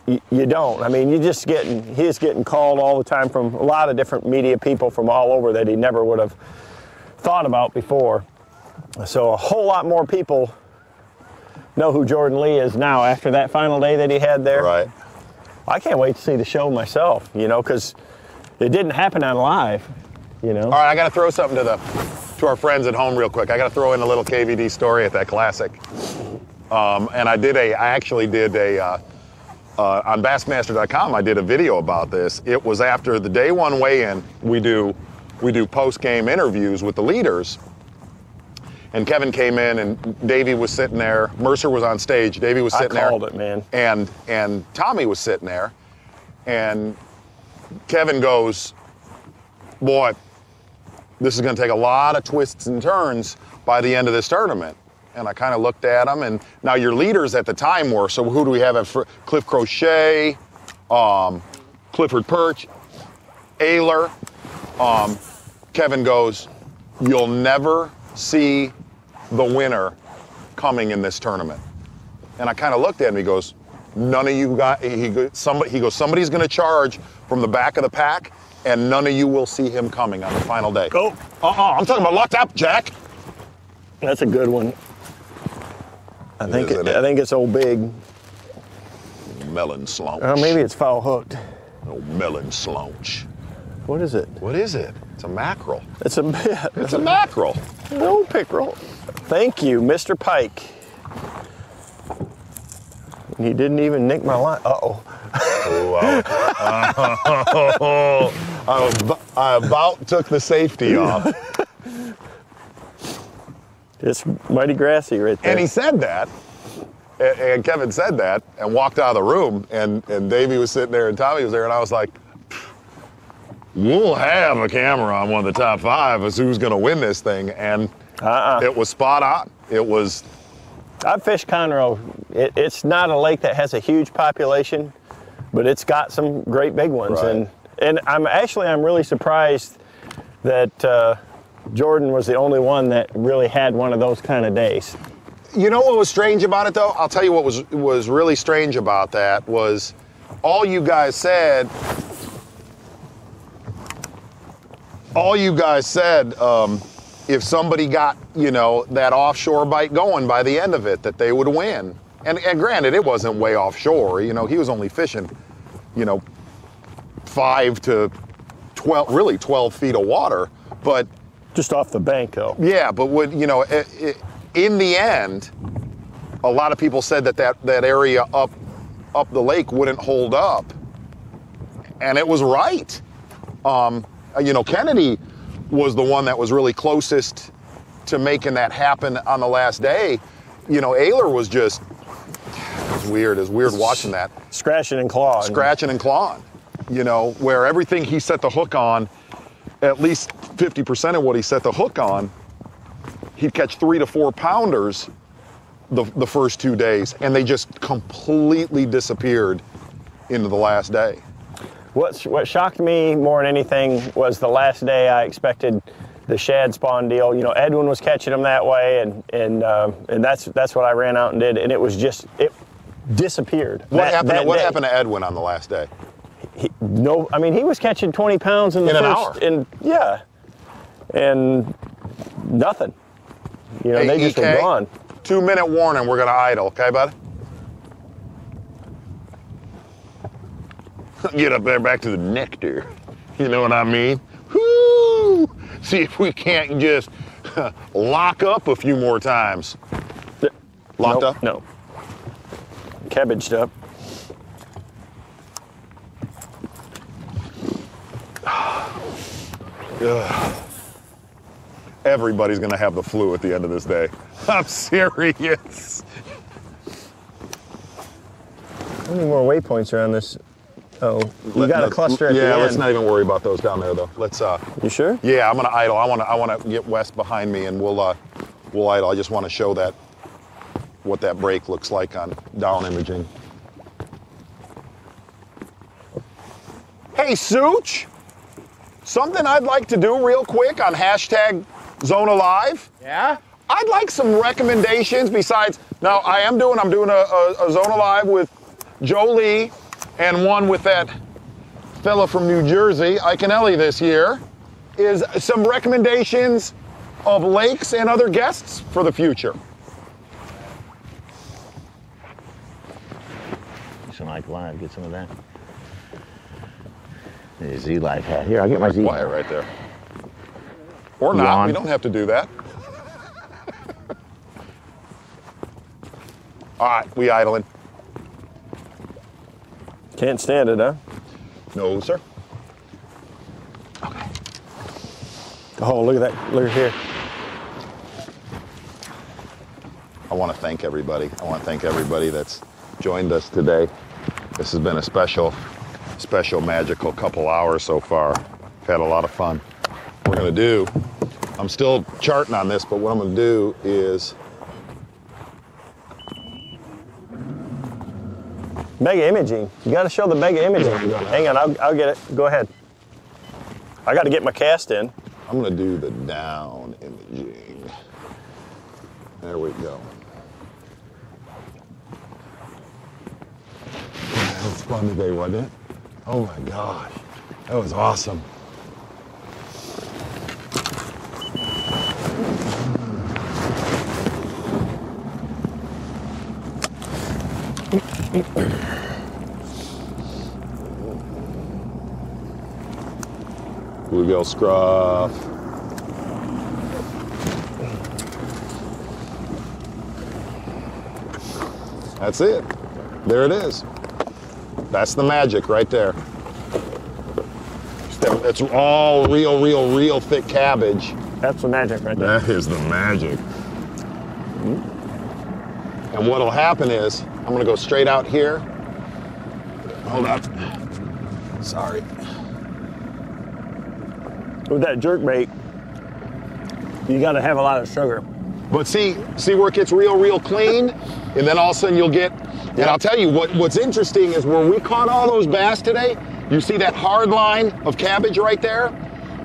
you don't. I mean, he's getting called all the time from a lot of different media people from all over that he never would have thought about before. So a whole lot more people know who Jordan Lee is now after that final day that he had there. Right. I can't wait to see the show myself, because it didn't happen on live, All right, I got to throw something to our friends at home real quick. I got to throw in a little KVD story at that classic. And I actually did on Bassmaster.com, I did a video about this. It was after the day one weigh-in. We do post-game interviews with the leaders. And Kevin came in, and Davey was sitting there. Mercer was on stage. Davey was sitting there. I called it, man. And Tommy was sitting there. And Kevin goes, boy, this is going to take a lot of twists and turns by the end of this tournament. And I kind of looked at him. And now your leaders at the time were, so who do we have? Cliff Crochet, Clifford Perch, Ayler. Kevin goes, you'll never see the winner coming in this tournament. And I kind of looked at him. He goes, none of you got. He goes, somebody's going to charge from the back of the pack, and none of you will see him coming on the final day. Go. I'm talking about locked up, Jack. That's a good one. I think it's old big. Melon slounch. Maybe it's foul hooked. Oh, melon slounch. What is it? What is it? It's a mackerel. It's a mackerel. No pickerel. Thank you, Mr. Pike. He didn't even nick my line. Uh-oh. I about took the safety off. It's mighty grassy right there. And he said that. And Kevin said that and walked out of the room, and Davey was sitting there and Tommy was there, and I was like, we'll have a camera on one of the top 5 as who's going to win this thing, and it was spot on. It was. I've fished Conroe. It's not a lake that has a huge population, but it's got some great big ones, Right. and I'm really surprised that Jordan was the only one that really had one of those kind of days. You know what was strange about it, though? I'll tell you what was really strange about that was all you guys said. If somebody got, that offshore bite going by the end of it, that they would win. And granted, it wasn't way offshore. He was only fishing, 5 to 12, really 12 feet of water. But just off the bank, though. yeah, but in the end, a lot of people said that area up the lake wouldn't hold up, and it was right. Kennedy was the one that was really closest to making that happen on the last day. Ayler was just, it was weird. It was weird watching that. Scratching and clawing. Scratching and clawing. Where everything he set the hook on, at least 50% of what he set the hook on, he'd catch 3 to 4 pounders the first 2 days, and they just completely disappeared into the last day. What shocked me more than anything was the last day I expected the shad spawn deal. Edwin was catching them that way, and that's what I ran out and did, and it disappeared. What happened to Edwin on the last day? He was catching 20 pounds in the an first, hour. And nothing. Hey, they just were gone. 2-minute warning, we're gonna idle, okay, bud? Get up there back to the nectar. You know what I mean? Whoo! See if we can't just lock up a few more times. Locked up? No. Cabbaged up. Everybody's gonna have the flu at the end of this day. I'm serious. How many more waypoints are on this? Oh, you got a cluster at the end. Yeah, let's not even worry about those down there, though. Let's. You sure? Yeah, I'm gonna idle. I want to get West behind me, and we'll idle. I just want to show what that break looks like on down imaging. Hey, Such, something I'd like to do real quick on hashtag Zona Live. Yeah? I'd like some recommendations besides. Now I'm doing a Zona Live with Joe Lee. And one with that fella from New Jersey, Iconelli, this year, is some recommendations of lakes and other guests for the future. Some Ike Live, get some of that. The Z Live hat. Here, I'll get my Z. Quiet right there. Or not, on? we don't have to do that. All right, we idling. Can't stand it, huh? No, sir. Okay. Oh, look at that. Look here. I want to thank everybody. I want to thank everybody that's joined us today. This has been a special, magical couple hours so far. We've had a lot of fun. What we're going to do, I'm still charting on this, but what I'm going to do is Mega imaging. You got to show the mega imaging. Hang on, I'll get it. Go ahead. I got to get my cast in. I'm going to do the down imaging. There we go. That was fun today, wasn't it? Oh my gosh, that was awesome. Bluegill scruff. That's it. There it is. That's the magic right there. It's all real thick cabbage. That's the magic right there. That is the magic. And what'll happen is, I'm gonna go straight out here. Hold up. Sorry. With that jerkbait, you got to have a lot of sugar. But see where it gets real clean? And then all of a sudden you'll get, and I'll tell you what's interesting is where we caught all those bass today, you see that hard line of cabbage right there?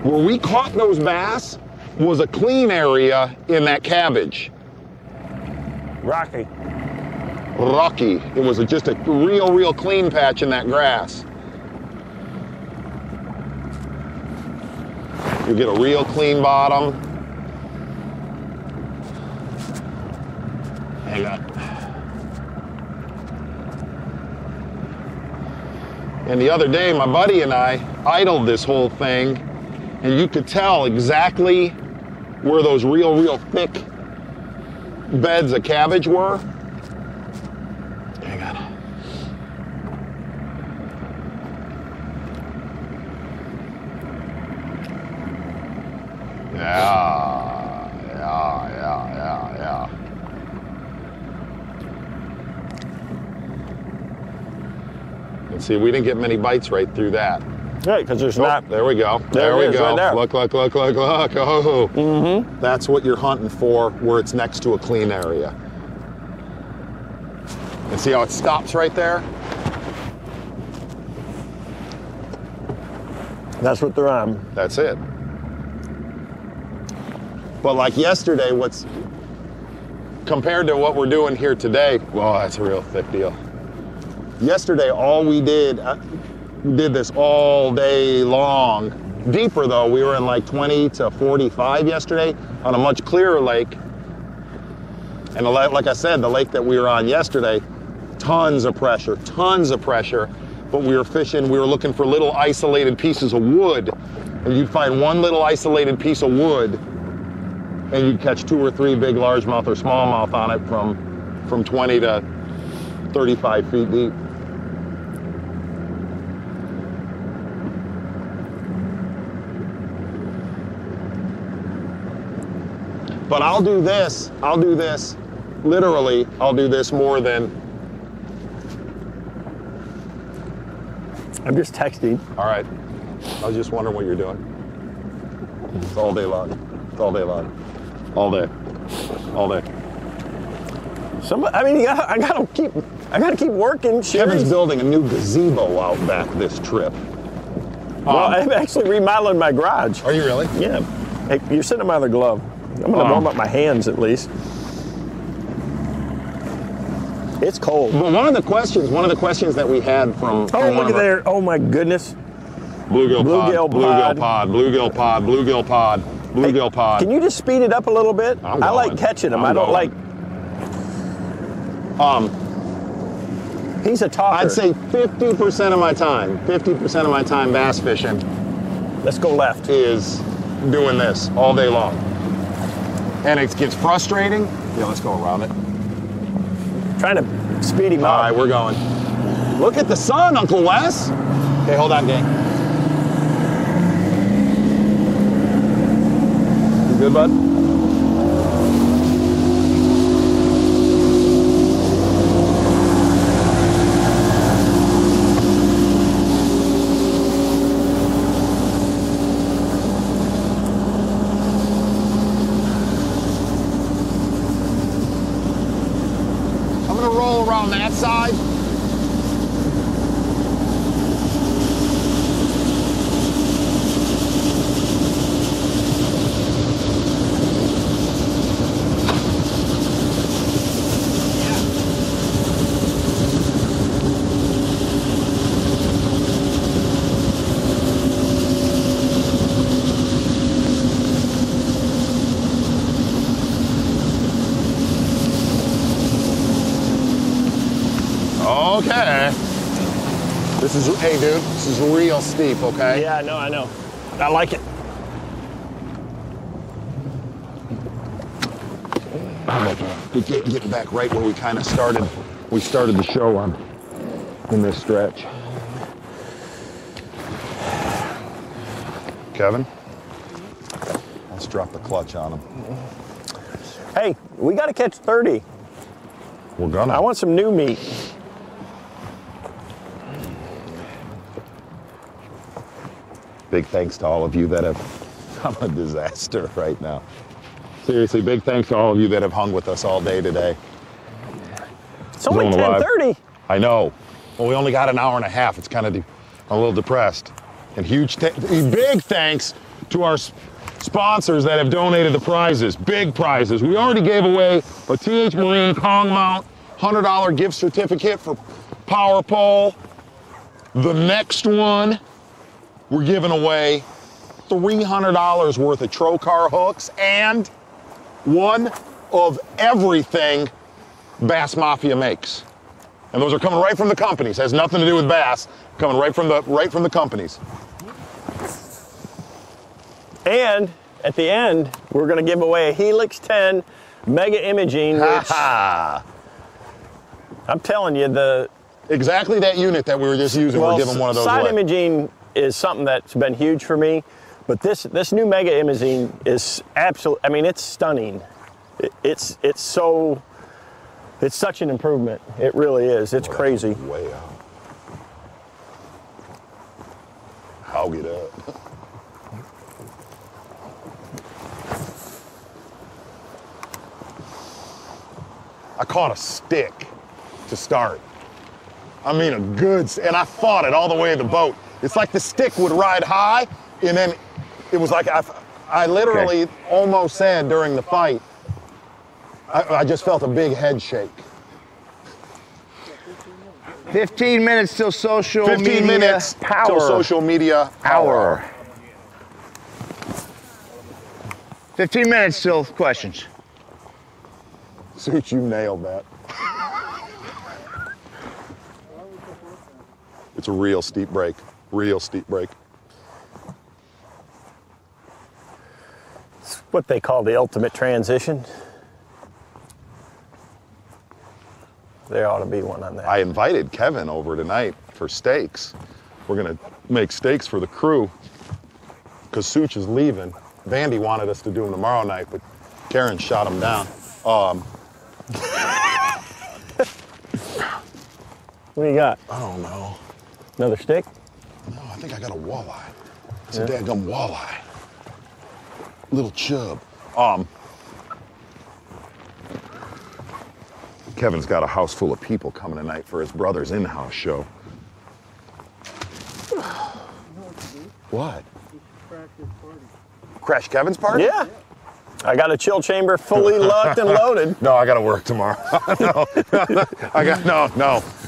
Where we caught those bass was a clean area in that cabbage. Rocky. It was just a real clean patch in that grass. You get a real clean bottom. Hang on. And the other day, my buddy and I idled this whole thing, and you could tell exactly where those real thick beds of cabbage were. Hang on. Yeah. And see, we didn't get many bites right through that. Right, because there's not. There we go. There we it is, go. right there. Look. Oh. Mm-hmm. That's what you're hunting for, where it's next to a clean area. And see how it stops right there? That's what they're on. That's it. But like yesterday, compared to what we're doing here today, well, that's a real thick deal. Yesterday, all we did this all day long. Deeper though, we were in like 20 to 45 yesterday on a much clearer lake. And like I said, the lake that we were on yesterday, tons of pressure. But we were fishing, we were looking for little isolated pieces of wood. And you'd find one little isolated piece of wood and you'd catch 2 or 3 big largemouth or smallmouth on it from 20 to 35 feet deep. But I'll do this, literally, I'll do this more than. I'm just texting. All right. I was just wondering what you're doing. It's all day long. It's all day long. All day. All day. I mean, I gotta keep working. Kevin's building a new gazebo out back this trip. Well, I'm actually remodeling my garage. Are you really? Yeah. Hey, you're sitting on my other glove. I'm gonna warm up my hands at least. It's cold. But one of the questions that we had from look at there. Oh my goodness. Bluegill pod. Can you just speed it up a little bit? I like catching them. I don't like. He's a talker. I'd say 50% of my time bass fishing. Let's go left. Is doing this all day long. And it gets frustrating. Yeah, let's go around it. Trying to speed him up. All right, we're going. Look at the sun, Uncle Wes. Okay, hold on, gang. You good, bud? On that side. Okay. Hey dude, this is real steep, okay? Yeah, I know. I like it. Getting back right where we kind of started. We started the show on in this stretch. Kevin, let's drop the clutch on him. Hey, we got to catch 30. We're gonna. I want some new meat. Big thanks to all of you that have, I'm a disaster right now. Seriously, big thanks to all of you that have hung with us all day today. It's only Zona Live. 10:30. I know. Well, we only got an hour and a half. It's kind of, I'm a little depressed. And big thanks to our sponsors that have donated the prizes, big prizes. We already gave away a TH Marine Kong Mount $100 gift certificate for Power Pole. The next one, we're giving away $300 worth of Trocar hooks and one of everything Bass Mafia makes. And those are coming right from the companies. Has nothing to do with bass. Coming right from the companies. And at the end, we're going to give away a Helix 10 Mega Imaging, which I'm telling you, exactly that unit that we were just using, we're giving one of those side away. imaging is something that's been huge for me, but this new Mega Imaging is absolute. I mean, it's stunning. It's such an improvement. It really is. It's crazy. Way out. I'll get up. I caught a stick to start. I mean and I fought it all the way to the boat. It's like the stick would ride high, and then it was like I literally almost said during the fight, I just felt a big head shake. 15 minutes till social 15 media minutes power. till social media hour. 15 minutes till questions. Suit, you nailed that. It's a real steep break. Real steep break. It's what they call the ultimate transition. There ought to be one on that. I invited Kevin over tonight for steaks. We're gonna make steaks for the crew because Such is leaving. Vandy wanted us to do them tomorrow night, but Karen shot him down. What do you got? I don't know. Another stick? No, I think I got a walleye. It's a dadgum walleye. Little chub. Kevin's got a house full of people coming tonight for his brother's in-house show. What? Crash his party. Crash Kevin's party? Yeah. I got a chill chamber fully locked and loaded. No, I gotta work tomorrow.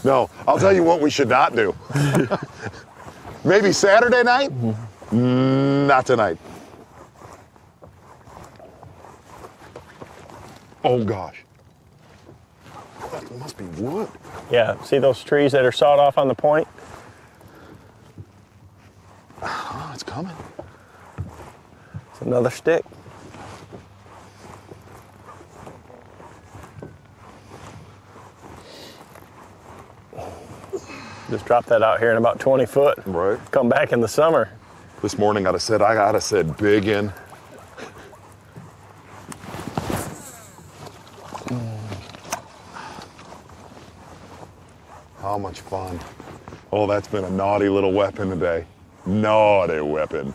No. I'll tell you what we should not do. Maybe Saturday night? Not tonight. Oh gosh. That must be wood. Yeah, see those trees that are sawed off on the point? Oh, it's coming. It's another stick. Just drop that out here in about 20 foot. Right. Come back in the summer. This morning I gotta said big in. How much fun. Oh, that's been a naughty little weapon today. Naughty weapon.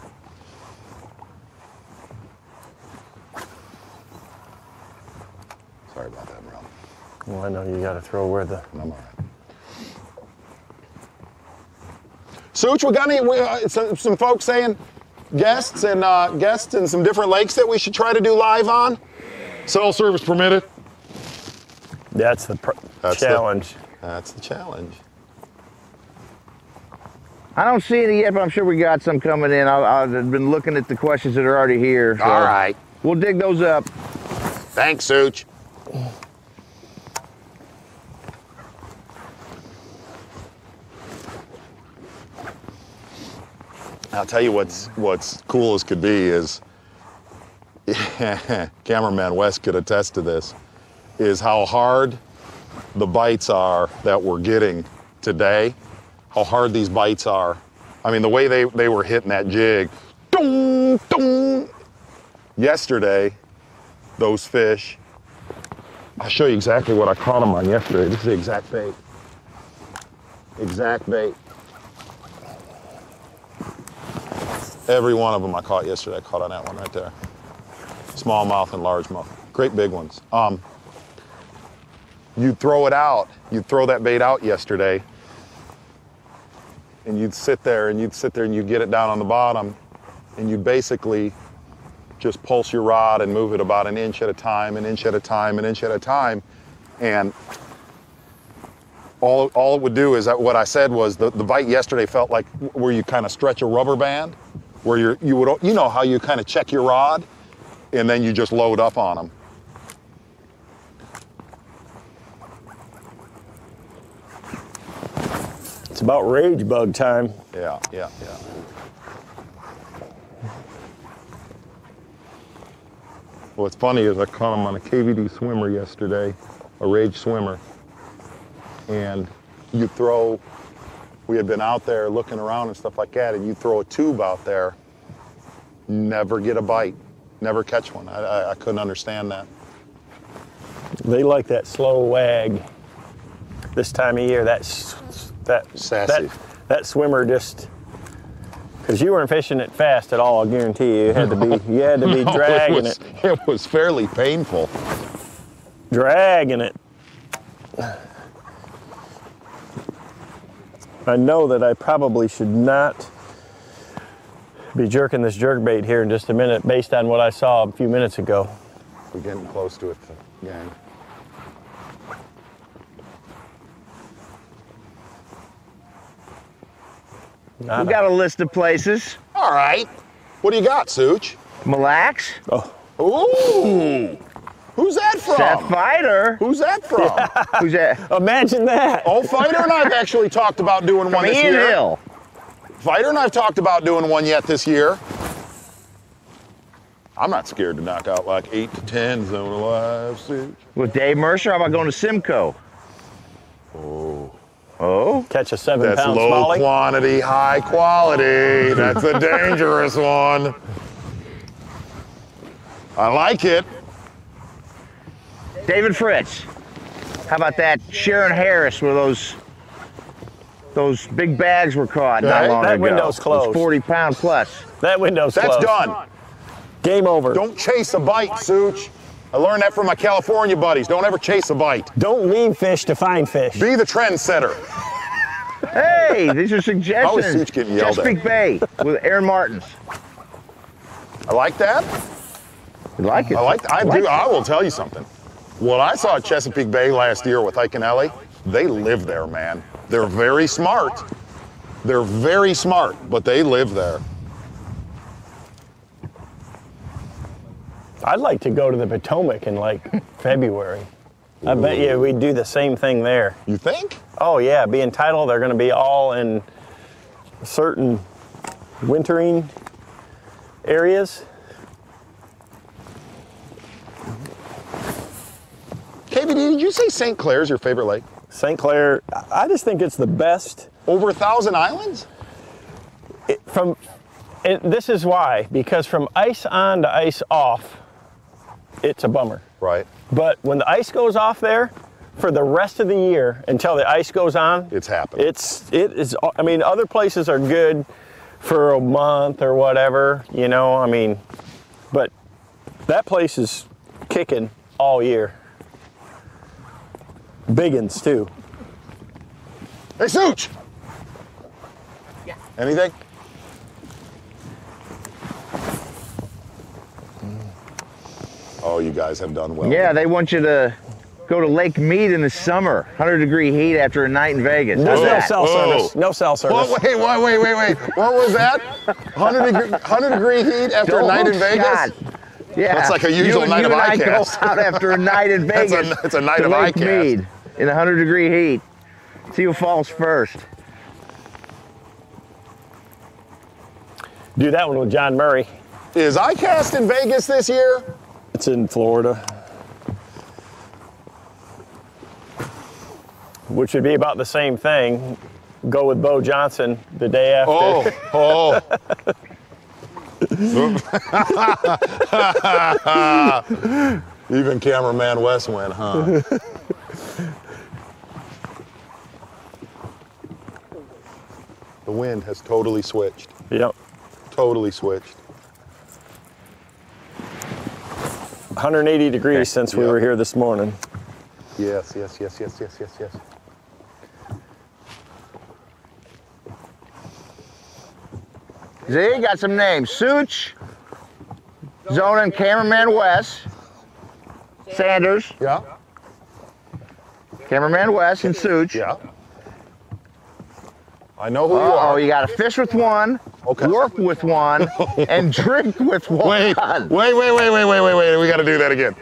Sorry about that, Ralph. Well, I know you got to throw where the... I'm all right. Such, we got any, some folks saying guests and some different lakes that we should try to do live on? Cell service permitted? That's the challenge. That's the challenge. I don't see any yet, but I'm sure we got some coming in. I've been looking at the questions that are already here. So All right. We'll dig those up. Thanks, Such. I'll tell you what's cool as could be is, cameraman Wes could attest to this, is how hard the bites are that we're getting today, how hard these bites are. I mean, the way they were hitting that jig, dong, dong. Yesterday, those fish I'll show you exactly what I caught them on yesterday. This is the exact bait. Exact bait. Every one of them I caught yesterday, I caught on that one right there. Smallmouth and largemouth. Great big ones. You'd throw it out, you'd throw that bait out yesterday, and you'd sit there and you'd get it down on the bottom, and you'd basically just pulse your rod and move it about an inch at a time, an inch at a time, an inch at a time. And all it would do is that what I said was the bite yesterday felt like where you kind of stretch a rubber band, where you know how you kind of check your rod and then you just load up on them. It's about rage bug time. Yeah. What's funny is I caught him on a KVD swimmer yesterday, a rage swimmer. And we had been out there looking around and stuff like that, and you throw a tube out there, never get a bite, never catch one. I couldn't understand that. They like that slow wag this time of year. Sassy. That swimmer just, because you weren't fishing it fast at all, I guarantee you. You had to be No, dragging it. It was fairly painful. Dragging it. I know that I probably should not be jerking this jerkbait here in just a minute based on what I saw a few minutes ago. We're getting close to it, gang. We got a list of places. All right. What do you got, Such? Mille Lacs. Oh, Ooh. Who's that from? Seth Fighter. Who's that from? Who's that? imagine that. Oh, Fighter and I've actually talked about doing one this Ian year. Hill. Fighter and I've talked about doing one yet this year. I'm not scared to knock out like 8 to 10 Zona Live, Such. With Dave Mercer, how about going to Simcoe? Oh? Catch a 7 That's pound low smallie. quantity, high quality. That's a dangerous one. I like it. David Fritz. How about that Sharon Harris where those big bags were caught not Okay. long That ago? window's closed. Those 40-pound plus. That window's That's closed. done. Game over. Don't chase a bite, Such. I learned that from my California buddies. Don't ever chase a bite. Don't leave fish to find fish. Be the trendsetter. Hey, these are How is suggestions. Such getting yelled at? Chesapeake Bay with Aaron Martins. I like that. You like it? I will tell you something. What I saw at Chesapeake Bay last year with Ike and Ellie, they live there, man. They're very smart. They're very smart, but they live there. I'd like to go to the Potomac in like February. I bet you we'd do the same thing there. You think? Oh yeah, being tidal, they're gonna be all in certain wintering areas. KVD, did you say St. Clair's your favorite lake? St. Clair, I just think it's the best. Over 1,000 islands? This is why, because from ice on to ice off, it's a bummer. Right. But when the ice goes off there, for the rest of the year until the ice goes on, It's happening. it is. I mean, other places are good for a month or whatever, you know. I mean, but that place is kicking all year. Biggins too. Hey, Such! Yeah. Anything? Oh, you guys have done well. Yeah, they want you to go to Lake Mead in the summer. 100-degree heat after a night in Vegas. There's How's no that? cell service. No cell service. Well, wait. What was that? 100-degree heat after a night in Vegas? Scott. Yeah. That's like a usual night of you and I ICAST. go out after a night in That's Vegas. it's a night to of Lake ICAST. Mead in 100-degree heat. See who falls first. Do that one with John Murray. Is ICAST in Vegas this year? It's in Florida. Which would be about the same thing. Go with Bo Johnson the day after. Oh. Even cameraman Wes went, huh? The wind has totally switched. Yep. Totally switched. 180 degrees since we Yep. were here this morning. Yes. See, got some names. Such, Zona and cameraman Wes. Sanders, Yeah. cameraman Wes and Such. Yeah. I know who you Uh-oh, are. you gotta fish with one, Okay. work with one, and drink with one. Wait. We gotta do that again.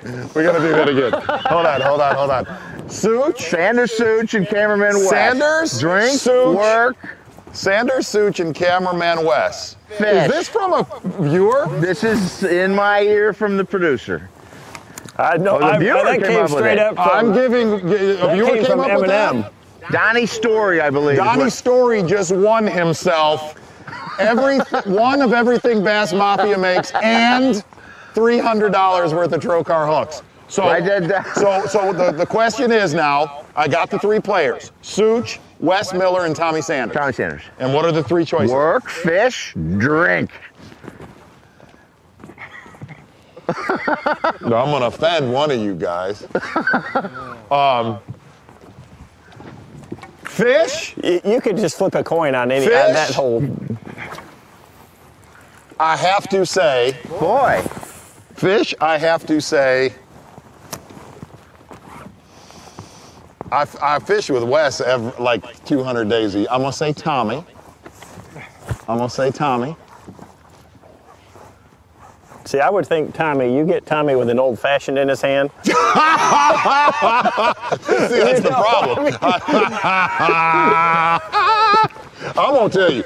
Hold on. Such. Sanders, Such, and cameraman Wes. Sanders, drink, Such. work, Sanders, Such, and cameraman Wes. fish. Is this from a viewer? This is in my ear from the producer. I know. the viewer that came came up with straight it. up. I'm giving, a that viewer came came from up with Eminem. that? Donnie Story, I believe. is Donnie what- Story just won himself one of everything Bass Mafia makes and $300 worth of Trocar hooks. So I did that. So the question is now, I got the three players, Such, Wes Miller, and Tommy Sanders. Tommy Sanders. And what are the three choices? Work, fish, drink. No, I'm gonna offend one of you guys. Fish, You could just flip a coin on any Fish? on that whole. I have to say, Boy, fish, I have to say, I fish with Wes like 200 days a year. I'm gonna say Tommy. See, I would think Tommy. You get Tommy with an old fashioned in his hand. See, that's the problem. I'm gonna tell you,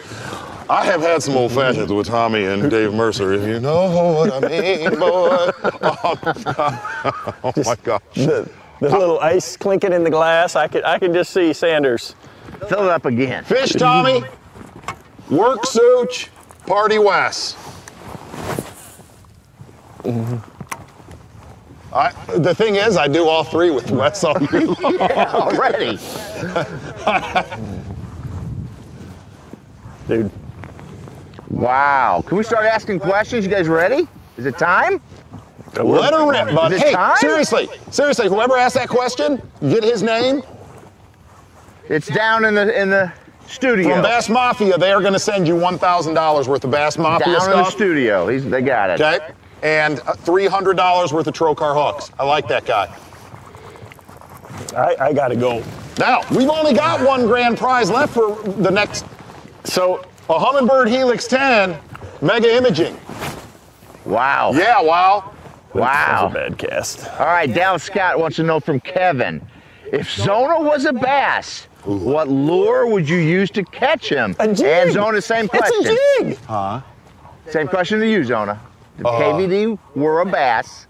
I have had some old fashions with Tommy and Dave Mercer, if you know what I mean, boy. Oh my gosh. The little ice clinking in the glass. I could just see Sanders. fill it up again. Fish Tommy, work Such, party Wes. The thing is, I do all three with Wes all year long. Already. Dude, Wow. Can we start asking questions? You guys ready? Is it time? Let her rip, bud. Is it Hey, time? seriously, whoever asked that question, get his name. It's down in the studio. From Bass Mafia, they are going to send you $1,000 worth of Bass Mafia down in the stuff. studio. They got it. Okay? And $300 worth of Trocar hooks. I like that guy. I gotta go. Now, we've only got one grand prize left for the next, So a Humminbird Helix 10 Mega Imaging. Wow. Yeah, wow. Wow. That was a bad cast. All right, Dallas Scott wants to know from Kevin. If Zona was a bass, what lure would you use to catch him? A jig. And Zona, same question. It's a jig. Same question to you, Zona. If KVD were a bass,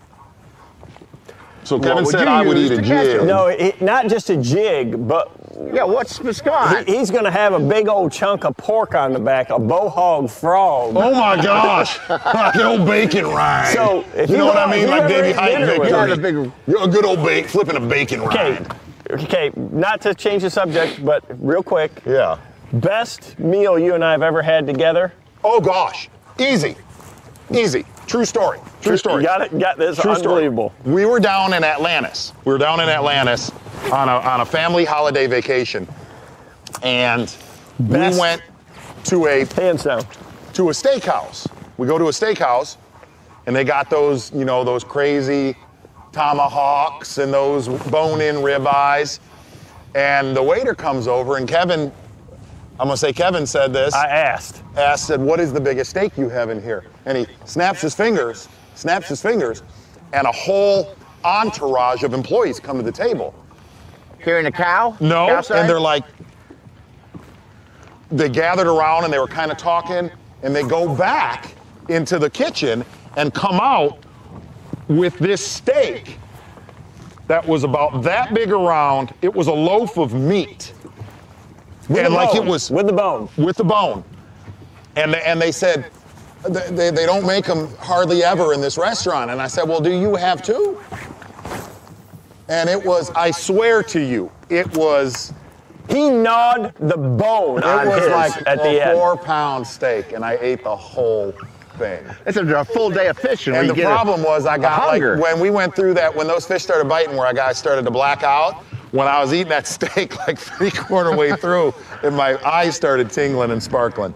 So What Kevin would said you I would use eat a to catch jig. him? No, not just a jig, but yeah, what's gone? he's gonna have a big old chunk of pork on the back, a bowhog frog. Oh my gosh, like an old bacon rind. So, if you know you what I go- mean, if you like ever Davy eat Height dinner with victory. him. Yeah, the big- You're a good old flipping a bacon rind. Okay, not to change the subject, but real quick, Yeah. best meal you and I have ever had together? Oh gosh, easy. True story. You got this. True story. Unbelievable. We were down in Atlantis. On a family holiday vacation, and Best- we went to a Hands down. steakhouse. We go to a steakhouse, and they got those, those crazy tomahawks and those bone-in ribeyes. And the waiter comes over, and Kevin said this. I Said, what is the biggest steak you have in here? And he snaps his fingers, and a whole entourage of employees come to the table. Carrying a cow? No, Cow side? and they're like, they gathered around and they were kind of talking, and they go back into the kitchen and come out with this steak that was about that big around. It was a loaf of meat. With and the like bone. it was With the bone. with the bone. And they said, they don't make them hardly ever in this restaurant. And I said, well, do you have two? And it was, I swear to you, it was, He gnawed the bone on it was his like at the a end. 4-pound steak, and I ate the whole thing. It's a full day of fishing. where And you the get problem was I got like, hunger. when we went through that, when those fish started biting where I started to black out, when I was eating that steak like 3/4 way through, and my eyes started tingling and sparkling.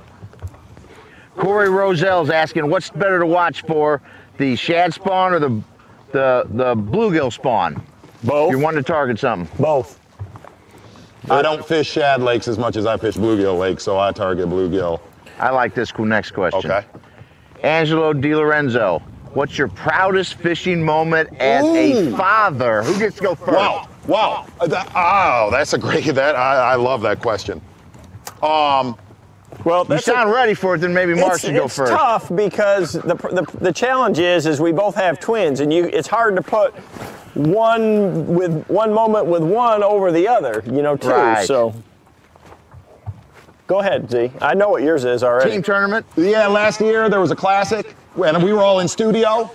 Corey Roselle's asking, what's better to watch for, the shad spawn or the bluegill spawn? Both. You want to target something. Both. I don't fish shad lakes as much as I fish bluegill lakes, so I target bluegill. I like this next question. Okay. Angelo DiLorenzo, what's your proudest fishing moment as a father? Who gets to go first? Wow. That's a great, I love that question. Well, You that's sound ready for it, then maybe Mark should go it's first. tough because the challenge is we both have twins, and it's hard to put one moment with one over the other, too. Right. So go ahead, Z. I know what yours is already. Team tournament? Yeah, last year there was a classic, and we were all in studio,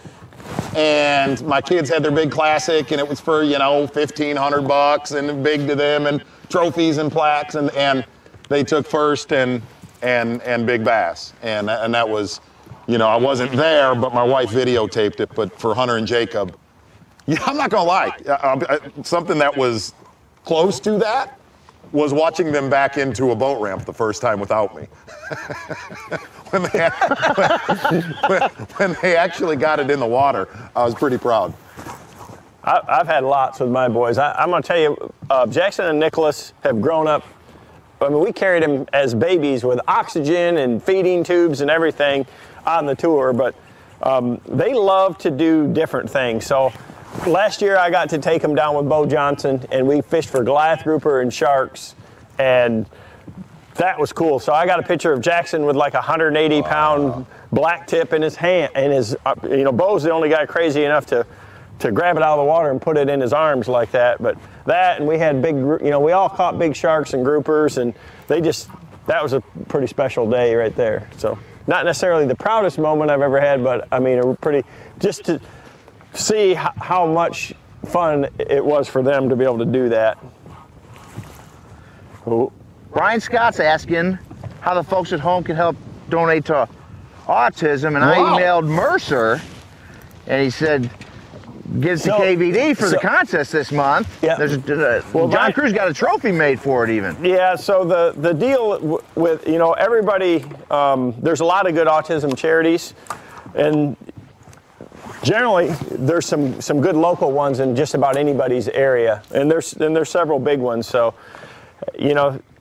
and my kids had their big classic, and it was for, $1,500 and big to them, and trophies and plaques, and they took first and big bass, and that was, I wasn't there, but my wife videotaped it. But for Hunter and Jacob, I'm not gonna lie, something that was close to that was watching them back into a boat ramp the first time without me. when they actually got it in the water, I was pretty proud. I've had lots with my boys. I'm going to tell you, Jackson and Nicholas have grown up. I mean, we carried them as babies with oxygen and feeding tubes and everything on the tour, but they love to do different things. So last year I got to take them down with Bo Johnson, and we fished for Goliath grouper and sharks, and that was cool. So I got a picture of Jackson with like a 180-pound black tip in his hand, and Bo's the only guy crazy enough to grab it out of the water and put it in his arms like that. But that, and we had we all caught big sharks and groupers, and that was a pretty special day right there. So not necessarily the proudest moment I've ever had, but I mean, just to see how much fun it was for them to be able to do that. Oh. Brian Scott's asking how the folks at home can help donate to autism, and I emailed Mercer, and he said, give to KVD for the contest this month. Yeah. John Cruz got a trophy made for it even. Yeah, so the deal with, everybody, there's a lot of good autism charities, and generally there's some good local ones in just about anybody's area, and there's several big ones. So,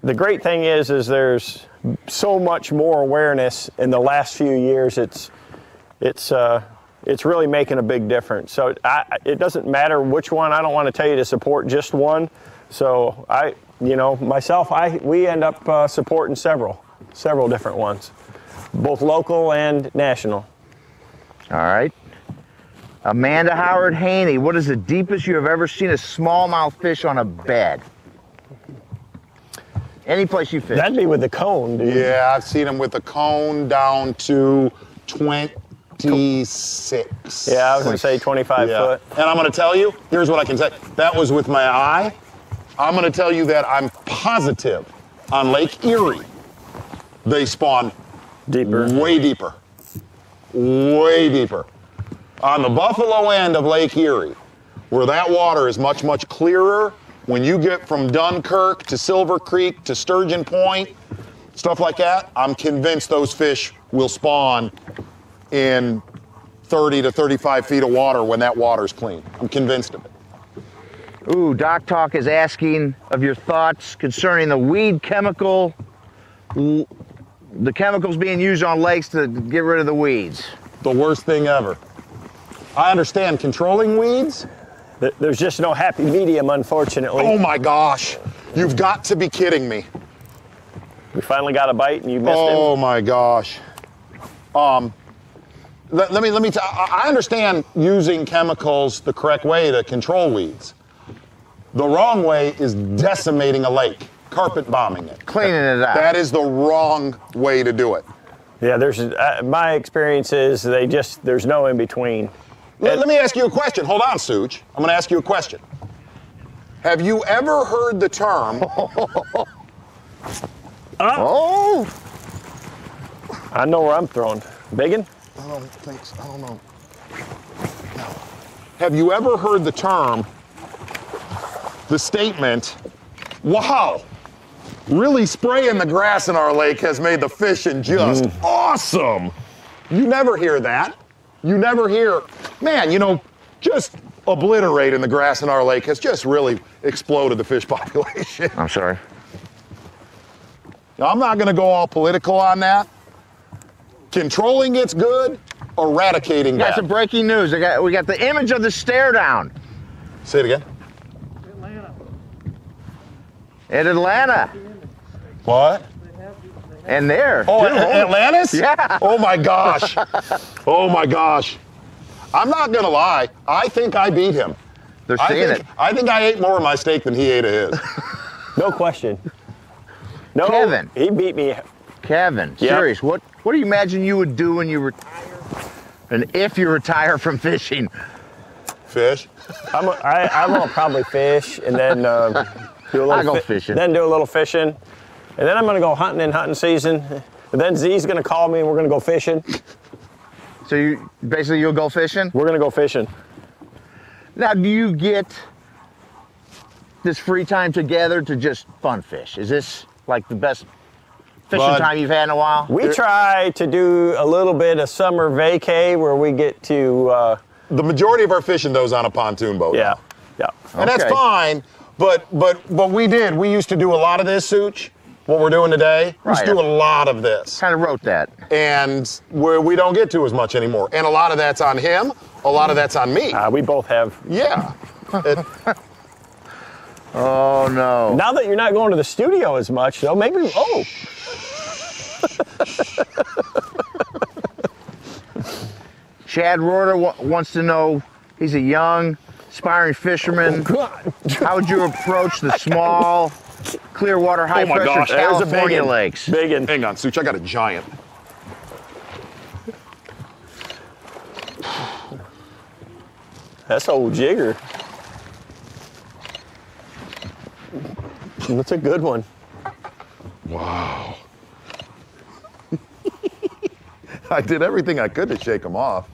the great thing is there's so much more awareness in the last few years. It's really making a big difference. So it doesn't matter which one. I don't want to tell you to support just one. So we end up supporting several different ones, both local and national. All right. Amanda Howard Haney, what is the deepest you have ever seen a smallmouth fish on a bed? Any place you fish. That'd be with the cone, dude. Yeah, I've seen them with the cone down to 26. Yeah, I was going to say 25 foot. And I'm going to tell you, here's what I can say. That was with my eye. I'm going to tell you that I'm positive on Lake Erie, they spawn Deeper. Way deeper. Way deeper. On the Buffalo end of Lake Erie, where that water is much, much clearer, when you get from Dunkirk to Silver Creek to Sturgeon Point, stuff like that, I'm convinced those fish will spawn in 30 to 35 feet of water when that water's clean. I'm convinced of it. Ooh, Doc Talk is asking of your thoughts concerning the weed chemical, the chemicals being used on lakes to get rid of the weeds. The worst thing ever. I understand controlling weeds. There's just no happy medium, unfortunately. Oh my gosh, you've got to be kidding me. We finally got a bite and you missed him. Oh my gosh. Let me I understand using chemicals the correct way to control weeds. The wrong way is decimating a lake, carpet bombing it. Cleaning it out. That is the wrong way to do it. Yeah, my experience is there's no in between. Let me ask you a question. Hold on, Such. I'm going to ask you a question. Have you ever heard the term? Oh! I know where I'm throwing. Biggin? I don't think so. I don't know. No. Have you ever heard the term, the statement, wow, really spraying the grass in our lake has made the fishing just awesome? You never hear that. You never hear, man, you know, just obliterating the grass in our lake has just really exploded the fish population. I'm sorry. Now, I'm not going to go all political on that. Controlling it's good, eradicating Got bad. some breaking news. We got the image of the stare down Say it again. Atlanta. in Atlanta. What? And there. Oh, too. Atlantis? Yeah. Oh my gosh. Oh my gosh. I'm not gonna lie. I think I beat him. They're seeing it. I think I ate more of my steak than he ate of his. No question. No, Kevin. he beat me. Kevin, Yep. serious. What do you imagine you would do when you retire? And if you retire from fishing? Fish? I'm gonna probably fish and then do a little. I'll go fishing. Then do a little fishing, and then I'm gonna go hunting in hunting season. And then Z's gonna call me and we're gonna go fishing. So you basically you'll go fishing? We're gonna go fishing. Now, do you get this free time together to just fun fish? Is this like the best fishing Bud, time you've had in a while? We try to do a little bit of summer vacay where we get to. The majority of our fishing though is on a pontoon boat. Yeah, yeah. And that's Okay. fine, but we used to do a lot of this, Such, what we're doing today. We used to do Right. a lot of this. Kind of wrote that. And we don't get to as much anymore. And a lot of that's on him, a lot of that's on me. We both have. Yeah. It- Oh no. Now that you're not going to the studio as much, though, maybe. Oh, Chad Rorter wants to know, he's a young, aspiring fisherman. God. How would you approach the small, clear water, high Oh my pressure gosh, there's a California biggin. lakes? Biggin. Hang on, Such, I got a giant. That's old jigger. That's a good one. Wow. I did everything I could to shake him off.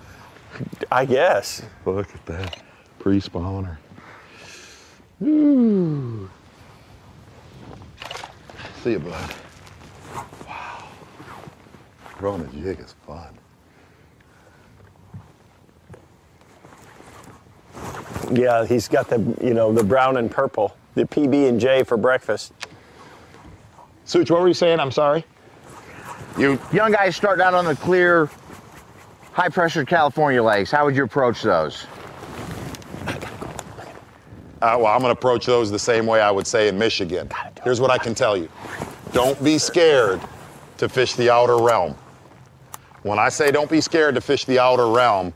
I guess. Look at that pre-spawner. Ooh. See you, bud. Wow. Throwing a jig is fun. Yeah, he's got the the brown and purple, the PB&J for breakfast. Such, what were you saying? I'm sorry. Young guys starting out on the clear, high pressure California lakes. How would you approach those? Well, I'm going to approach those the same way I would say in Michigan. Here's what I can tell you. Don't be scared to fish the outer realm. When I say don't be scared to fish the outer realm,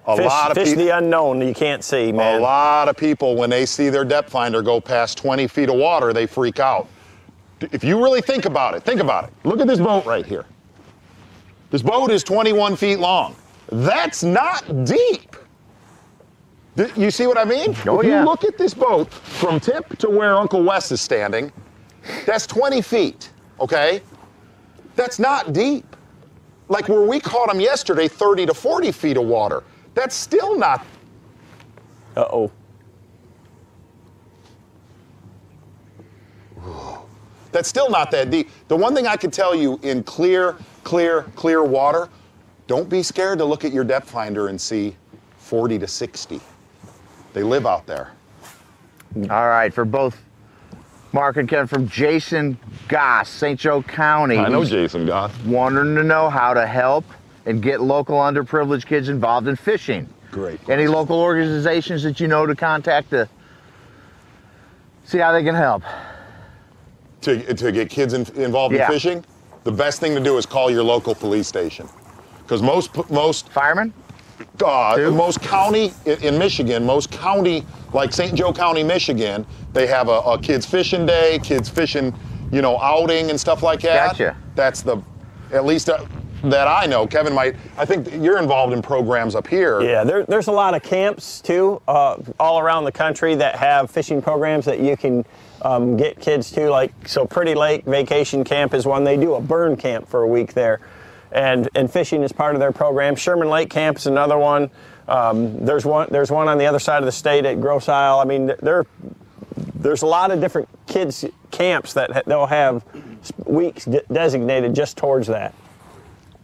a lot of Fish people, the unknown you can't see, man. a lot of people, when they see their depth finder go past 20 feet of water, they freak out. If you really think about it, Look at this boat right here. This boat is 21 feet long. That's not deep. You see what I mean? Oh, if yeah. you look at this boat from tip to where Uncle Wes is standing, that's 20 feet, okay? That's not deep. Like where we caught them yesterday, 30 to 40 feet of water. That's still not. Uh-oh. That's still not that deep. The one thing I could tell you in clear water, don't be scared to look at your depth finder and see 40 to 60. They live out there. All right, for both Mark and Ken, from Jason Goss, St. Joe County. He's Jason Goss. wanting to know how to help and get local underprivileged kids involved in fishing. Great. Any local organizations that you know to contact to see how they can help? To get kids involved in Yeah. fishing, the best thing to do is call your local police station. Because most Firemen? most county in Michigan, most county, like St. Joe County, Michigan, they have a kids fishing day, kids fishing, outing and stuff like that. Gotcha. That's at least that I know, Kevin might, I think you're involved in programs up here. Yeah, there's a lot of camps too, all around the country that have fishing programs that you can get kids to. Like, so Pretty Lake Vacation Camp is one. They do a burn camp for a week there, and fishing is part of their program. Sherman Lake Camp is another one. There's one on the other side of the state at Grosse Isle. I mean, there's a lot of different kids camps that they'll have weeks designated just towards that.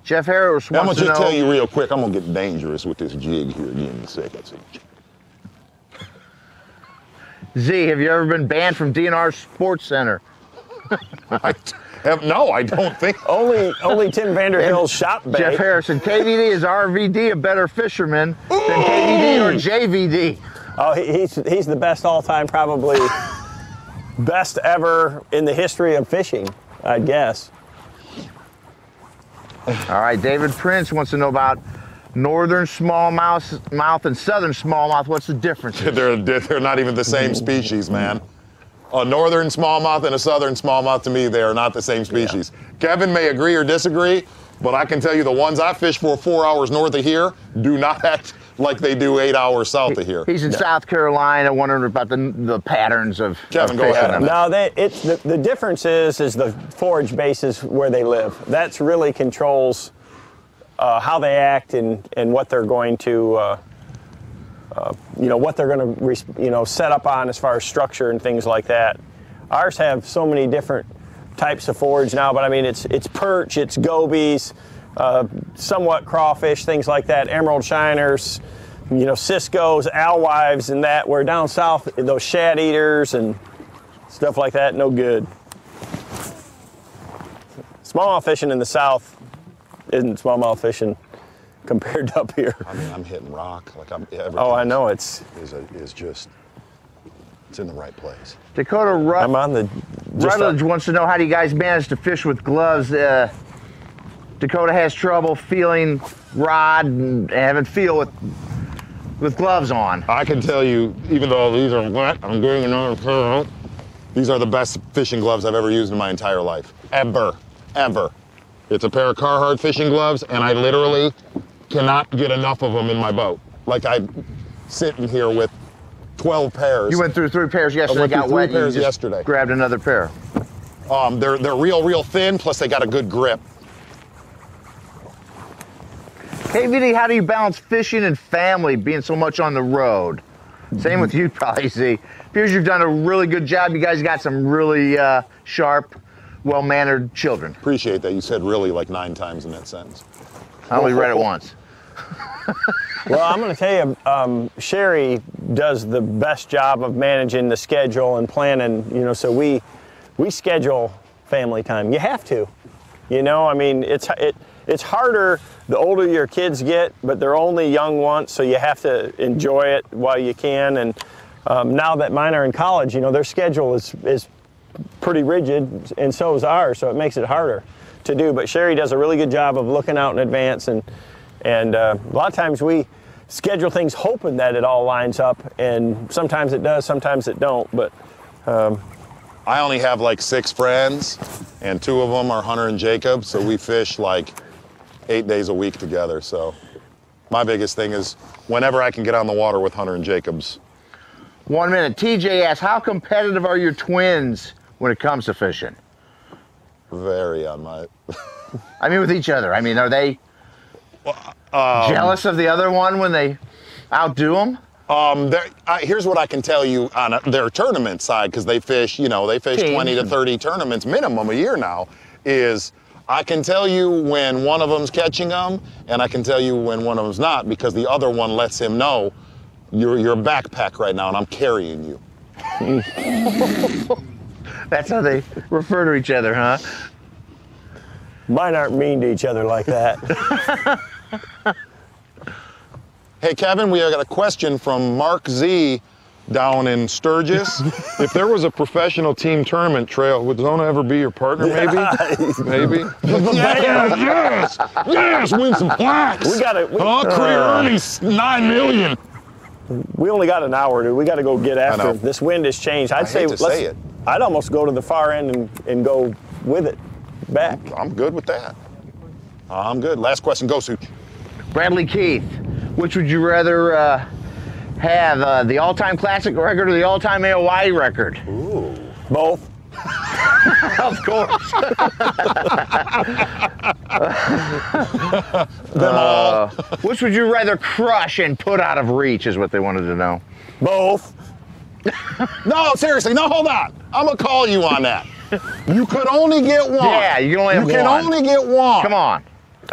Jeff Harris I'm wants gonna to just know. tell you real quick, I'm gonna get dangerous with this jig here again in a second. Z, have you ever been banned from DNR Sports Center? No, I don't think. Only Tim Vanderhill's shop bait. Jeff Harrison, KVD, is RVD a better fisherman than KVD or JVD? Oh, he's the best all-time, probably best ever in the history of fishing, I guess. All right, David Prince wants to know about northern smallmouth and southern smallmouth. What's the difference? They're not even the same species, man. A northern smallmouth and a southern smallmouth, to me, they are not the same species. Yeah. Kevin may agree or disagree, but I can tell you the ones I fish for 4 hours north of here do not act like they do 8 hours south of here. He's in South Carolina, wondering about the patterns of Kevin, of go ahead. fishing. No, the difference is the forage bases where they live. That's really controls how they act and what they're going to, what they're going to, set up on as far as structure and things like that. Ours have so many different types of forage now, but I mean, it's perch, it's gobies, somewhat crawfish, things like that, emerald shiners, ciscos, alewives, and that. Where down south, those shad eaters and stuff like that, no good. Smallmouth fishing in the south isn't smallmouth fishing compared to up here. I mean, I'm hitting rock like I'm. Oh, I know is just. It's in the right place. Dakota I'm on the. Rutledge wants to know, how do you guys manage to fish with gloves? Dakota has trouble feeling rod and having feel with gloves on. I can tell you, even though these are wet, I'm getting another pair out. These are the best fishing gloves I've ever used in my entire life. Ever. It's a pair of Carhartt fishing gloves, and I literally cannot get enough of them in my boat. Like, I'm sitting here with 12 pairs. You went through 3 pairs yesterday, got wet, pairs and you just yesterday. grabbed another pair. They're real thin, plus they got a good grip. KVD, how do you balance fishing and family, being so much on the road? Same with you, probably, Z. Appears you've done a really good job. You guys got some really sharp, well-mannered children. Appreciate that. You said really like 9 times in that sentence. I only read it once. Well, I'm going to tell you, Sherry does the best job of managing the schedule and planning. So we schedule family time. You have to. I mean, it's harder the older your kids get, but they're only young once, so you have to enjoy it while you can. And now that mine are in college, their schedule is pretty rigid, and so is ours, so it makes it harder to do. But Sherry does a really good job of looking out in advance, and a lot of times we schedule things hoping that it all lines up, and sometimes it does, sometimes it don't. But I only have like 6 friends, and 2 of them are Hunter and Jacob, so we fish like 8 days a week together. So my biggest thing is whenever I can get on the water with Hunter and Jacob's. 1 minute. TJ asks, how competitive are your twins when it comes to fishing? Very on my... I mean, with each other. I mean, are they jealous of the other one when they outdo them? Here's what I can tell you on their tournament side, because they fish, they fish 20 to 30 tournaments minimum a year now, is I can tell you when one of them's catching them, and I can tell you when one of them's not, because the other one lets him know, you're a backpack right now, and I'm carrying you. That's how they refer to each other, huh? Mine aren't mean to each other like that. Hey, Kevin, we got a question from Mark Z down in Sturgis. If there was a professional team tournament trail, would Zona ever be your partner, maybe? Maybe? Yes, win some plaques. We got it. Career earnings, $9 million. We only got an hour, dude. We got to go get after it. This wind has changed. I'd almost go to the far end and go with it back. I'm good with that. I'm good. Last question. Go, Such. Bradley Keith, which would you rather have, the all-time classic record or the all-time AOY record? Ooh. Both. Of course. Them all. Which would you rather crush and put out of reach is what they wanted to know. Both. No, seriously. No, hold on. I'm going to call you on that. You could only get one. Yeah, you can only have You can one. only get one. Come on.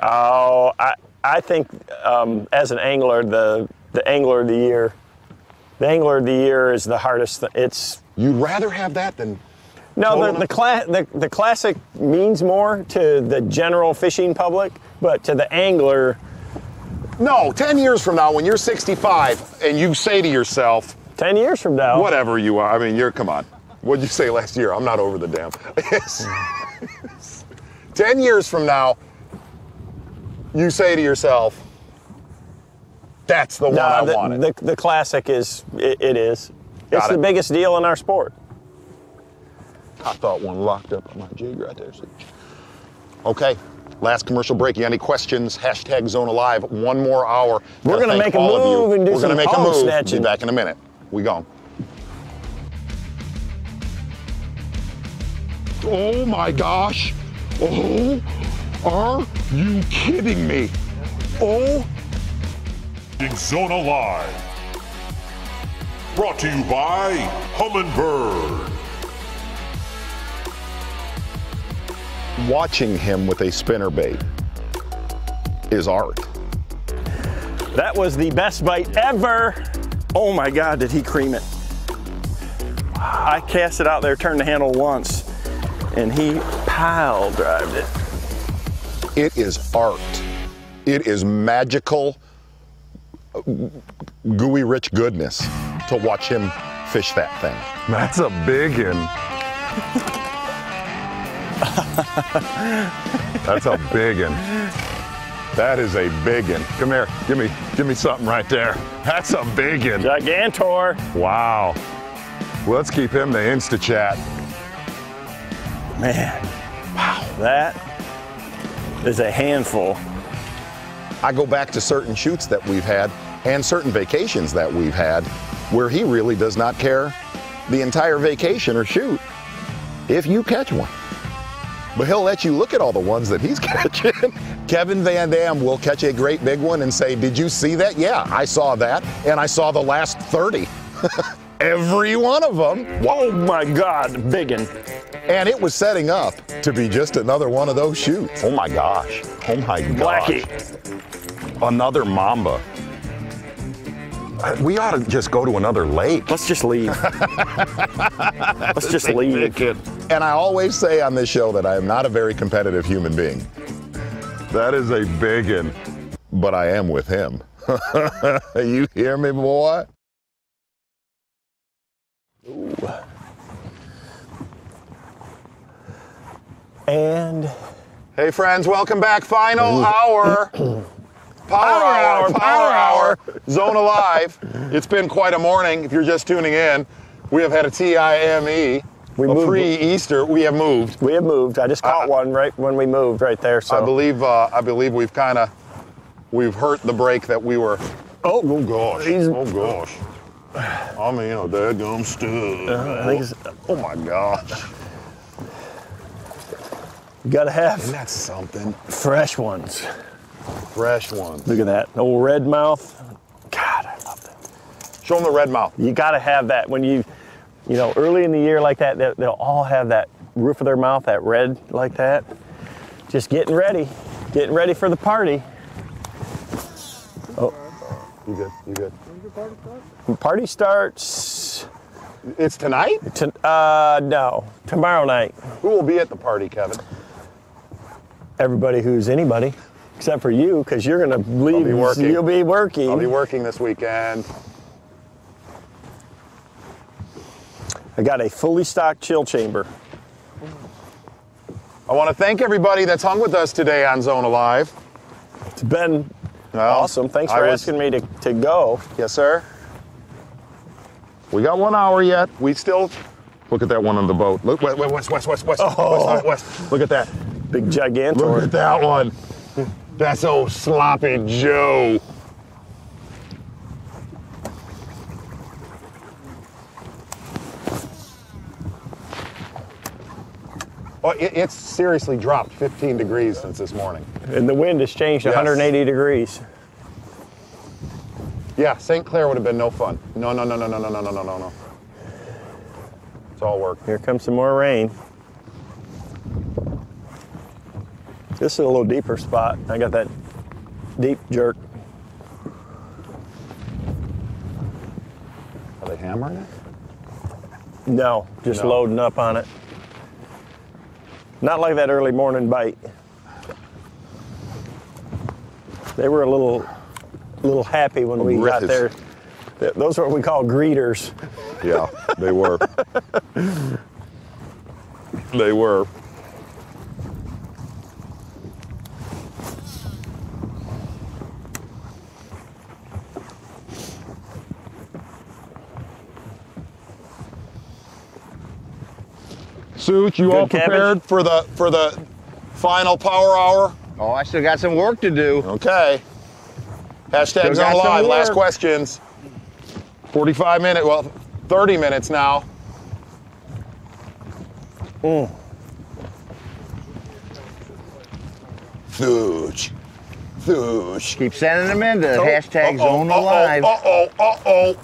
Oh, I think as an angler, the angler of the year, is the hardest. It's You'd rather have that than... no, the classic means more to the general fishing public, but to the angler. No, 10 years from now, when you're 65 and you say to yourself, 10 years from now, whatever you are, I mean, come on. What'd you say last year? I'm not over the dam. 10 years from now, you say to yourself, that's the one I wanted. The classic is, it is. Got It's it. the biggest deal in our sport. I thought one locked up on my jig right there. See? Okay, last commercial break. You got any questions? Hashtag Zona Live. One more hour. We're Gotta gonna thank make a all of you. move and do We're gonna some make a palm move. snatching. Be back in a minute. We gone. Oh my gosh. Oh, are you kidding me? Oh. Zona Live. Brought to you by Humminbird. Watching him with a spinnerbait is art. That was the best bite ever. Oh my God, did he cream it. I cast it out there, turned the handle once, and he pile drived it. It is art. It is magical, gooey rich goodness to watch him fish that thing. That's a big one. That's a big one. That is a big one. Come here, give me something right there. That's a big one. Gigantor. Wow. Well, let's keep him the Insta-chat. Man, wow, that is a handful. I go back to certain shoots that we've had and certain vacations that we've had where he really does not care the entire vacation or shoot if you catch one. But he'll let you look at all the ones that he's catching. Kevin VanDam will catch a great big one and say, did you see that? Yeah, I saw that, and I saw the last 30. Every one of them. Oh my God, biggin. And it was setting up to be just another one of those shoots. Oh my gosh. Oh my gosh. Blackie. Another mamba. We ought to just go to another lake. Let's just leave. Let's just leave. And I always say on this show that I am not a very competitive human being. That is a big one, but I am with him. You hear me, boy? Ooh. And hey friends, welcome back. Final hour. Power hour. Zona Live. It's been quite a morning. If you're just tuning in, we have had a TIME. Pre-Easter, we have moved. We have moved. I just caught one right when we moved right there. So I believe we've hurt the break that we were. Oh gosh. Oh gosh. I mean, a dadgum stud. Oh my gosh. You gotta have. Isn't that something? Fresh ones. Fresh ones. Look at that old red mouth. God, I love that. Show them the red mouth. You gotta have that when you know, early in the year like that, they'll all have that roof of their mouth, that red like that. Just getting ready for the party. Oh, you good? You good? When's your party start? Party starts. It's tonight? No, tomorrow night. Who will be at the party, Kevin? Everybody who's anybody, except for you, because you're gonna leave. I'll be working. You'll be working. I'll be working this weekend. I got a fully stocked chill chamber. I want to thank everybody that's hung with us today on Zona Live. It's been awesome. Thanks for asking me to go. Yes, sir. We got 1 hour yet. We still look at that one on the boat. Look, west. Oh. West. Look at that. Big gigantor. Look at that one. That's old Sloppy Joe. Oh, it's seriously dropped 15 degrees since this morning. And the wind has changed Yes. 180 degrees. Yeah, St. Clair would have been no fun. No, no, no, no, no, no, no, no, no, no. It's all work. Here comes some more rain. This is a little deeper spot. I got that deep jerk. Are they hammering it? No, just No. loading up on it. Not like that early morning bite. They were a little happy when we got there. Those are what we call greeters. Yeah, they were. They were. Suit, you Good all prepared for the final power hour? Oh, I still got some work to do. Okay. Hashtag Still got Zone some Live, last work. questions. 45 minutes, well, 30 minutes now. Thooch. Thooch. Keep sending them in to Oh, hashtag Zona Live. Uh-oh.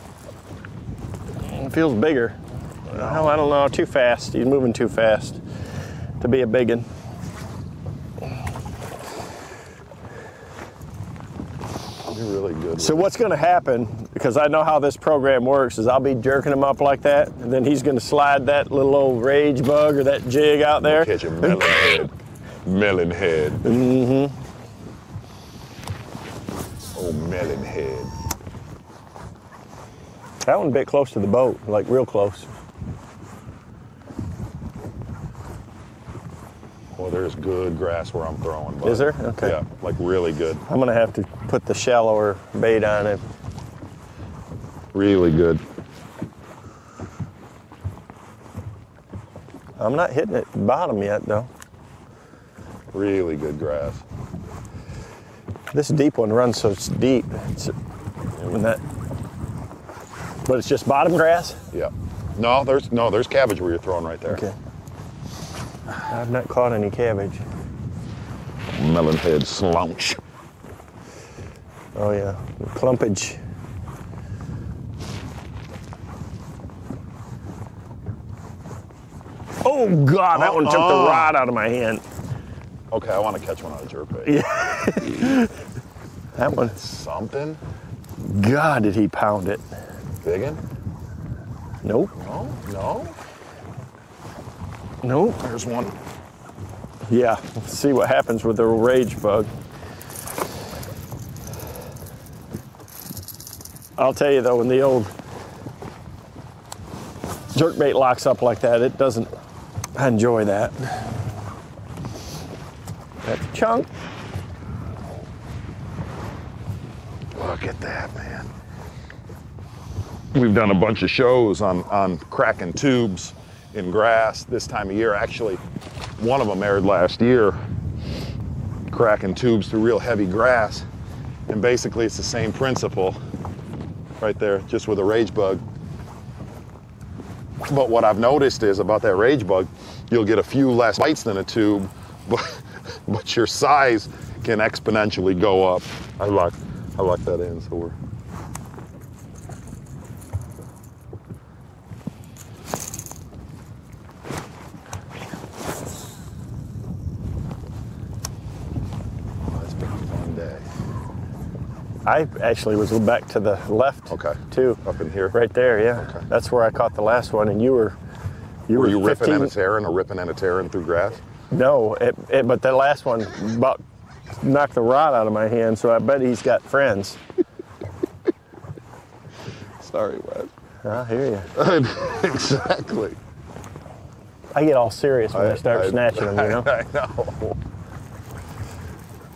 It feels bigger. Oh, I don't know, too fast. He's moving too fast to be a big one. You're really good. So what's gonna happen, because I know how this program works, is I'll be jerking him up like that, and then he's gonna slide that little old rage bug or that jig out there. Catch a melon head. Melon head. Mm-hmm. Oh, melon head. That one bit close to the boat, like real close. Well, there's good grass where I'm throwing. Bud. Is there? Okay. Yeah, like really good. I'm gonna have to put the shallower bait on it. Really good. I'm not hitting it bottom yet though. Really good grass. This deep one runs so it's deep. But it's just bottom grass? Yeah. No, there's cabbage where you're throwing right there. Okay. I've not caught any cabbage. Melon head slouch. Oh yeah, clumpage. Oh God, that one took the rod out of my hand. Okay, I want to catch one on a jerkbait. Yeah. That one, Something? God, did he pound it? Biggin? Nope, No? nope. There's one. Yeah, let's see what happens with the rage bug. I'll tell you though, when the old jerkbait locks up like that, it doesn't, I enjoy that. That's a chunk. Look at that, man. We've done a bunch of shows on cracking tubes in grass this time of year. Actually, one of them aired last year, cracking tubes through real heavy grass. And basically it's the same principle right there, just with a rage bug. But what I've noticed is about that rage bug, you'll get a few less bites than a tube, but your size can exponentially go up. I lock that in, so we're. Oh, it's been a fun day. I actually was back to the left Okay. too. Up in here? Right there, yeah. Okay. That's where I caught the last one, and you were Were you 15 ripping and a tearing or ripping and a tearing through grass? No, but that last one about knocked the rod out of my hand, so I bet he's got friends. Sorry, Wes. I hear you. Exactly. I get all serious when I start snatching them, you know? I know.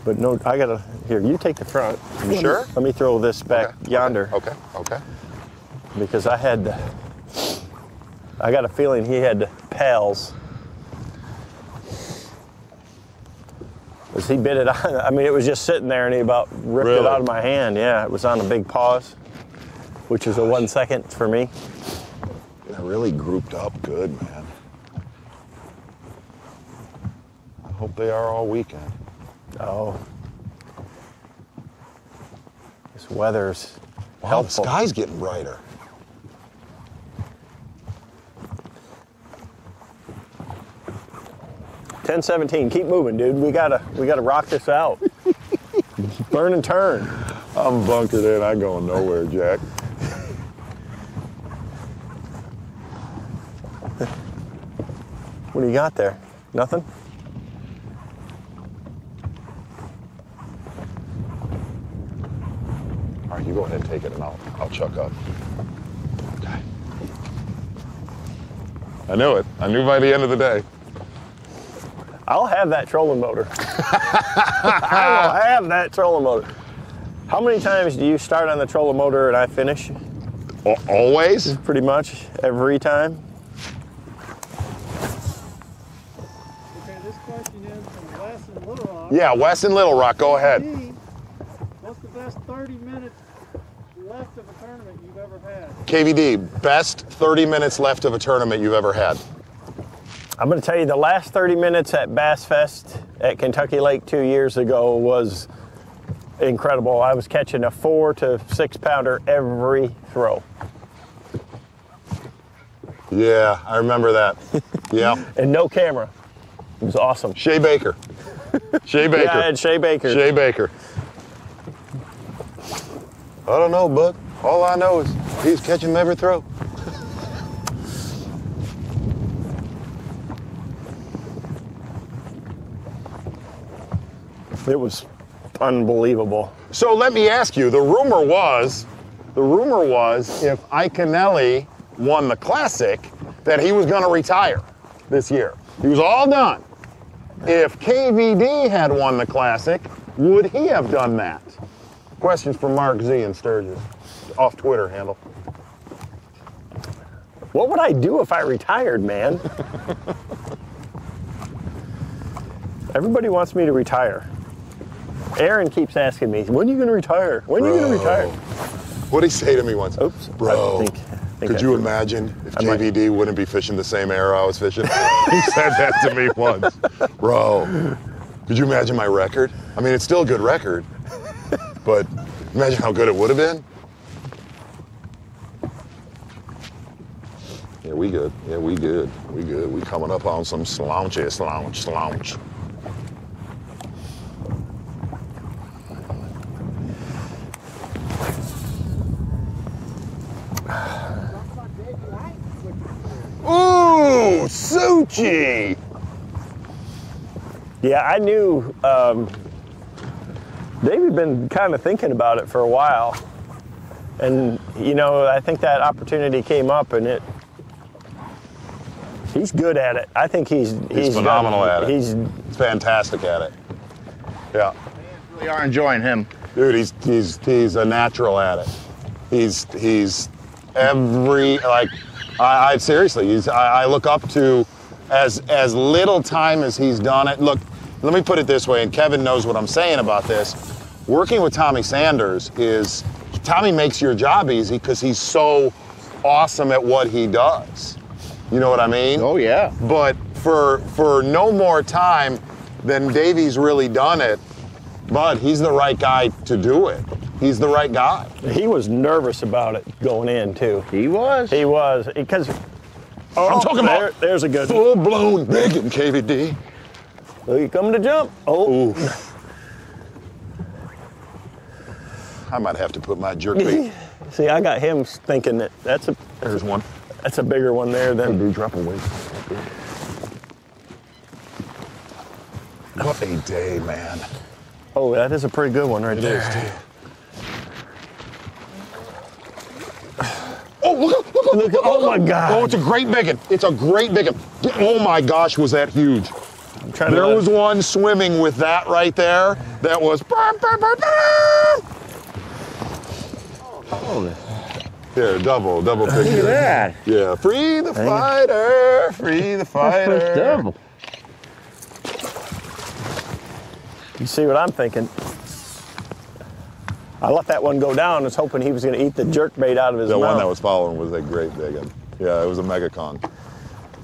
But no, I gotta, here, you take the front. You sure? Let me throw this back yonder. Okay. Because I got a feeling he had pals. He bit it on. I mean, it was just sitting there and he about ripped it out of my hand. Yeah, it was on a big pause, which is a 1 second for me. They're really grouped up good, man. I hope they are all weekend. Oh. This weather's Wow, helpful. the sky's getting brighter. $10.17. Keep moving, dude. We gotta rock this out. Burn and turn. I'm bunkered in. I'm going nowhere, Jack. What do you got there? Nothing? All right, you go ahead and take it, and I'll chuck up. Okay. I knew it. I knew by the end of the day. I'll have that trolling motor. I will have that trolling motor. How many times do you start on the trolling motor and I finish? Always? Pretty much every time. Okay, this question is from Wes in Little Rock. Yeah, Wes in Little Rock. Go ahead. What's the best 30 minutes left of a tournament you've ever had? KVD, best 30 minutes left of a tournament you've ever had. I'm going to tell you the last 30 minutes at Bass Fest at Kentucky Lake 2 years ago was incredible. I was catching a 4 to 6 pounder every throw. Yeah, I remember that. Yeah. And no camera. It was awesome. Shea Baker. Shea Baker. Yeah, I had Shea Baker. Shea Baker. I don't know, Buck. All I know is he's catching them every throw. It was unbelievable. So let me ask you, the rumor was if Iconelli won the Classic, that he was going to retire this year. He was all done. If KVD had won the Classic, would he have done that? Questions from Mark Z in Sturgis, off Twitter handle. What would I do if I retired, man? Everybody wants me to retire. Aaron keeps asking me, when are you going to retire? When are you going to retire? What'd he say to me once? Oops. Bro, I think could you imagine if KVD wouldn't be fishing the same era I was fishing? He said that to me once. Bro, could you imagine my record? I mean, it's still a good record, but imagine how good it would have been. Yeah, we good. Yeah, we good. We good. We coming up on some slouch. Ooh, Suchi! Yeah, I knew David been kind of thinking about it for a while. And, you know, I think that opportunity came up and he's good at it. I think he's phenomenal at it. He's fantastic at it. Yeah. We are enjoying him. Dude, he's a natural at it. He's every, like, I seriously, I look up to as little time as he's done it. Look, let me put it this way, and Kevin knows what I'm saying about this. Working with Tommy Sanders is, Tommy makes your job easy because he's so awesome at what he does. You know what I mean? Oh, yeah. But for no more time than Davey's really done it, but he's the right guy to do it. He's the right guy. He was nervous about it going in, too. He was. He was, because... Oh, I'm talking about there's a good one. full-blown biggin, KVD. Are you coming to jump? Oh. Oof. I might have to put my jerkbait. See, I got him thinking that There's one. that's a bigger one there than... Dude, drop a weight. What a day, man. Oh, that is a pretty good one right It there. is, too. Oh, look. Oh, my God. Oh, it's a great biggin. It's a great biggin. Oh, my gosh, was that huge. I'm trying to There let- was one swimming with that right there. That was... Here, double picture. Look at that. Yeah, free the fighter, free the fighter. First double. You see what I'm thinking? I let that one go down, was hoping he was going to eat the jerkbait out of his mouth. The one that was following was a great big one. Yeah, it was a mega Kong.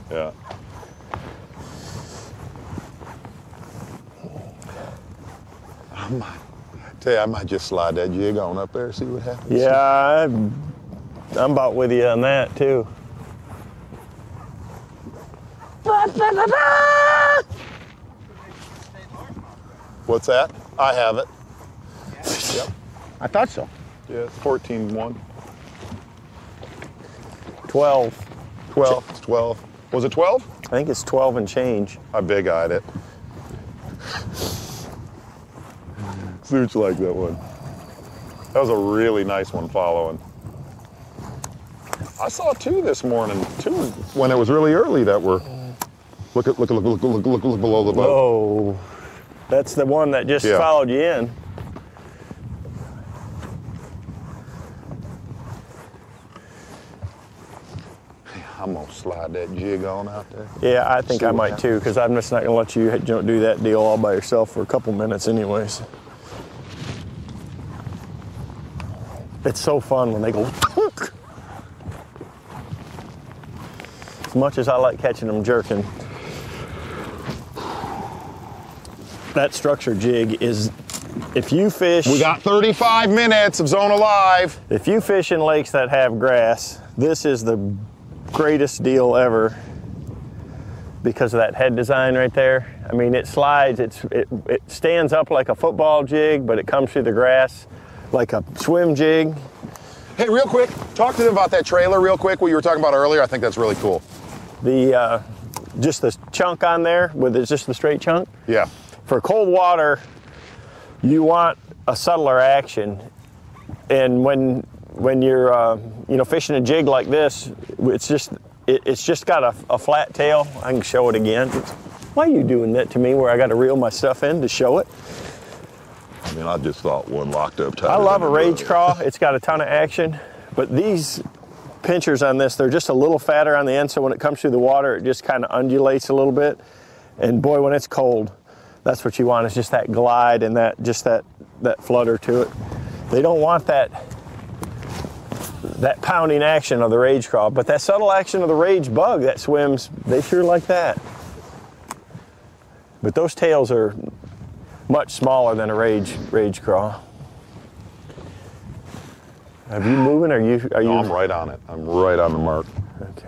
Yeah. Tell you, I might just slide that jig on up there, see what happens. Yeah, I'm about with you on that too. What's that? I have it. Yep. I thought so. Yeah, it's 14-1. 12. 12. It's 12. Was it 12? I think it's 12 and change. I big-eyed it. Such like that one. That was a really nice one following. I saw two this morning, too, when it was really early that were. Look below the boat. Oh, that's the one that just followed you in. I'm gonna slide that jig on out there. Yeah, I think I might too, because I'm just not gonna let you do that deal all by yourself for a couple minutes anyways. It's so fun when they go. As much as I like catching them jerking, that structure jig is, if you fish. We got 35 minutes of Zona Live. If you fish in lakes that have grass, this is the greatest deal ever because of that head design right there. I mean, it slides, it stands up like a football jig, but it comes through the grass like a swim jig. Hey, real quick, talk to them about that trailer real quick, what you were talking about earlier. I think that's really cool. The, just the chunk on there, with just the straight chunk. Yeah. For cold water, you want a subtler action. And when you're fishing a jig like this, it's just got a flat tail. I can show it again. Why are you doing that to me where I got to reel my stuff in to show it? I mean, I just thought one locked up tight. I love a rage craw. It's got a ton of action, but these pinchers on this, they're just a little fatter on the end, so when it comes through the water, it just kind of undulates a little bit. And boy, when it's cold, that's what you want, is just that glide and that flutter to it. They don't want that pounding action of the rage craw, but that subtle action of the rage bug that swims, they sure like that. But those tails are much smaller than a rage craw. Are you moving? Are you? No, I'm right on it. I'm right on the mark. Okay.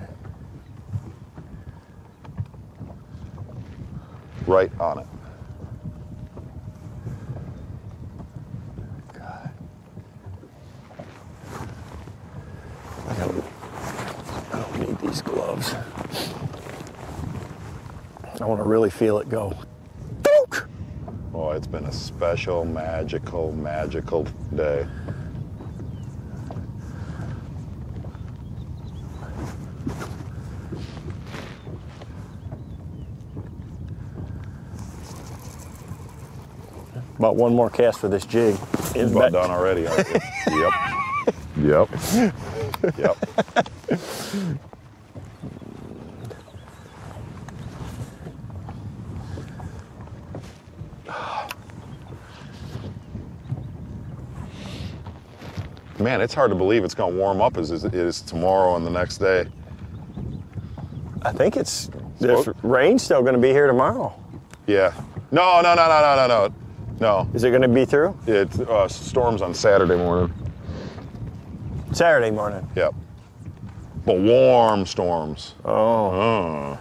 Right on it. God. I don't need these gloves. I want to really feel it go. Oh, it's been a special, magical day. About one more cast for this jig. It's about done already, aren't you? Yep. Yep. Yep. Man, it's hard to believe it's going to warm up as it is tomorrow and the next day. I think there's rain still going to be here tomorrow. Yeah. No. Is it going to be through? It's storms on Saturday morning. Saturday morning. Yep. But warm storms. Oh.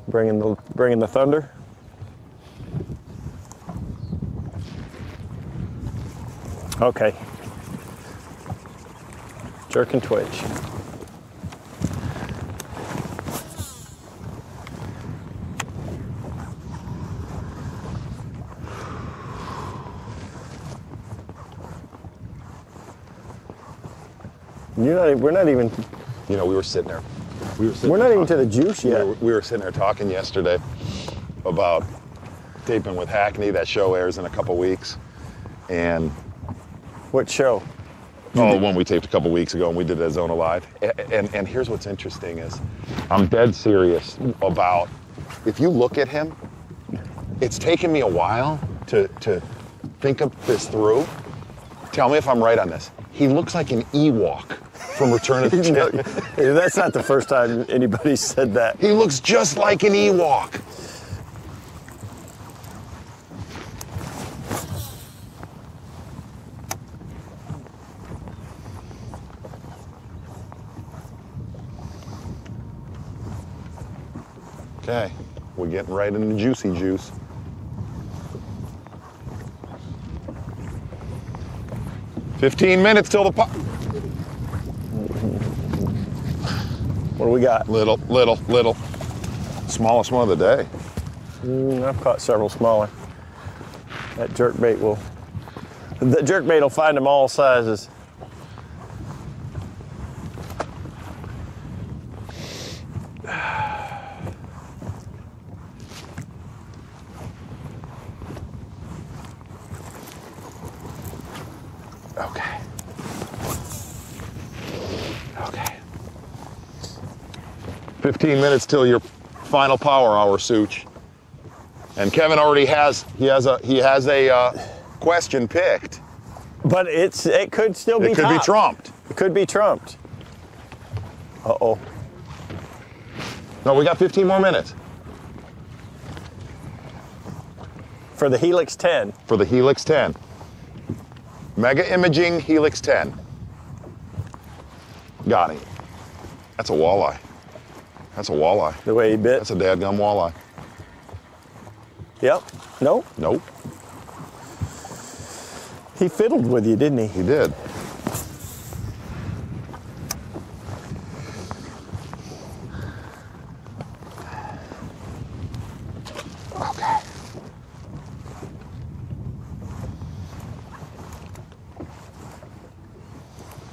Bringing the thunder. Okay. Jerk and twitch. We're not even. You know, we were sitting there. We're not even to the juice yet. We were sitting there talking yesterday about taping with Hackney. That show airs in a couple weeks. And what show? Oh, the one we taped a couple weeks ago, and we did that Zona Live. And here's what's interesting is, I'm dead serious about, if you look at him, it's taken me a while to think of this through. Tell me if I'm right on this. He looks like an Ewok from Return of the Jedi. That's not the first time anybody said that. He looks just like an Ewok. Okay, we're getting right into juicy juice. $15 till the pop. What do we got? Little. Smallest one of the day. I've caught several smaller. The jerkbait will find them all sizes. Okay. 15 minutes till your final power hour, Such. And Kevin already has a question picked. But it could still be It could be trumped. It could be trumped. Uh-oh. No, we got 15 more minutes. For the Helix 10. For the Helix 10. Mega Imaging Helix 10. Got him. That's a walleye. That's a walleye. The way he bit? That's a dadgum walleye. Yep. No? Nope. He fiddled with you, didn't he? He did. Okay.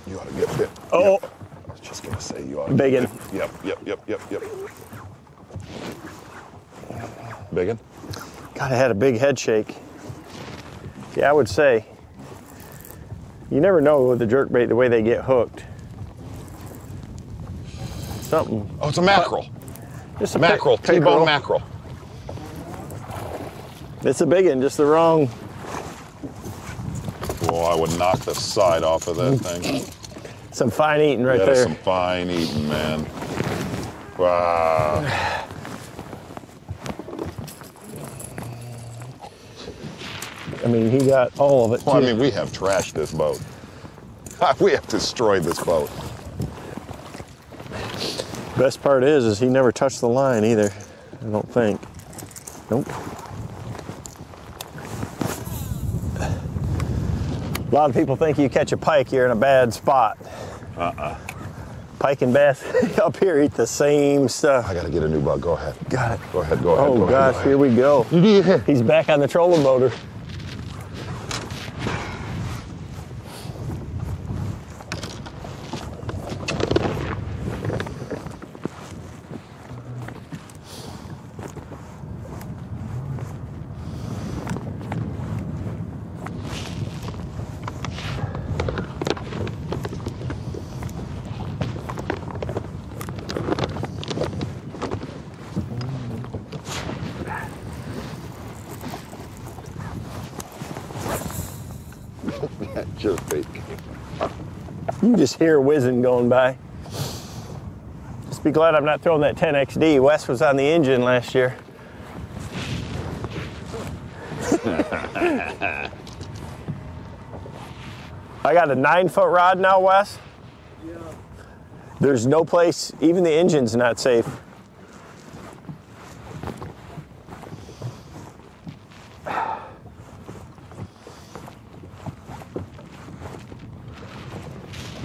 You ought to get bit. Oh. Yep. I was just gonna say you ought to. Biggin. Yep. Biggin? God, I had a big head shake. Yeah, I would say. You never know with the jerkbait the way they get hooked. Something. Oh, it's a mackerel. Just a Mackerel, pickerel. T-bone mackerel. It's a big one, just the wrong. Oh, I would knock the side off of that thing. Some fine eating right That is there. some fine eating, man. Wow. I mean, he got all of it. Well, I too. mean, we have trashed this boat. We have destroyed this boat. Best part is he never touched the line either. I don't think. Nope. A lot of people think you catch a pike, you're in a bad spot. Pike and bass up here eat the same stuff. I gotta get a new bug. Go ahead. Got it. Go ahead. Go ahead. Oh go gosh, ahead. here we go. He's back on the trolling motor. Jerkbait. You just hear whizzing going by. Just be glad I'm not throwing that 10XD. Wes was on the engine last year. I got a 9-foot rod now, Wes. Yeah. There's no place, even the engine's not safe.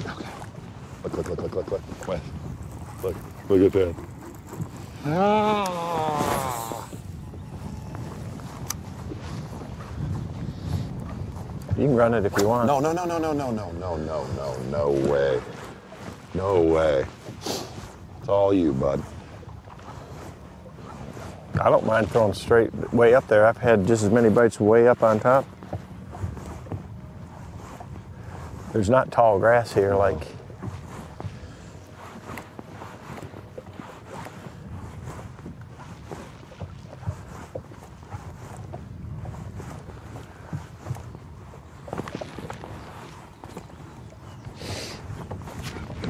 Look. Wes. Look at that. Ah. You can run it if you want. No way. No way. It's all you, bud. I don't mind throwing straight way up there. I've had just as many bites way up on top. There's not tall grass here like.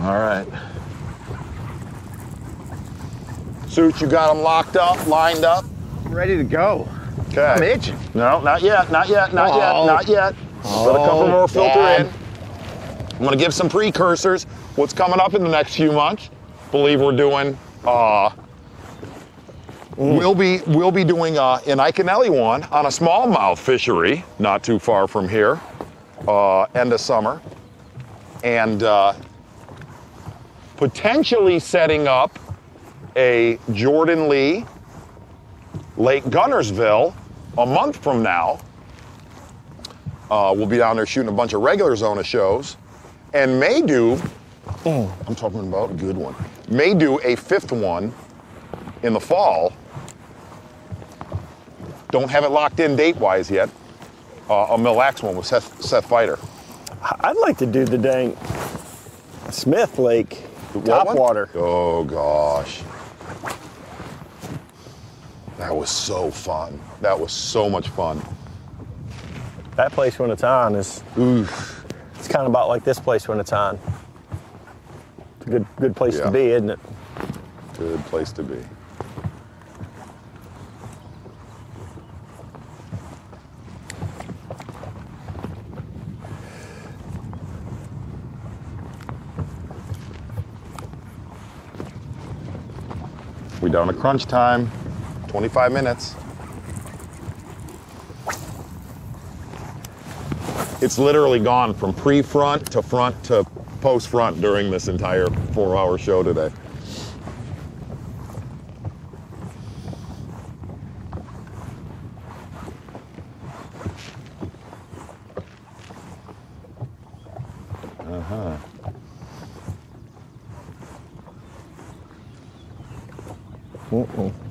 All right. Suits, you got them locked up, lined up? Ready to go. Okay. I'm itching. No, not yet, not yet, not yet, not yet. Let a couple more filter in. I'm gonna give some precursors. What's coming up in the next few months? Believe we're doing, we'll be doing an Iconelli one on a smallmouth fishery, not too far from here, end of summer. And potentially setting up a Jordan Lee Lake Gunnersville a month from now. We'll be down there shooting a bunch of regular Zona shows and may do, I'm talking about a good one, may do a 5th one in the fall. Don't have it locked in date-wise yet. A Mille Lacs one with Seth Fighter. I'd like to do the dang Smith Lake topwater. Oh gosh. That was so fun. That was so much fun. That place when it's on is, Oof. it's kind of about like this place when it's on. It's a good place to be, isn't it? Good place to be. We down to crunch time, 25 minutes. It's literally gone from pre-front to front to post-front during this entire 4-hour show today.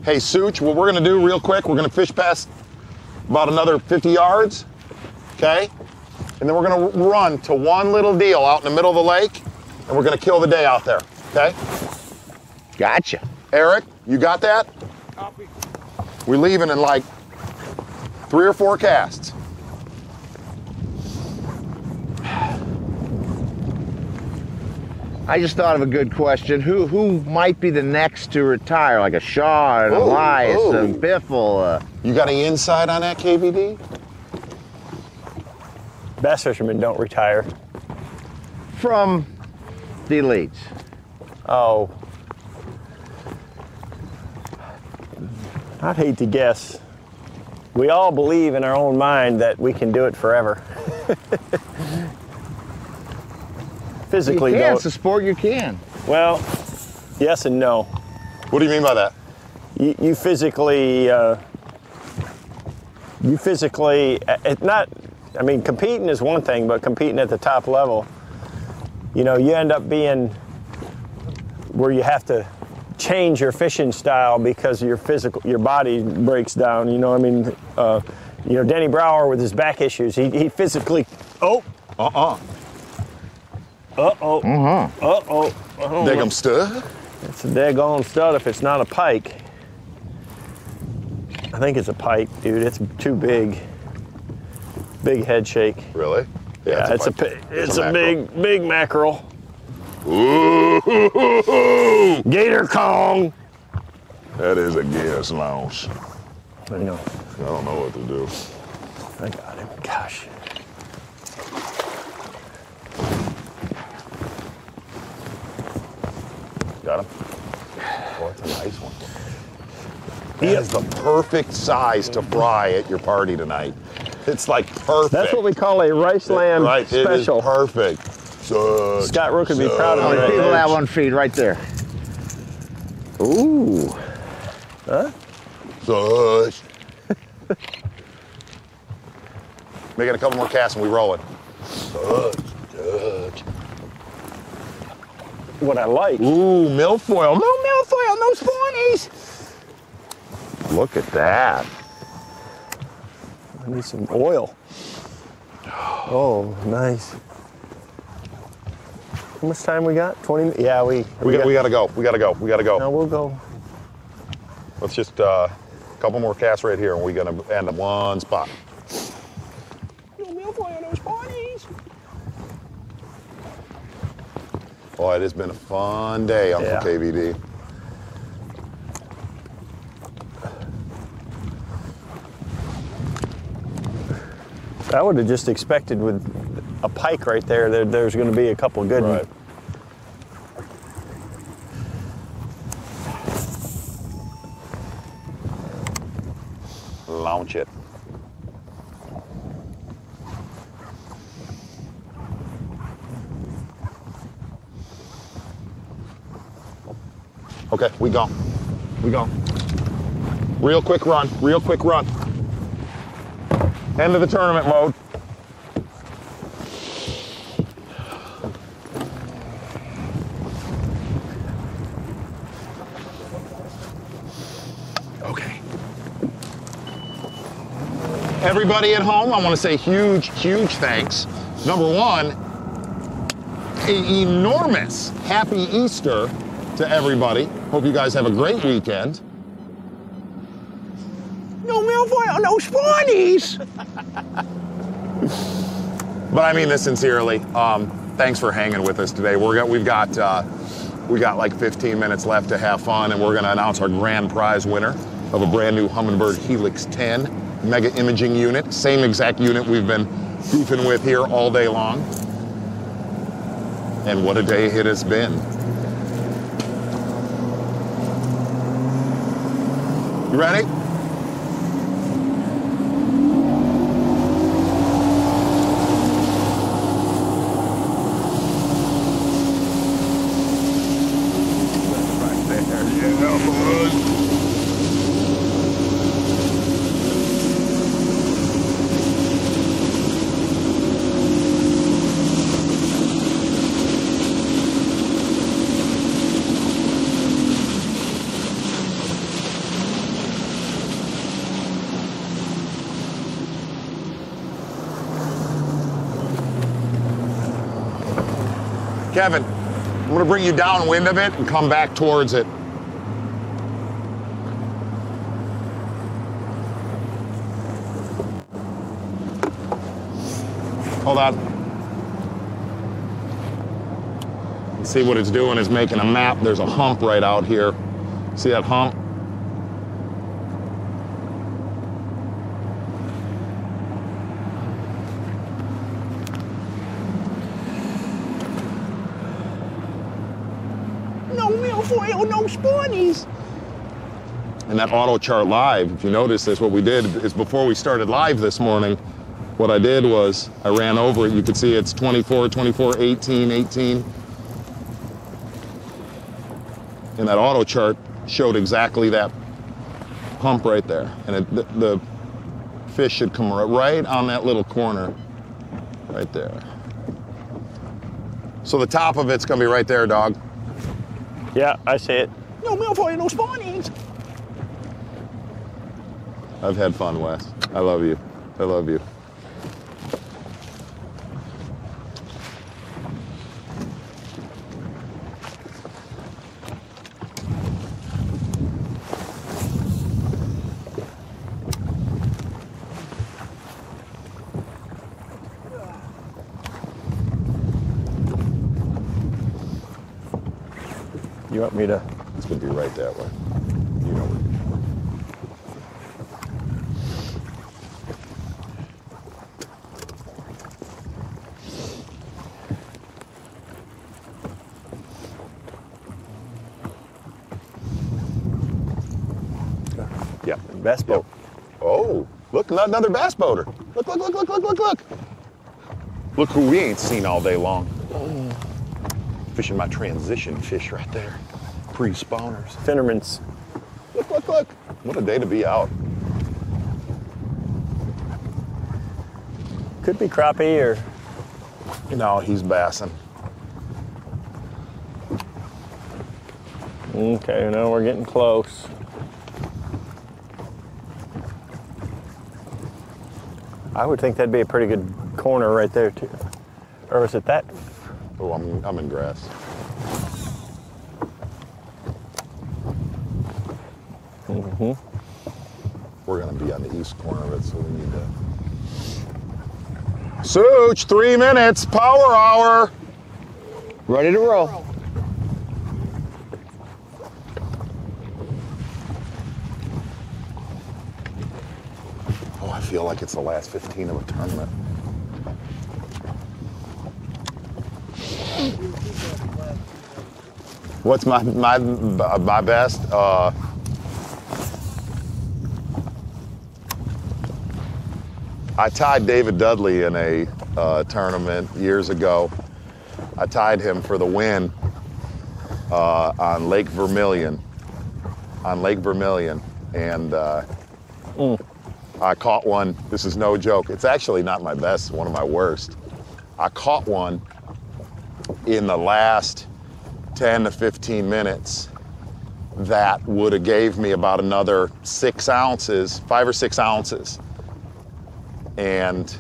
Hey, Such, what we're gonna do real quick, we're gonna fish past about another 50 yards, okay? And then we're gonna run to one little deal out in the middle of the lake, and we're gonna kill the day out there, okay? Gotcha. Eric, you got that? Copy. We're leaving in like 3 or 4 casts. I just thought of a good question. Who might be the next to retire? Like a Shaw, an Elias, a Biffle. You got any insight on that, KVD? Bass fishermen don't retire. From the elites. Oh. I'd hate to guess. We all believe in our own mind that we can do it forever. Physically, you can. though. It's a sport, you can. Well, yes and no. What do you mean by that? You physically, it's not, I mean, competing is one thing, but competing at the top level, you know, you end up being where you have to change your fishing style because your body breaks down. You know, I mean, you know, Denny Brower with his back issues, he physically, Dig 'em stud? It's a daggone stud if it's not a pike. I think it's a pike, dude. It's too big. Big head shake. Really? Yeah, it's a big mackerel. Ooh. Gator Kong. That is a gas lounge. I know. I don't know what to do. I got him. Gosh. Got him? Oh, that's a nice one. That is the perfect size to fry at your party tonight. It's like perfect. That's what we call a rice lamb right, special. It is perfect. Scott Rook would be proud of me. How many people have one feed right there? Ooh. Huh? Such. Making a couple more casts and we roll it. Such. What I like. Ooh, milfoil. No milfoil, no spawnies. Look at that. I need some oil. Oh, nice. How much time we got? 20 minutes? Yeah, we gotta go. We gotta go. No, we'll go. Let's just a couple more casts right here and we're gonna end at one spot. No milfoil, no spawnies. Boy, it has been a fun day, Uncle Yeah. KVD. I would have just expected with a pike right there, there's going to be a couple good ones. Launch it. Okay, we go. We go. Real quick run, real quick run. End of the tournament mode. Okay. Everybody at home, I want to say huge, huge thanks. Number one, an enormous happy Easter to everybody. Hope you guys have a great weekend. No milfoil, no spawnies! But I mean this sincerely. Thanks for hanging with us today. We got like 15 minutes left to have fun, and we're gonna announce our grand prize winner of a brand new Humminbird Helix 10 mega imaging unit. Same exact unit we've been goofing with here all day long. And what a day it has been. You ready? Kevin, I'm gonna bring you downwind of it and come back towards it. Hold on. You see what it's doing is making a map. There's a hump right out here. See that hump? No milfoil, no spawnies! And that auto chart live, if you notice this, what we did is before we started live this morning, what I did was I ran over it. You could see it's 24, 24, 18, 18. And that auto chart showed exactly that hump right there. And the fish should come right on that little corner right there. So the top of it's gonna be right there, dog. Yeah, I see it. No milfoil, no spawnies! I've had fun, Wes. I love you. I love you. You want me to? It's gonna be right that way. You know where. Yeah. Bass boat. Oh, look, another bass boater. Look, look, look, look, look, look, look. Look who we ain't seen all day long. Fishing my transition fish right there. Pre-spawners. Finnermans. Look, look, look. What a day to be out. Could be crappie or... No, he's bassing. Okay, now we're getting close. I would think that'd be a pretty good corner right there too. Or is it that? Oh, I'm in grass. Mm-hmm. We're gonna be on the east corner of it, so we need to. Such, 3 minutes, power hour. Ready to roll. feel like it's the last 15 of a tournament. What's my best? I tied David Dudley in a tournament years ago. I tied him for the win on Lake Vermilion. And I caught one. This is no joke. It's actually not my best, one of my worst. I caught one in the last 10 to 15 minutes that would have gave me about another 6 ounces, 5 or 6 ounces. And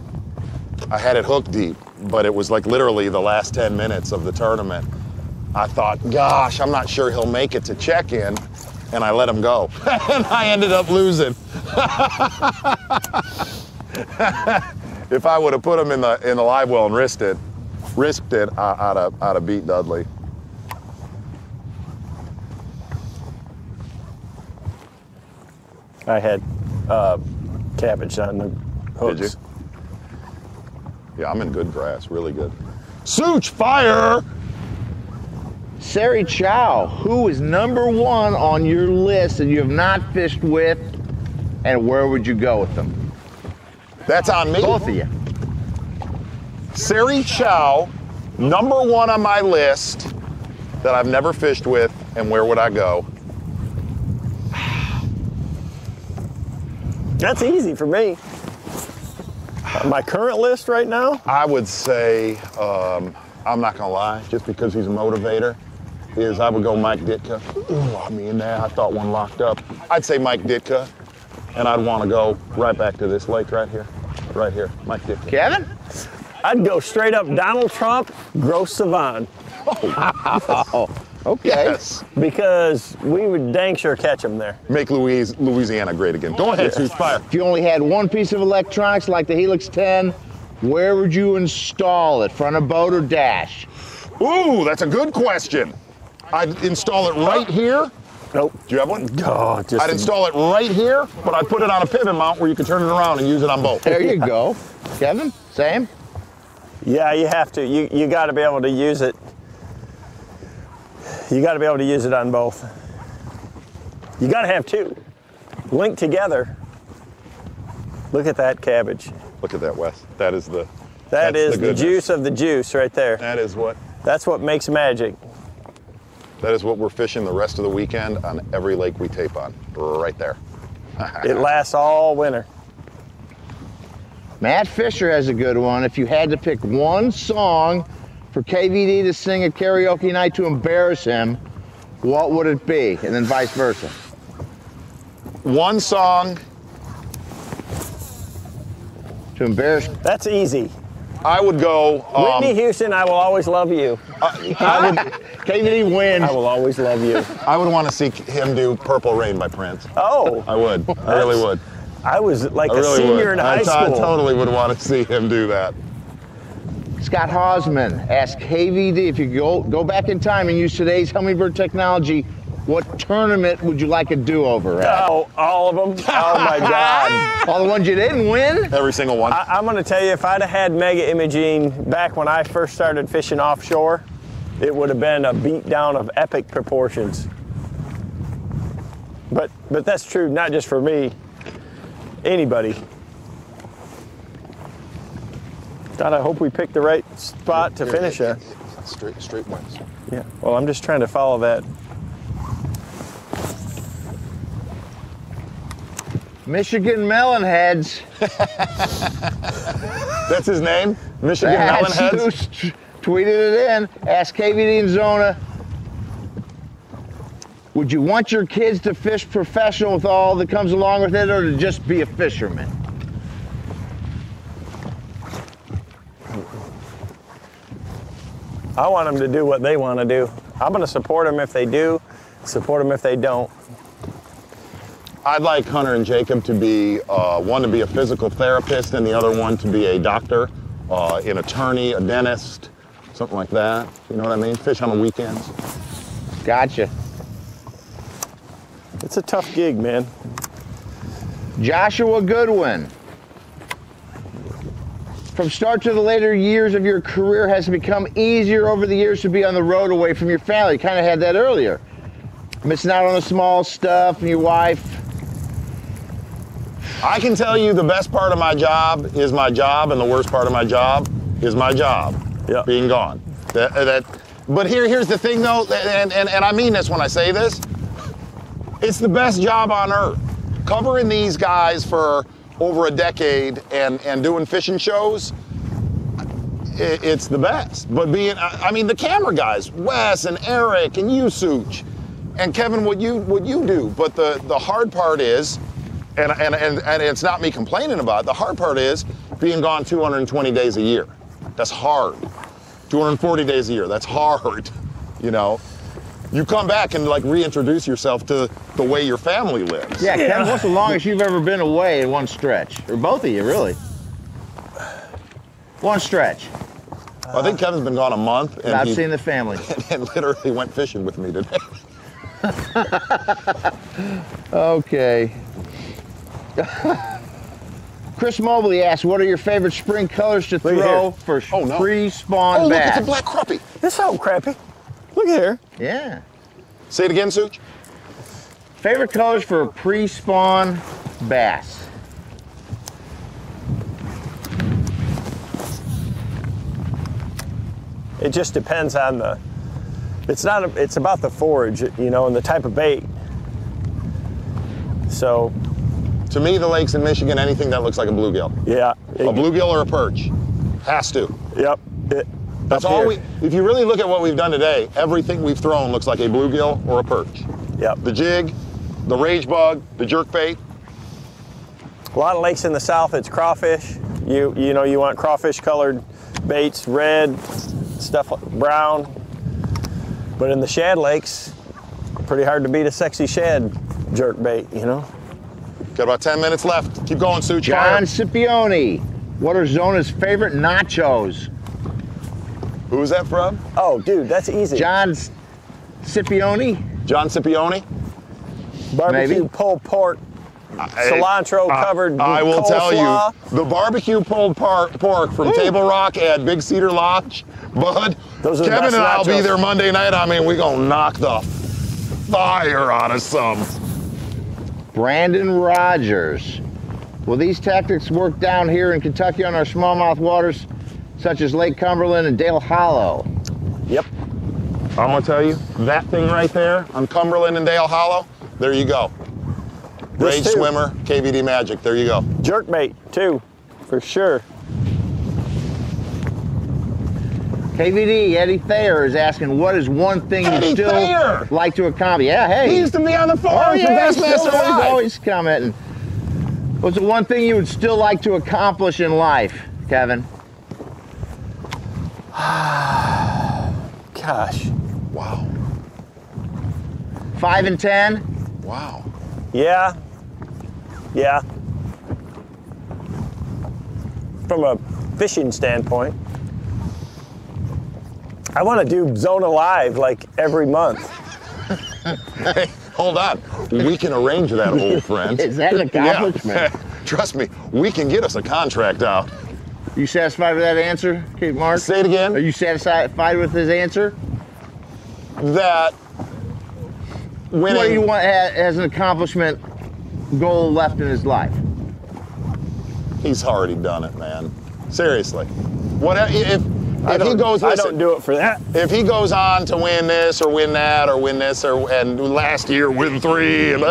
I had it hooked deep, but it was like literally the last 10 minutes of the tournament. I thought, gosh, I'm not sure he'll make it to check-in, and I let him go. And I ended up losing. If I would have put him in the live well and risked it, I'd have beat Dudley. I had cabbage on the hooks. Did you? Yeah, I'm in good grass, really good. Such fire! Sari Chow, who is #1 on your list that you have not fished with, and where would you go with them? That's on me. Both of you. Sari Chow, #1 on my list that I've never fished with, and where would I go? That's easy for me. My current list right now? I would say, I'm not gonna lie, just because he's a motivator, is I would go Mike Ditka. Ooh, I mean, I thought one locked up. I'd say Mike Ditka, and I'd want to go right back to this lake right here, Mike Ditka. Kevin? I'd go straight up Donald Trump, Gross Savant. Oh, okay. Yes. Because we would dang sure catch him there. Make Louisiana great again. Go ahead, Such fire. If you only had one piece of electronics like the Helix 10, where would you install it? Front of boat or dash? Ooh, that's a good question. I'd install it right here. Nope. Do you have one? Oh, just I'd install it right here, but I'd put it on a pivot mount where you can turn it around and use it on both. There you go. Kevin, same? Yeah, you have to. You got to be able to use it. You got to be able to use it on both. You got to have two linked together. Look at that cabbage. Look at that, Wes. That is the. That is the goodness. juice of the juice right there. That is what. That's what makes magic. That is what we're fishing the rest of the weekend on every lake we tape on. Right there. It lasts all winter. Matt Fisher has a good one. If you had to pick one song for KVD to sing at karaoke night to embarrass him, what would it be? And then vice versa. One song. To embarrass. That's easy. I would go. Whitney Houston, I will always love you. KVD wins. I will always love you. I would want to see him do Purple Rain by Prince. Oh. I would. I really would. I was like I a really senior would. in high I school. totally would want to see him do that. Scott Hausman asked KVD, if you go back in time and use today's Hummingbird technology, what tournament would you like a do-over at? Oh, all of them? Oh my God. All the ones you didn't win? Every single one. I'm gonna tell you, if I'd have had mega imaging back when I first started fishing offshore, it would have been a beatdown of epic proportions. But that's true, not just for me, anybody. God, I hope we picked the right spot to finish at. Straight wins. Yeah, well, I'm just trying to follow that. Michigan Melonheads. That's his name? Michigan That's Melonheads? who tweeted it in. Ask KVD and Zona. Would you want your kids to fish professional with all that comes along with it, or to just be a fisherman? I want them to do what they want to do. I'm going to support them if they do, support them if they don't. I'd like Hunter and Jacob to be, one to be a physical therapist and the other one to be a doctor, an attorney, a dentist, something like that. You know what I mean? Fish on the weekends. Gotcha. It's a tough gig, man. Joshua Goodwin. From start to the later years of your career, has it become easier over the years to be on the road away from your family? You kind of had that earlier. Missing out on the small stuff and your wife. I can tell you the best part of my job is my job, and the worst part of my job is my job being gone. But here's the thing though, and I mean this when I say this, it's the best job on earth. Covering these guys for over a decade and doing fishing shows, it's the best. But I mean, the camera guys, Wes and Eric and you, Such, and Kevin, what you do. But the hard part is, and it's not me complaining about it, the hard part is being gone 220 days a year. That's hard. 240 days a year, that's hard, you know? You come back and like reintroduce yourself to the way your family lives. Yeah, Kevin, what's the longest you've ever been away in one stretch? Or both of you, really? One stretch. I think Kevin's been gone a month. And I've seen the family. And literally went fishing with me today. Okay. Chris Mobley asks, what are your favorite spring colors to throw for pre-spawn bass? Look, it's a black crappie. This old crappie. Look at here. Yeah. Say it again, Such. Favorite colors for a pre-spawn bass? It just depends on the, it's about the forage, you know, and the type of bait. So. To me, the lakes in Michigan, anything that looks like a bluegill. Yeah. A bluegill or a perch. Has to. Yep. That's all if you really look at what we've done today, everything we've thrown looks like a bluegill or a perch. Yep. The jig, the rage bug, the jerkbait. A lot of lakes in the south, it's crawfish. You know, you want crawfish colored baits, red, stuff like brown. But in the shad lakes, pretty hard to beat a sexy shad jerkbait, you know? Got about 10 minutes left. Keep going, Such. John Scipione. What are Zona's favorite nachos? Who is that from? Oh, dude, that's easy. John Scipione? John Scipione? Barbecue pulled pork, cilantro covered. I will tell coleslaw. you, the barbecue pulled pork from Table Rock at Big Cedar Lodge, Bud. Those are the Kevin best and I'll be nachos. there Monday night. I mean, we're gonna knock the fire out of some. Brandon Rogers. Will these tactics work down here in Kentucky on our smallmouth waters, such as Lake Cumberland and Dale Hollow? Yep. I'm gonna tell you, that thing right there on Cumberland and Dale Hollow, there you go. Rage Swimmer, KVD Magic, there you go. Jerkbait, too, for sure. KVD, Eddie Thayer is asking, what is one thing Eddie you still Thayer! like to accomplish? Yeah, hey. He used to be on the phone Oh, for yeah, he's Bassmaster Live. always commenting. What's the one thing you would still like to accomplish in life, Kevin? Gosh. Wow. 5 and 10? Wow. Yeah. Yeah. From a fishing standpoint, I want to do Zona Live like every month. Hey, hold on. We can arrange that, old friend. Is that an accomplishment? Yeah. Trust me, we can get us a contract out. You satisfied with that answer, okay, Mark? Say it again. Are you satisfied with his answer? That winning. What do you want as an accomplishment goal left in his life? He's already done it, man. Seriously. What if he goes? I Listen, don't do it for that. If he goes on to win this or win that or win this and last year win 3 and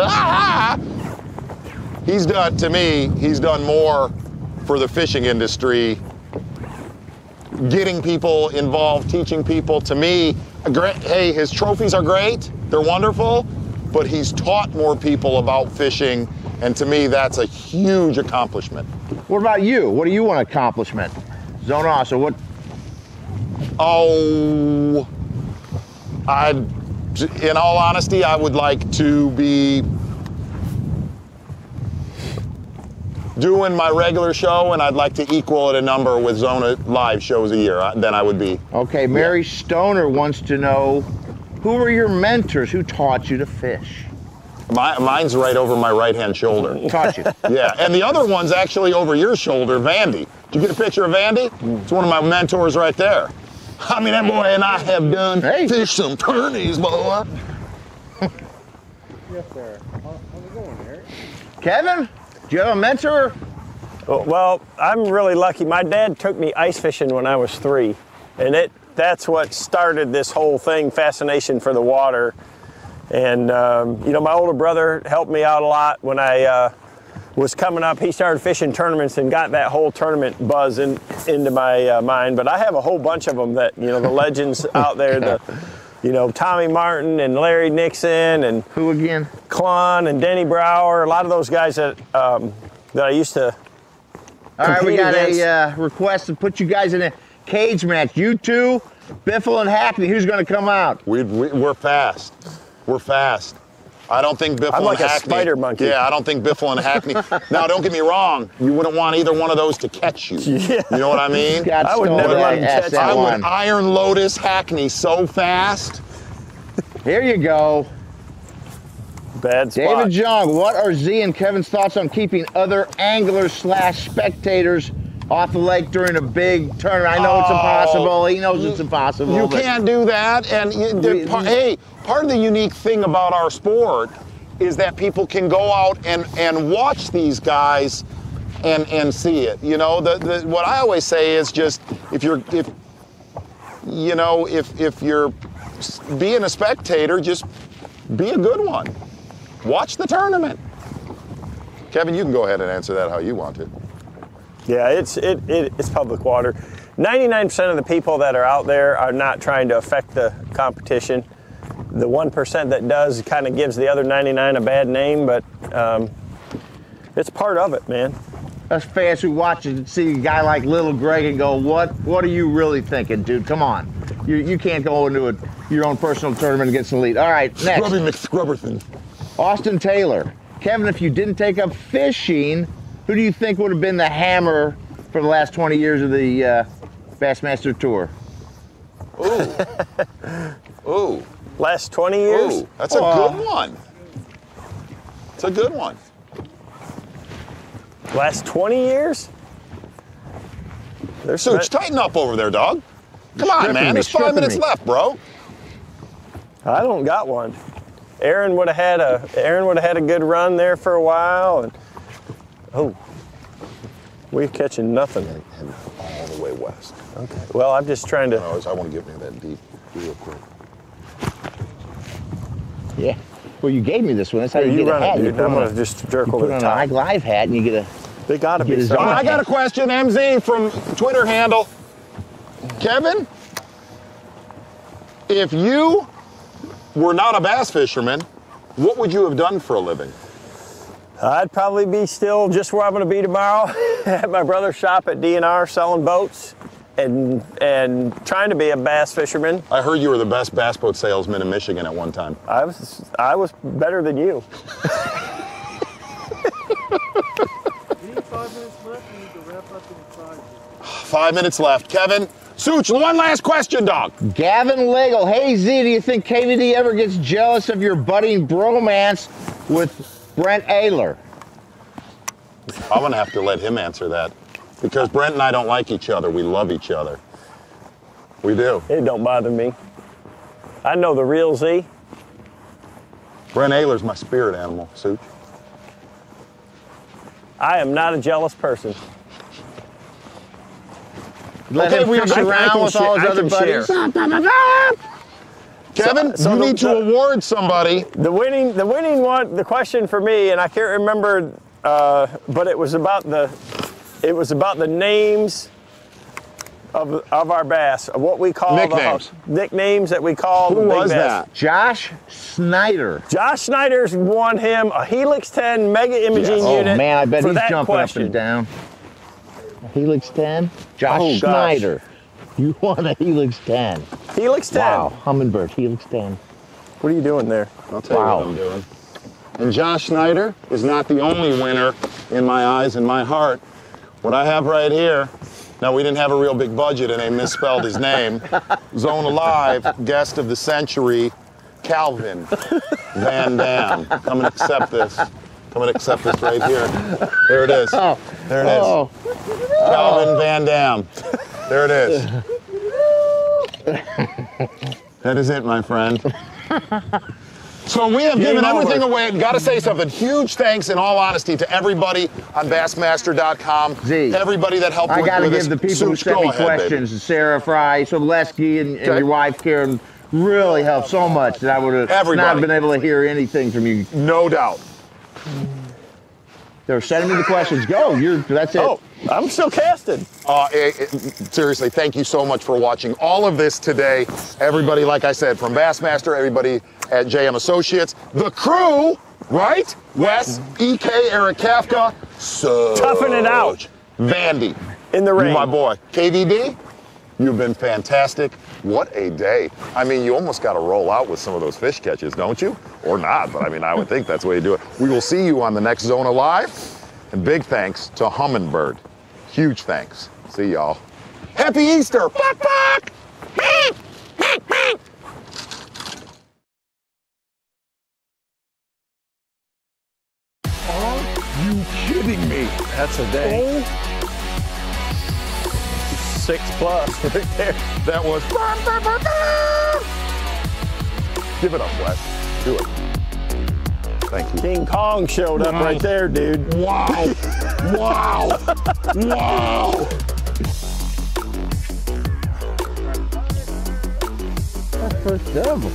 he's done, to me, he's done more for the fishing industry, getting people involved, teaching people. To me, hey, his trophies are great, they're wonderful, but he's taught more people about fishing, and to me, that's a huge accomplishment. What about you? What do you want accomplishment? Zona, so what? Oh, in all honesty, I would like to be doing my regular show, and I'd like to equal at a number with Zona Live shows a year. Then I would be. Okay, Mary Stoner wants to know, who were your mentors? Who taught you to fish? Mine's right over my right-hand shoulder. Taught you. Yeah, and the other one's actually over your shoulder, Vandy. Did you get a picture of Vandy? It's one of my mentors right there. I mean, that boy and I have done fish some tourneys, boy. Yes, sir. How's it going, Eric? Kevin, do you have a mentor? Well, I'm really lucky. My dad took me ice fishing when I was 3, and that's what started this whole thing, fascination for the water. And you know, my older brother helped me out a lot when I was coming up. He started fishing tournaments and got that whole tournament buzz into my mind. But I have a whole bunch of them that, you know, the legends out there, you know, Tommy Martin and Larry Nixon and who again? Klon and Denny Brower. A lot of those guys that I used to. All right, we got against. a request to put you guys in a cage match. You two, Biffle and Hackney. Who's going to come out? We're fast. We're fast. I don't think Biffle I'm like and a Hackney. spider monkey. Yeah, I don't think Biffle and Hackney. Now, don't get me wrong. You wouldn't want either one of those to catch you. Yeah. You know what I mean? I would never let him catch I one. would Iron Lotus Hackney so fast. Here you go. Bad spot. David Jong, what are Z and Kevin's thoughts on keeping other anglers / spectators off the lake during a big tournament? I know it's impossible. He knows it's impossible. You can't do that. And hey, part of the unique thing about our sport is that people can go out and watch these guys and see it. You know, what I always say is just if you're being a spectator, just be a good one. Watch the tournament. Kevin, you can go ahead and answer that how you want to. Yeah, it's public water. 99% of the people that are out there are not trying to affect the competition. The 1% that does kind of gives the other 99 a bad name, but it's part of it, man. Us fans who watch it see a guy like Little Greg and go, what are you really thinking, dude? Come on. You can't go into your own personal tournament against the lead. All right, next. Scrubby McScrubberton. Austin Taylor. Kevin, if you didn't take up fishing, who do you think would have been the hammer for the last 20 years of the Bassmaster Tour? Ooh. Ooh. Last 20 years? Ooh, that's a good one. It's a good one. Last 20 years? Such, tighten up over there, dog. Come on, man. There's 5 minutes left, bro. I don't got one. Aaron would have had a good run there for a while, and we're catching nothing. All the way west. Okay. Well, I'm just trying to. I want to get me that deep real quick. Yeah. Well, you gave me this one. That's how you get run a hat. it, dude. I'm gonna just jerk over the on top. a high glide hat, and you get a. They gotta be. I got a question, MZ from Twitter handle. Kevin, if you were not a bass fisherman, what would you have done for a living? I'd probably be still just where I'm going to be tomorrow at my brother's shop at DNR selling boats and trying to be a bass fisherman. I heard you were the best bass boat salesman in Michigan at one time. I was better than you. We need 5 minutes left. We need to wrap up in 5. 5 minutes left. Kevin, Such, one last question, dog. Gavin Legel. Hey, Z, do you think KVD ever gets jealous of your budding bromance with Brent Ayler? I'm going to have to let him answer that. Because Brent and I don't like each other. We love each other. We do. It don't bother me. I know the real Z. Brent Ayler's my spirit animal, Such. I am not a jealous person. Let him fish around with all his other buddies. Kevin, you need to award somebody. The winning one. The question for me, and I can't remember, but it was about the names of our bass, of what we call nicknames. Nicknames that we call the big bass. Who was that? Josh Snyder. Josh Snyder's won him a Helix 10 mega imaging unit. Oh man, I bet he's jumping question. up and down. A Helix 10? Josh Snyder. You won a Helix 10. Helix 10. Wow, Humminbird, Helix 10. What are you doing there? I'll tell you what I'm doing. And Josh Snyder is not the only winner in my eyes and my heart. What I have right here, now we didn't have a real big budget and they misspelled his name. Zone Alive, guest of the century, Calvin VanDam. Come and accept this. Come and accept this right here. There it is. There it is. Calvin VanDam. There it is. That is it, my friend. So we have given everything away. Gotta say something. Huge thanks, in all honesty, to everybody on Bassmaster.com. Z, everybody that helped I with gotta this. give the people who sent me questions, Sarah Fry, Sobleski, and your wife, Karen, really helped so much that I would have not been able to hear anything from you. No doubt. They're sending me the questions. Go, that's it. Oh, I'm still casting. Seriously, thank you so much for watching all of this today. Everybody, like I said, from Bassmaster, everybody at JM Associates, the crew, right? Wes, EK, Eric Kafka, Toughing it out. Vandy. In the rain. You my boy. KVD, you've been fantastic. What a day. I mean, you almost got to roll out with some of those fish catches, don't you? Or not, but I mean, I would think that's the way you do it. We will see you on the next Zona Live. And big thanks to Humminbird. Huge thanks. See y'all. Happy Easter! Bok, bok! Are you kidding me? That's a day. 6+ right there. That was. Give it up, Wes. Do it. Thank you. King Kong showed up right there, dude. Wow. Wow. Wow. First double.